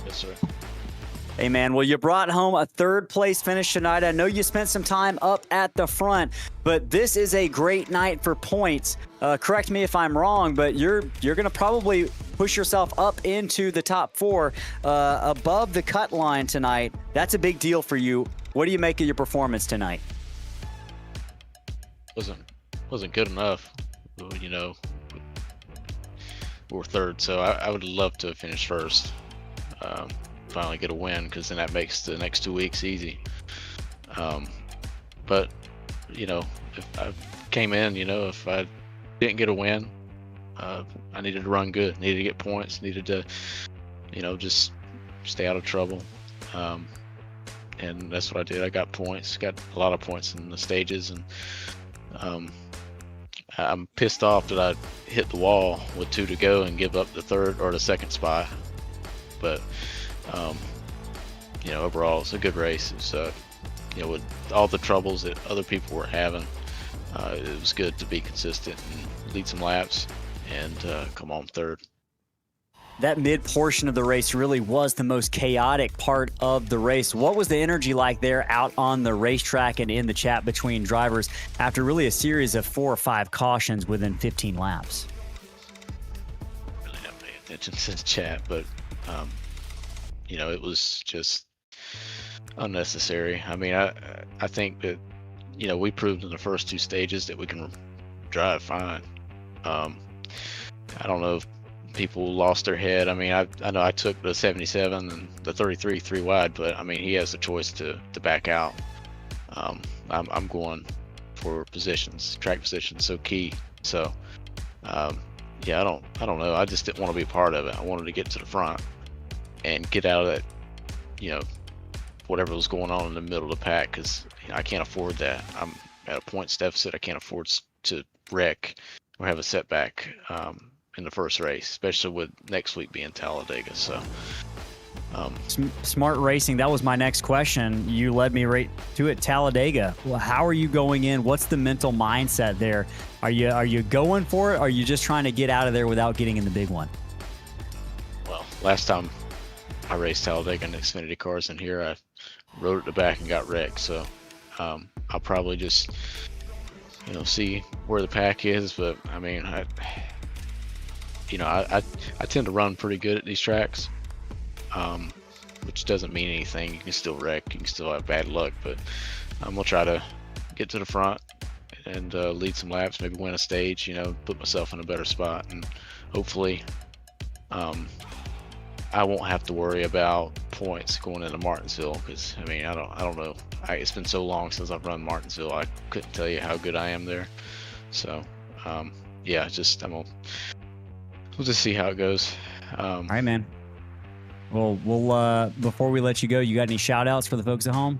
Yes, sir.
Hey, man. Well, you brought home a 3rd place finish tonight. I know you spent some time up at the front, but this is a great night for points. Correct me if I'm wrong, but you're going to probably push yourself up into the top 4 above the cut line tonight. That's a big deal for you. What do you make of your performance tonight?
Wasn't good enough, you know. We're 3rd, so I would love to finish 1st. Finally get a win, because then that makes the next 2 weeks easy. But you know, if I came in, you know, if I didn't get a win, I needed to run good, needed to get points, needed to, you know, just stay out of trouble. And that's what I did. I got points, got a lot of points in the stages, and I'm pissed off that I hit the wall with 2 to go and give up the 3rd or the 2nd spot. But you know, overall it's a good race. It's you know, with all the troubles that other people were having, it was good to be consistent and lead some laps and come on 3rd.
That mid portion of the race really was the most chaotic part of the race. What was the energy like there out on the racetrack and in the chat between drivers after really a series of 4 or 5 cautions within 15 laps?
Really not paying attention to the chat, but you know, it was just unnecessary. I mean, I think that, you know, we proved in the first 2 stages that we can drive fine. I don't know if people lost their head. I mean, I know I took the 77 and the 33 3 wide, but I mean, he has the choice to back out. I'm going for positions, track positions, so key. So yeah, I don't know. I just didn't want to be a part of it. I wanted to get to the front and get out of that, whatever was going on in the middle of the pack, because I can't afford that. I'm at a points deficit. I can't afford to wreck or have a setback in the first race, especially with next week being Talladega. So
Smart racing. That was my next question. You led me right to it. Talladega. Well, how are you going in? What's the mental mindset there? Are you going for it? Or are you just trying to get out of there without getting in the big one?
well, last time I raced Talladega in Xfinity cars, and here I rode at the back and got wrecked. So I'll probably just see where the pack is. But I mean, I tend to run pretty good at these tracks, which doesn't mean anything. You can still wreck, you can still have bad luck, but I'm gonna try to get to the front and lead some laps, maybe win a stage, put myself in a better spot, and hopefully I won't have to worry about points going into Martinsville, because I mean, I don't know. It's been so long since I've run Martinsville, I couldn't tell you how good I am there. So yeah, we'll just see how it goes.
All right, man. Well, before we let you go, you got any shout outs for the folks at home?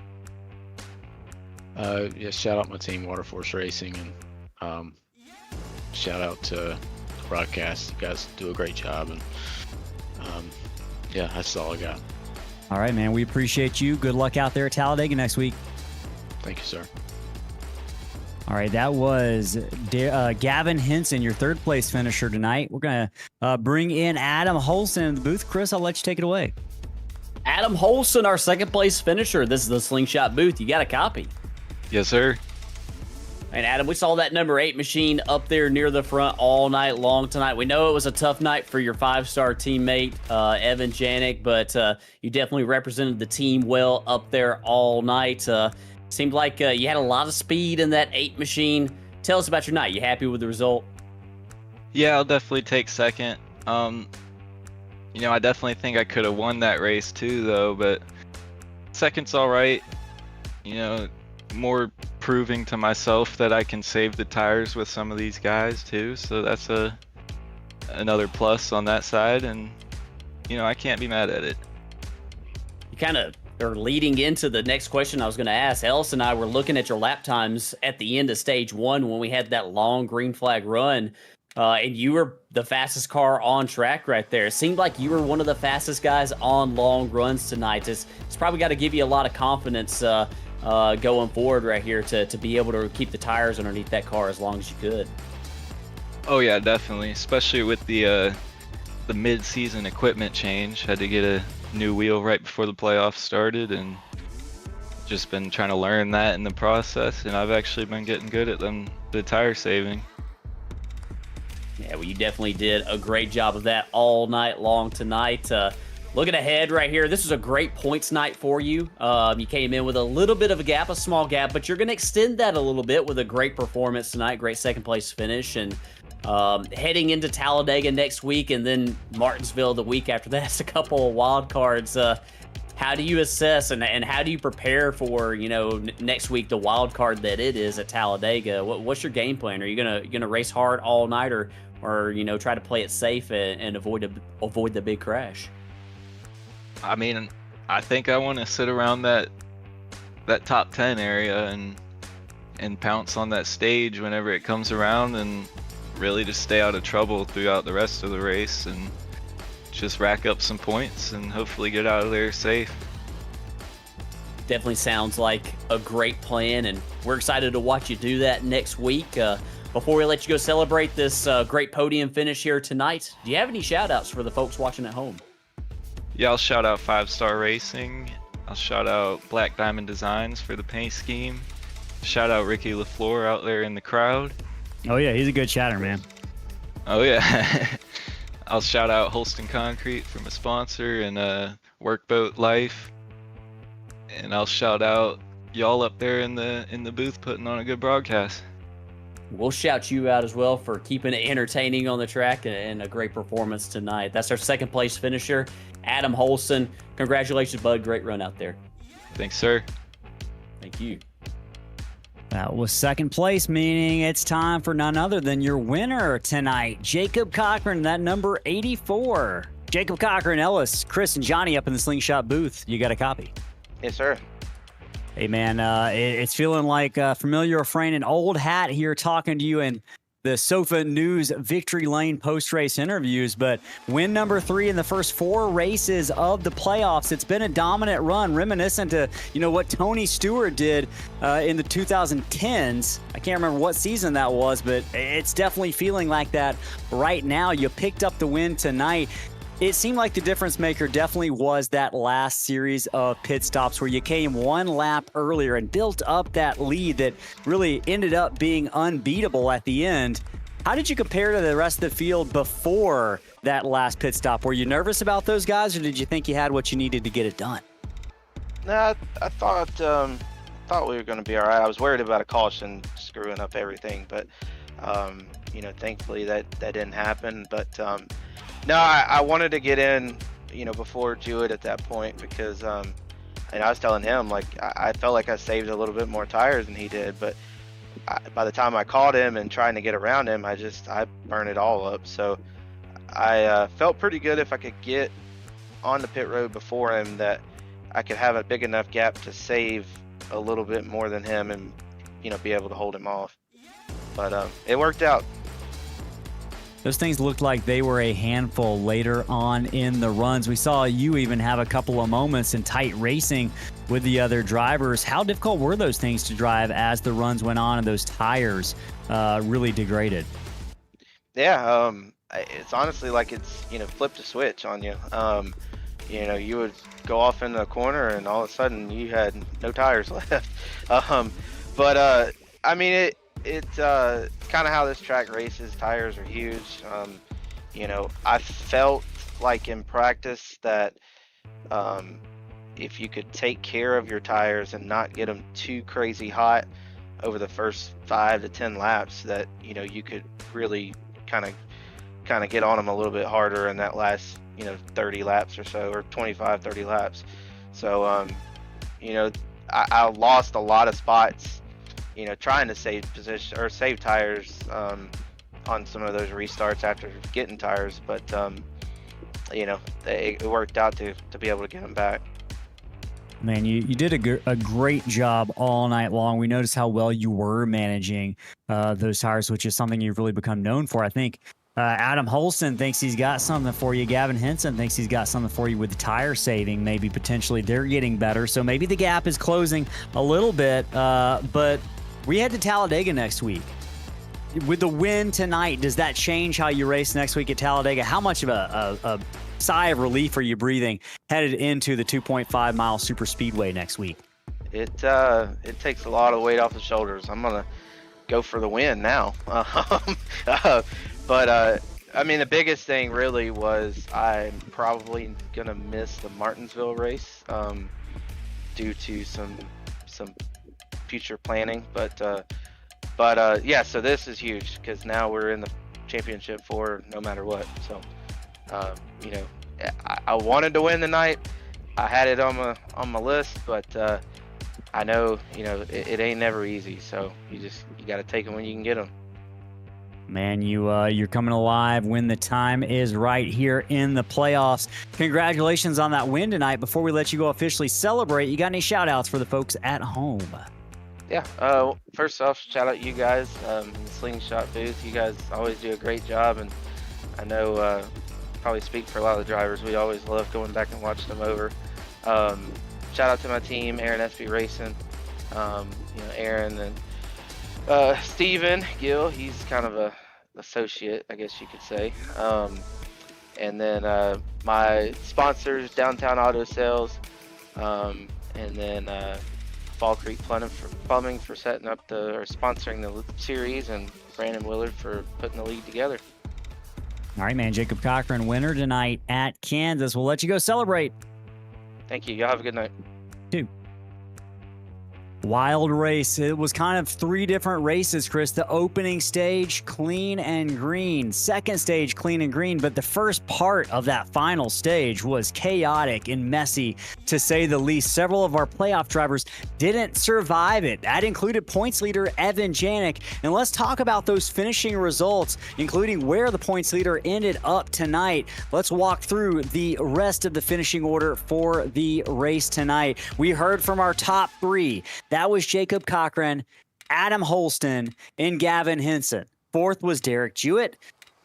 Yeah, shout out my team, Waterforce Racing, and shout out to the broadcast. You guys do a great job, and yeah, that's all I got.
All right, man. We appreciate you. Good luck out there at Talladega next week.
Thank you, sir.
All right, that was Gavin Henson, your third place finisher tonight. We're going to bring in Adam Holson in the booth. Chris, I'll let you take it away.
Adam Holson, our second place finisher. This is the Slingshot booth. You got a copy?
Yes, sir.
And Adam, we saw that number 8 machine up there near the front all night long tonight. We know it was a tough night for your 5-star teammate, Evan Janik, but you definitely represented the team well up there all night. Seemed like you had a lot of speed in that 8 machine. Tell us about your night. You happy with the result?
Yeah, I'll definitely take second. I definitely think I could have won that race too, though, but second's all right. More proving to myself that I can save the tires with some of these guys too, so that's another plus on that side, and I can't be mad at it.
You kind of are leading into the next question I was going to ask. Ellis and I were looking at your lap times at the end of stage 1 when we had that long green flag run, and you were the fastest car on track right there. It seemed like you were one of the fastest guys on long runs tonight. It's probably got to give you a lot of confidence going forward right here to be able to keep the tires underneath that car as long as you could.
Oh yeah, definitely, especially with the mid-season equipment change. Had to get a new wheel right before the playoffs started, and just been trying to learn that in the process, and I've actually been getting good at the tire saving.
Yeah, well, you definitely did a great job of that all night long tonight. Looking ahead right here, this was a great points night for you. You came in with a little bit of a gap, a small gap, but you're going to extend that a little bit with a great performance tonight, great second place finish, and heading into Talladega next week, and then Martinsville the week after that. It's a couple of wild cards. How do you assess and how do you prepare for next week, the wild card that it is at Talladega? What's your game plan? Are you gonna race hard all night, or try to play it safe and avoid the big crash?
I mean, I think I want to sit around that top 10 area and pounce on that stage whenever it comes around, and really just stay out of trouble throughout the rest of the race and just rack up some points and hopefully get out of there safe.
Definitely sounds like a great plan, and we're excited to watch you do that next week. Before we let you go celebrate this great podium finish here tonight, do you have any shout outs for the folks watching at home?
Yeah, I'll shout out 5-Star Racing. I'll shout out Black Diamond Designs for the paint scheme. Shout out Ricky LaFleur out there in the crowd.
Oh, yeah, he's a good chatter, man.
Oh, yeah. I'll shout out Holston Concrete from a sponsor, and Workboat Life. And I'll shout out y'all up there in the booth putting on a good broadcast.
We'll shout you out as well for keeping it entertaining on the track and a great performance tonight. That's our second place finisher, Adam Holson. Congratulations, bud. Great run out there.
Thanks, sir.
Thank you.
That was second place, meaning it's time for none other than your winner tonight, Jacob Cochran, that number 84. Jacob Cochran, Ellis, Chris, and Johnny up in the Slingshot booth. You got a copy?
Yes, sir.
Hey, man, it's feeling like a familiar friend, an old hat here talking to you in the Sofa News Victory Lane post-race interviews, but win number 3 in the first 4 races of the playoffs. It's been a dominant run, reminiscent to, what Tony Stewart did in the 2010s. I can't remember what season that was, but it's definitely feeling like that right now. You picked up the win tonight. It seemed like the difference maker definitely was that last series of pit stops where you came 1 lap earlier and built up that lead that really ended up being unbeatable at the end. How did you compare to the rest of the field before that last pit stop? Were you nervous about those guys, or did you think you had what you needed to get it done?
No, I thought we were going to be all right. I was worried about a caution screwing up everything, but thankfully that didn't happen. But no, I wanted to get in, before Jewett at that point because, and I was telling him, like, I felt like I saved a little bit more tires than he did, but by the time I caught him and trying to get around him, I burned it all up. So I felt pretty good if I could get on the pit road before him that I could have a big enough gap to save a little bit more than him and, be able to hold him off. But it worked out.
Those things looked like they were a handful later on in the runs. We saw you even have a couple of moments in tight racing with the other drivers. How difficult were those things to drive as the runs went on and those tires really degraded?
Yeah, it's honestly like it's, flipped a switch on you. You would go off in the corner and all of a sudden you had no tires left. It's kind of how this track races. Tires are huge. I felt like in practice that if you could take care of your tires and not get them too crazy hot over the first 5 to 10 laps, that you could really kind of get on them a little bit harder in that last 30 laps or so, or 25-30 laps. So I lost a lot of spots trying to save position or save tires on some of those restarts after getting tires, but it worked out to be able to get them back.
Man, you did a great job all night long. We noticed how well you were managing those tires, which is something you've really become known for. I think Adam Holston thinks he's got something for you. Gavin Henson thinks he's got something for you with the tire saving. Maybe potentially they're getting better, so maybe the gap is closing a little bit, but we head to Talladega next week. With the win tonight, does that change how you race next week at Talladega? How much of a sigh of relief are you breathing headed into the 2.5-mile super speedway next week?
It takes a lot of weight off the shoulders. I'm gonna go for the win now. The biggest thing really was I'm probably gonna miss the Martinsville race due to some future planning, but so this is huge because now we're in the championship for no matter what. So I wanted to win tonight. I had it on my list, but I know it ain't never easy. So you got to take them when you can get them.
Man, you're coming alive when the time is right here in the playoffs. Congratulations on that win tonight. Before we let you go officially celebrate, you got any shout outs for the folks at home?
Yeah, first off, shout out you guys in the Slingshot booth. You guys always do a great job, and I know probably speak for a lot of the drivers. We always love going back and watching them over. Shout out to my team, Aaron SB Racing. Aaron and Steven Gill, he's kind of a associate, I guess you could say. And then my sponsors, Downtown Auto Sales, and then Fall Creek Plumbing for setting up or sponsoring the series, and Brandon Willard for putting the league together.
All right, man. Jacob Cochran, winner tonight at Kansas. We'll let you go celebrate.
Thank you. Y'all have a good night.
Too. Wild race. It was kind of three different races, Chris. The opening stage, clean and green. Second stage, clean and green. But the first part of that final stage was chaotic and messy, to say the least. Several of our playoff drivers didn't survive it. That included points leader Evan Janik. And let's talk about those finishing results, including where the points leader ended up tonight. Let's walk through the rest of the finishing order for the race tonight. We heard from our top three. That was Jacob Cochran, Adam Holston, and Gavin Henson. Fourth was Derek Jewett.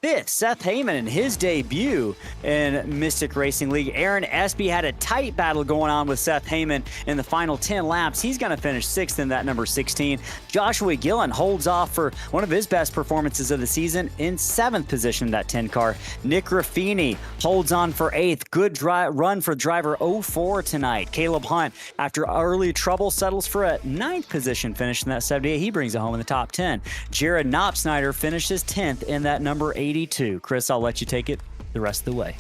Fifth, Seth Heyman in his debut in Mystic Racing League. Aaron Espy had a tight battle going on with Seth Heyman in the final 10 laps. He's going to finish sixth in that number 16. Joshua Gillen holds off for one of his best performances of the season in seventh position in that 10 car. Nick Raffini holds on for eighth. Good run for driver 04 tonight. Caleb Hunt, after early trouble, settles for a ninth position finish in that 78. He brings it home in the top 10. Jared Knopsnyder finishes 10th in that number 82. Chris, I'll let you take it the rest of the way.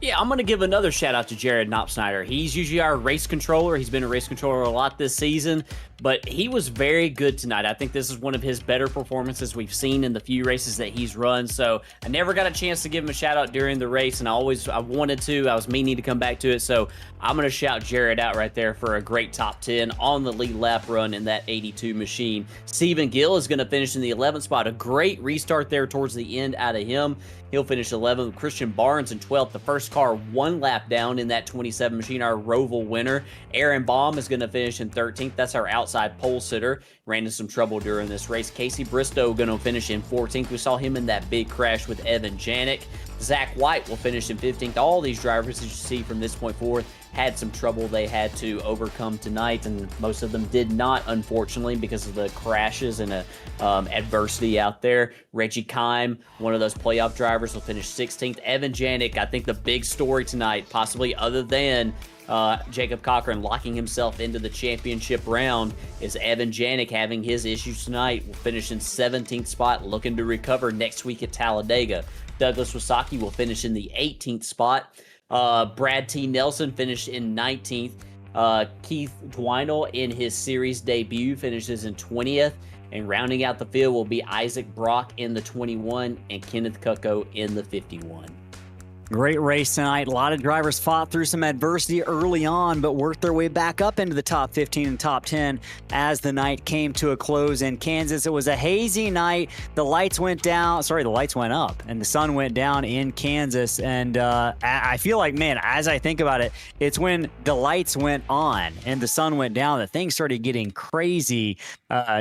Yeah, I'm going to give another shout out to Jared Knopsnyder. He's usually our race controller. He's been a race controller a lot this season, but he was very good tonight. I think this is one of his better performances we've seen in the few races that he's run. So I never got a chance to give him a shout out during the race, and I wanted to. I was meaning to come back to it. So I'm going to shout Jared out right there for a great top 10 on the lead lap run in that 82 machine. Stephen Gill is going to finish in the 11th spot. A great restart there towards the end out of him. He'll finish 11th. Christian Barnes in 12th. The first car one lap down in that 27 machine, our Roval winner. Aaron Baum is going to finish in 13th. That's our outside pole sitter. Ran into some trouble during this race. Casey Bristow going to finish in 14th. We saw him in that big crash with Evan Janik. Zach White will finish in 15th. All these drivers, as you see from this point forward, had some trouble they had to overcome tonight, and most of them did not, unfortunately, because of the crashes and adversity out there. Reggie Kime, one of those playoff drivers, will finish 16th. Evan Janik, I think the big story tonight, possibly other than Jacob Cochran locking himself into the championship round, is Evan Janik having his issues tonight. Will finish in 17th spot, looking to recover next week at Talladega. Douglas Wasaki will finish in the 18th spot. Brad T. Nelson finished in 19th. Keith Dwinell in his series debut finishes in 20th. And rounding out the field will be Isaac Brock in the 21 and Kenneth Kucko in the 51.
Great race tonight. A lot of drivers fought through some adversity early on, but worked their way back up into the top 15 and top 10 as the night came to a close in Kansas. It was a hazy night. The lights went up, and the sun went down in Kansas. And I feel like, man, as I think about it, it's when the lights went on and the sun went down that things started getting crazy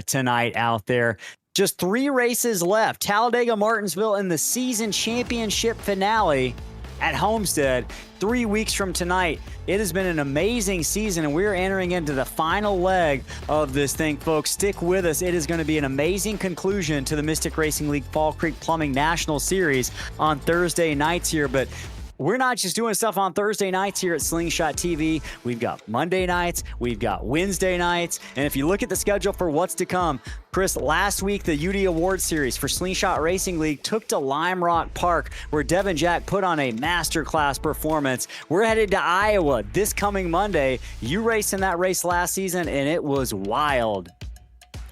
tonight out there. Just 3 races left. Talladega, Martinsville, and the season championship finale at Homestead 3 weeks from tonight. It has been an amazing season, and we're entering into the final leg of this thing, folks. Stick with us. It is going to be an amazing conclusion to the Mystic Racing League Fall Creek Plumbing National Series on Thursday nights here, but we're not just doing stuff on Thursday nights here at Slingshot TV. We've got Monday nights, we've got Wednesday nights, and if you look at the schedule for what's to come, Chris, last week the UD Award Series for Slingshot Racing League took to Lime Rock Park, where Devin Jack put on a masterclass performance. We're headed to Iowa this coming Monday. You raced in that race last season, and it was wild.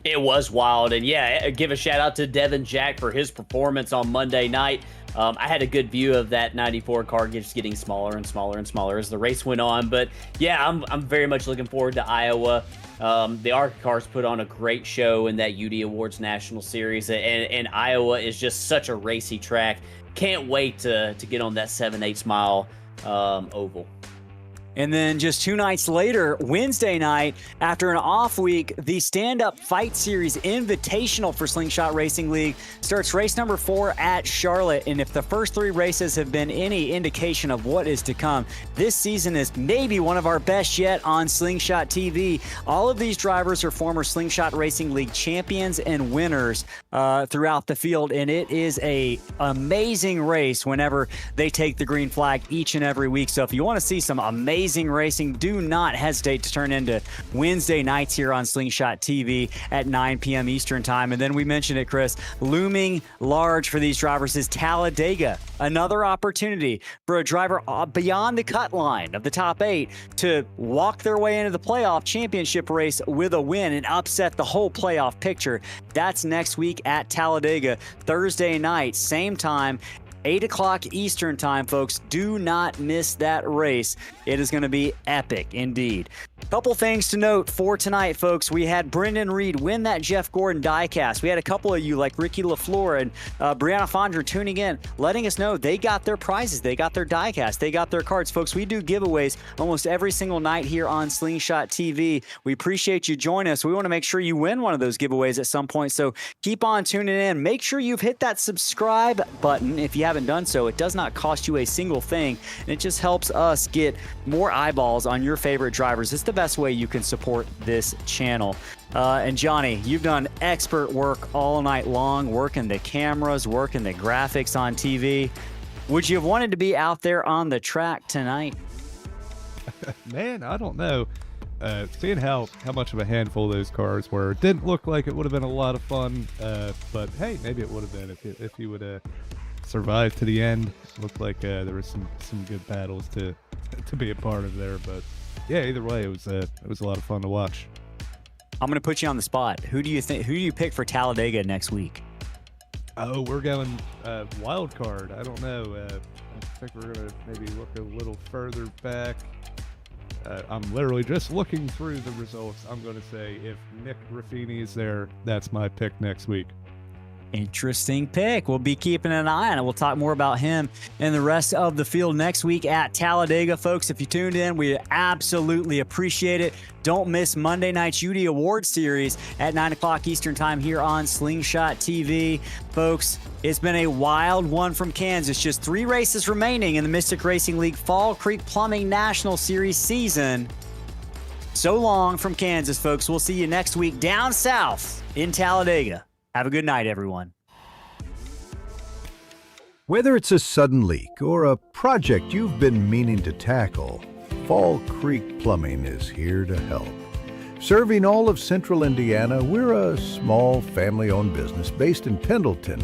It was wild, and yeah, give a shout out to Devin Jack for his performance on Monday night. I had a good view of that 94 car just getting smaller and smaller and smaller as the race went on. But yeah, I'm very much looking forward to Iowa. The ARCA cars put on a great show in that UD Awards National Series, and Iowa is just such a racy track. Can't wait to get on that 7/8 mile oval.
And then just 2 nights later, Wednesday night, after an off week, the Stand-Up Fight Series Invitational for Slingshot Racing League starts race number 4 at Charlotte. And if the first 3 races have been any indication of what is to come, this season is maybe one of our best yet on Slingshot TV. All of these drivers are former Slingshot Racing League champions and winners throughout the field, and it is a amazing race whenever they take the green flag each and every week. So if you want to see some amazing racing, do not hesitate to turn into Wednesday nights here on Slingshot TV at 9 p.m. Eastern time. And then we mentioned it, Chris, looming large for these drivers is Talladega. Another opportunity for a driver beyond the cut line of the top 8 to walk their way into the playoff championship race with a win and upset the whole playoff picture. That's next week at Talladega, Thursday night, same time, 8 o'clock Eastern time, folks. Do not miss that race. It is going to be epic indeed. Couple things to note for tonight, folks. We had Brendan Reed win that Jeff Gordon diecast. We had a couple of you like Ricky LaFleur and Brianna Fondra tuning in, letting us know they got their prizes. They got their diecast. They got their cards. Folks, we do giveaways almost every single night here on Slingshot TV. We appreciate you joining us. We want to make sure you win one of those giveaways at some point, so keep on tuning in. Make sure you've hit that subscribe button if you haven't done so. It does not cost you a single thing, and it just helps us get more eyeballs on your favorite drivers. It's the best way you can support this channel. And Johnny, you've done expert work all night long, working the cameras, working the graphics on TV. Would you have wanted to be out there on the track tonight?
Man, I don't know. Seeing how much of a handful those cars were, it didn't look like it would have been a lot of fun. But hey, maybe it would have been if you would have survived to the end. Looked like there was some good battles to be a part of there. But yeah, either way, it was a lot of fun to watch.
I'm going to put you on the spot. Who do you pick for Talladega next week?
Oh, we're going wild card. I don't know. I think we're going to maybe look a little further back. I'm literally just looking through the results. I'm going to say if Nick Raffini is there, that's my pick next week.
Interesting pick. We'll be keeping an eye on it. We'll talk more about him and the rest of the field next week at Talladega. Folks, if you tuned in, we absolutely appreciate it. Don't miss Monday night's UD Awards Series at 9 o'clock Eastern time here on Slingshot TV. Folks, it's been a wild one from Kansas. Just 3 races remaining in the Mystic Racing League Fall Creek Plumbing National Series season. So long from Kansas, folks. We'll see you next week down south in Talladega. Have a good night, everyone.
Whether it's a sudden leak or a project you've been meaning to tackle, Fall Creek Plumbing is here to help. Serving all of Central Indiana, we're a small family-owned business based in Pendleton,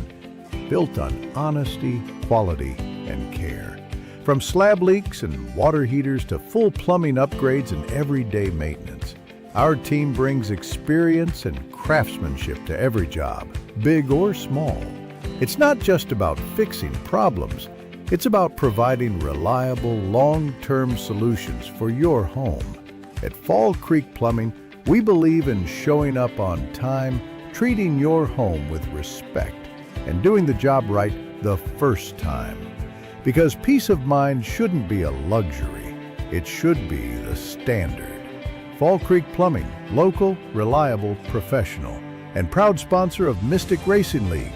built on honesty, quality, and care. From slab leaks and water heaters to full plumbing upgrades and everyday maintenance, our team brings experience and craftsmanship to every job, big or small. It's not just about fixing problems, it's about providing reliable, long-term solutions for your home. At Fall Creek Plumbing, we believe in showing up on time, treating your home with respect, and doing the job right the first time. Because peace of mind shouldn't be a luxury, it should be the standard. Fall Creek Plumbing, local, reliable, professional, and proud sponsor of Mystic Racing League.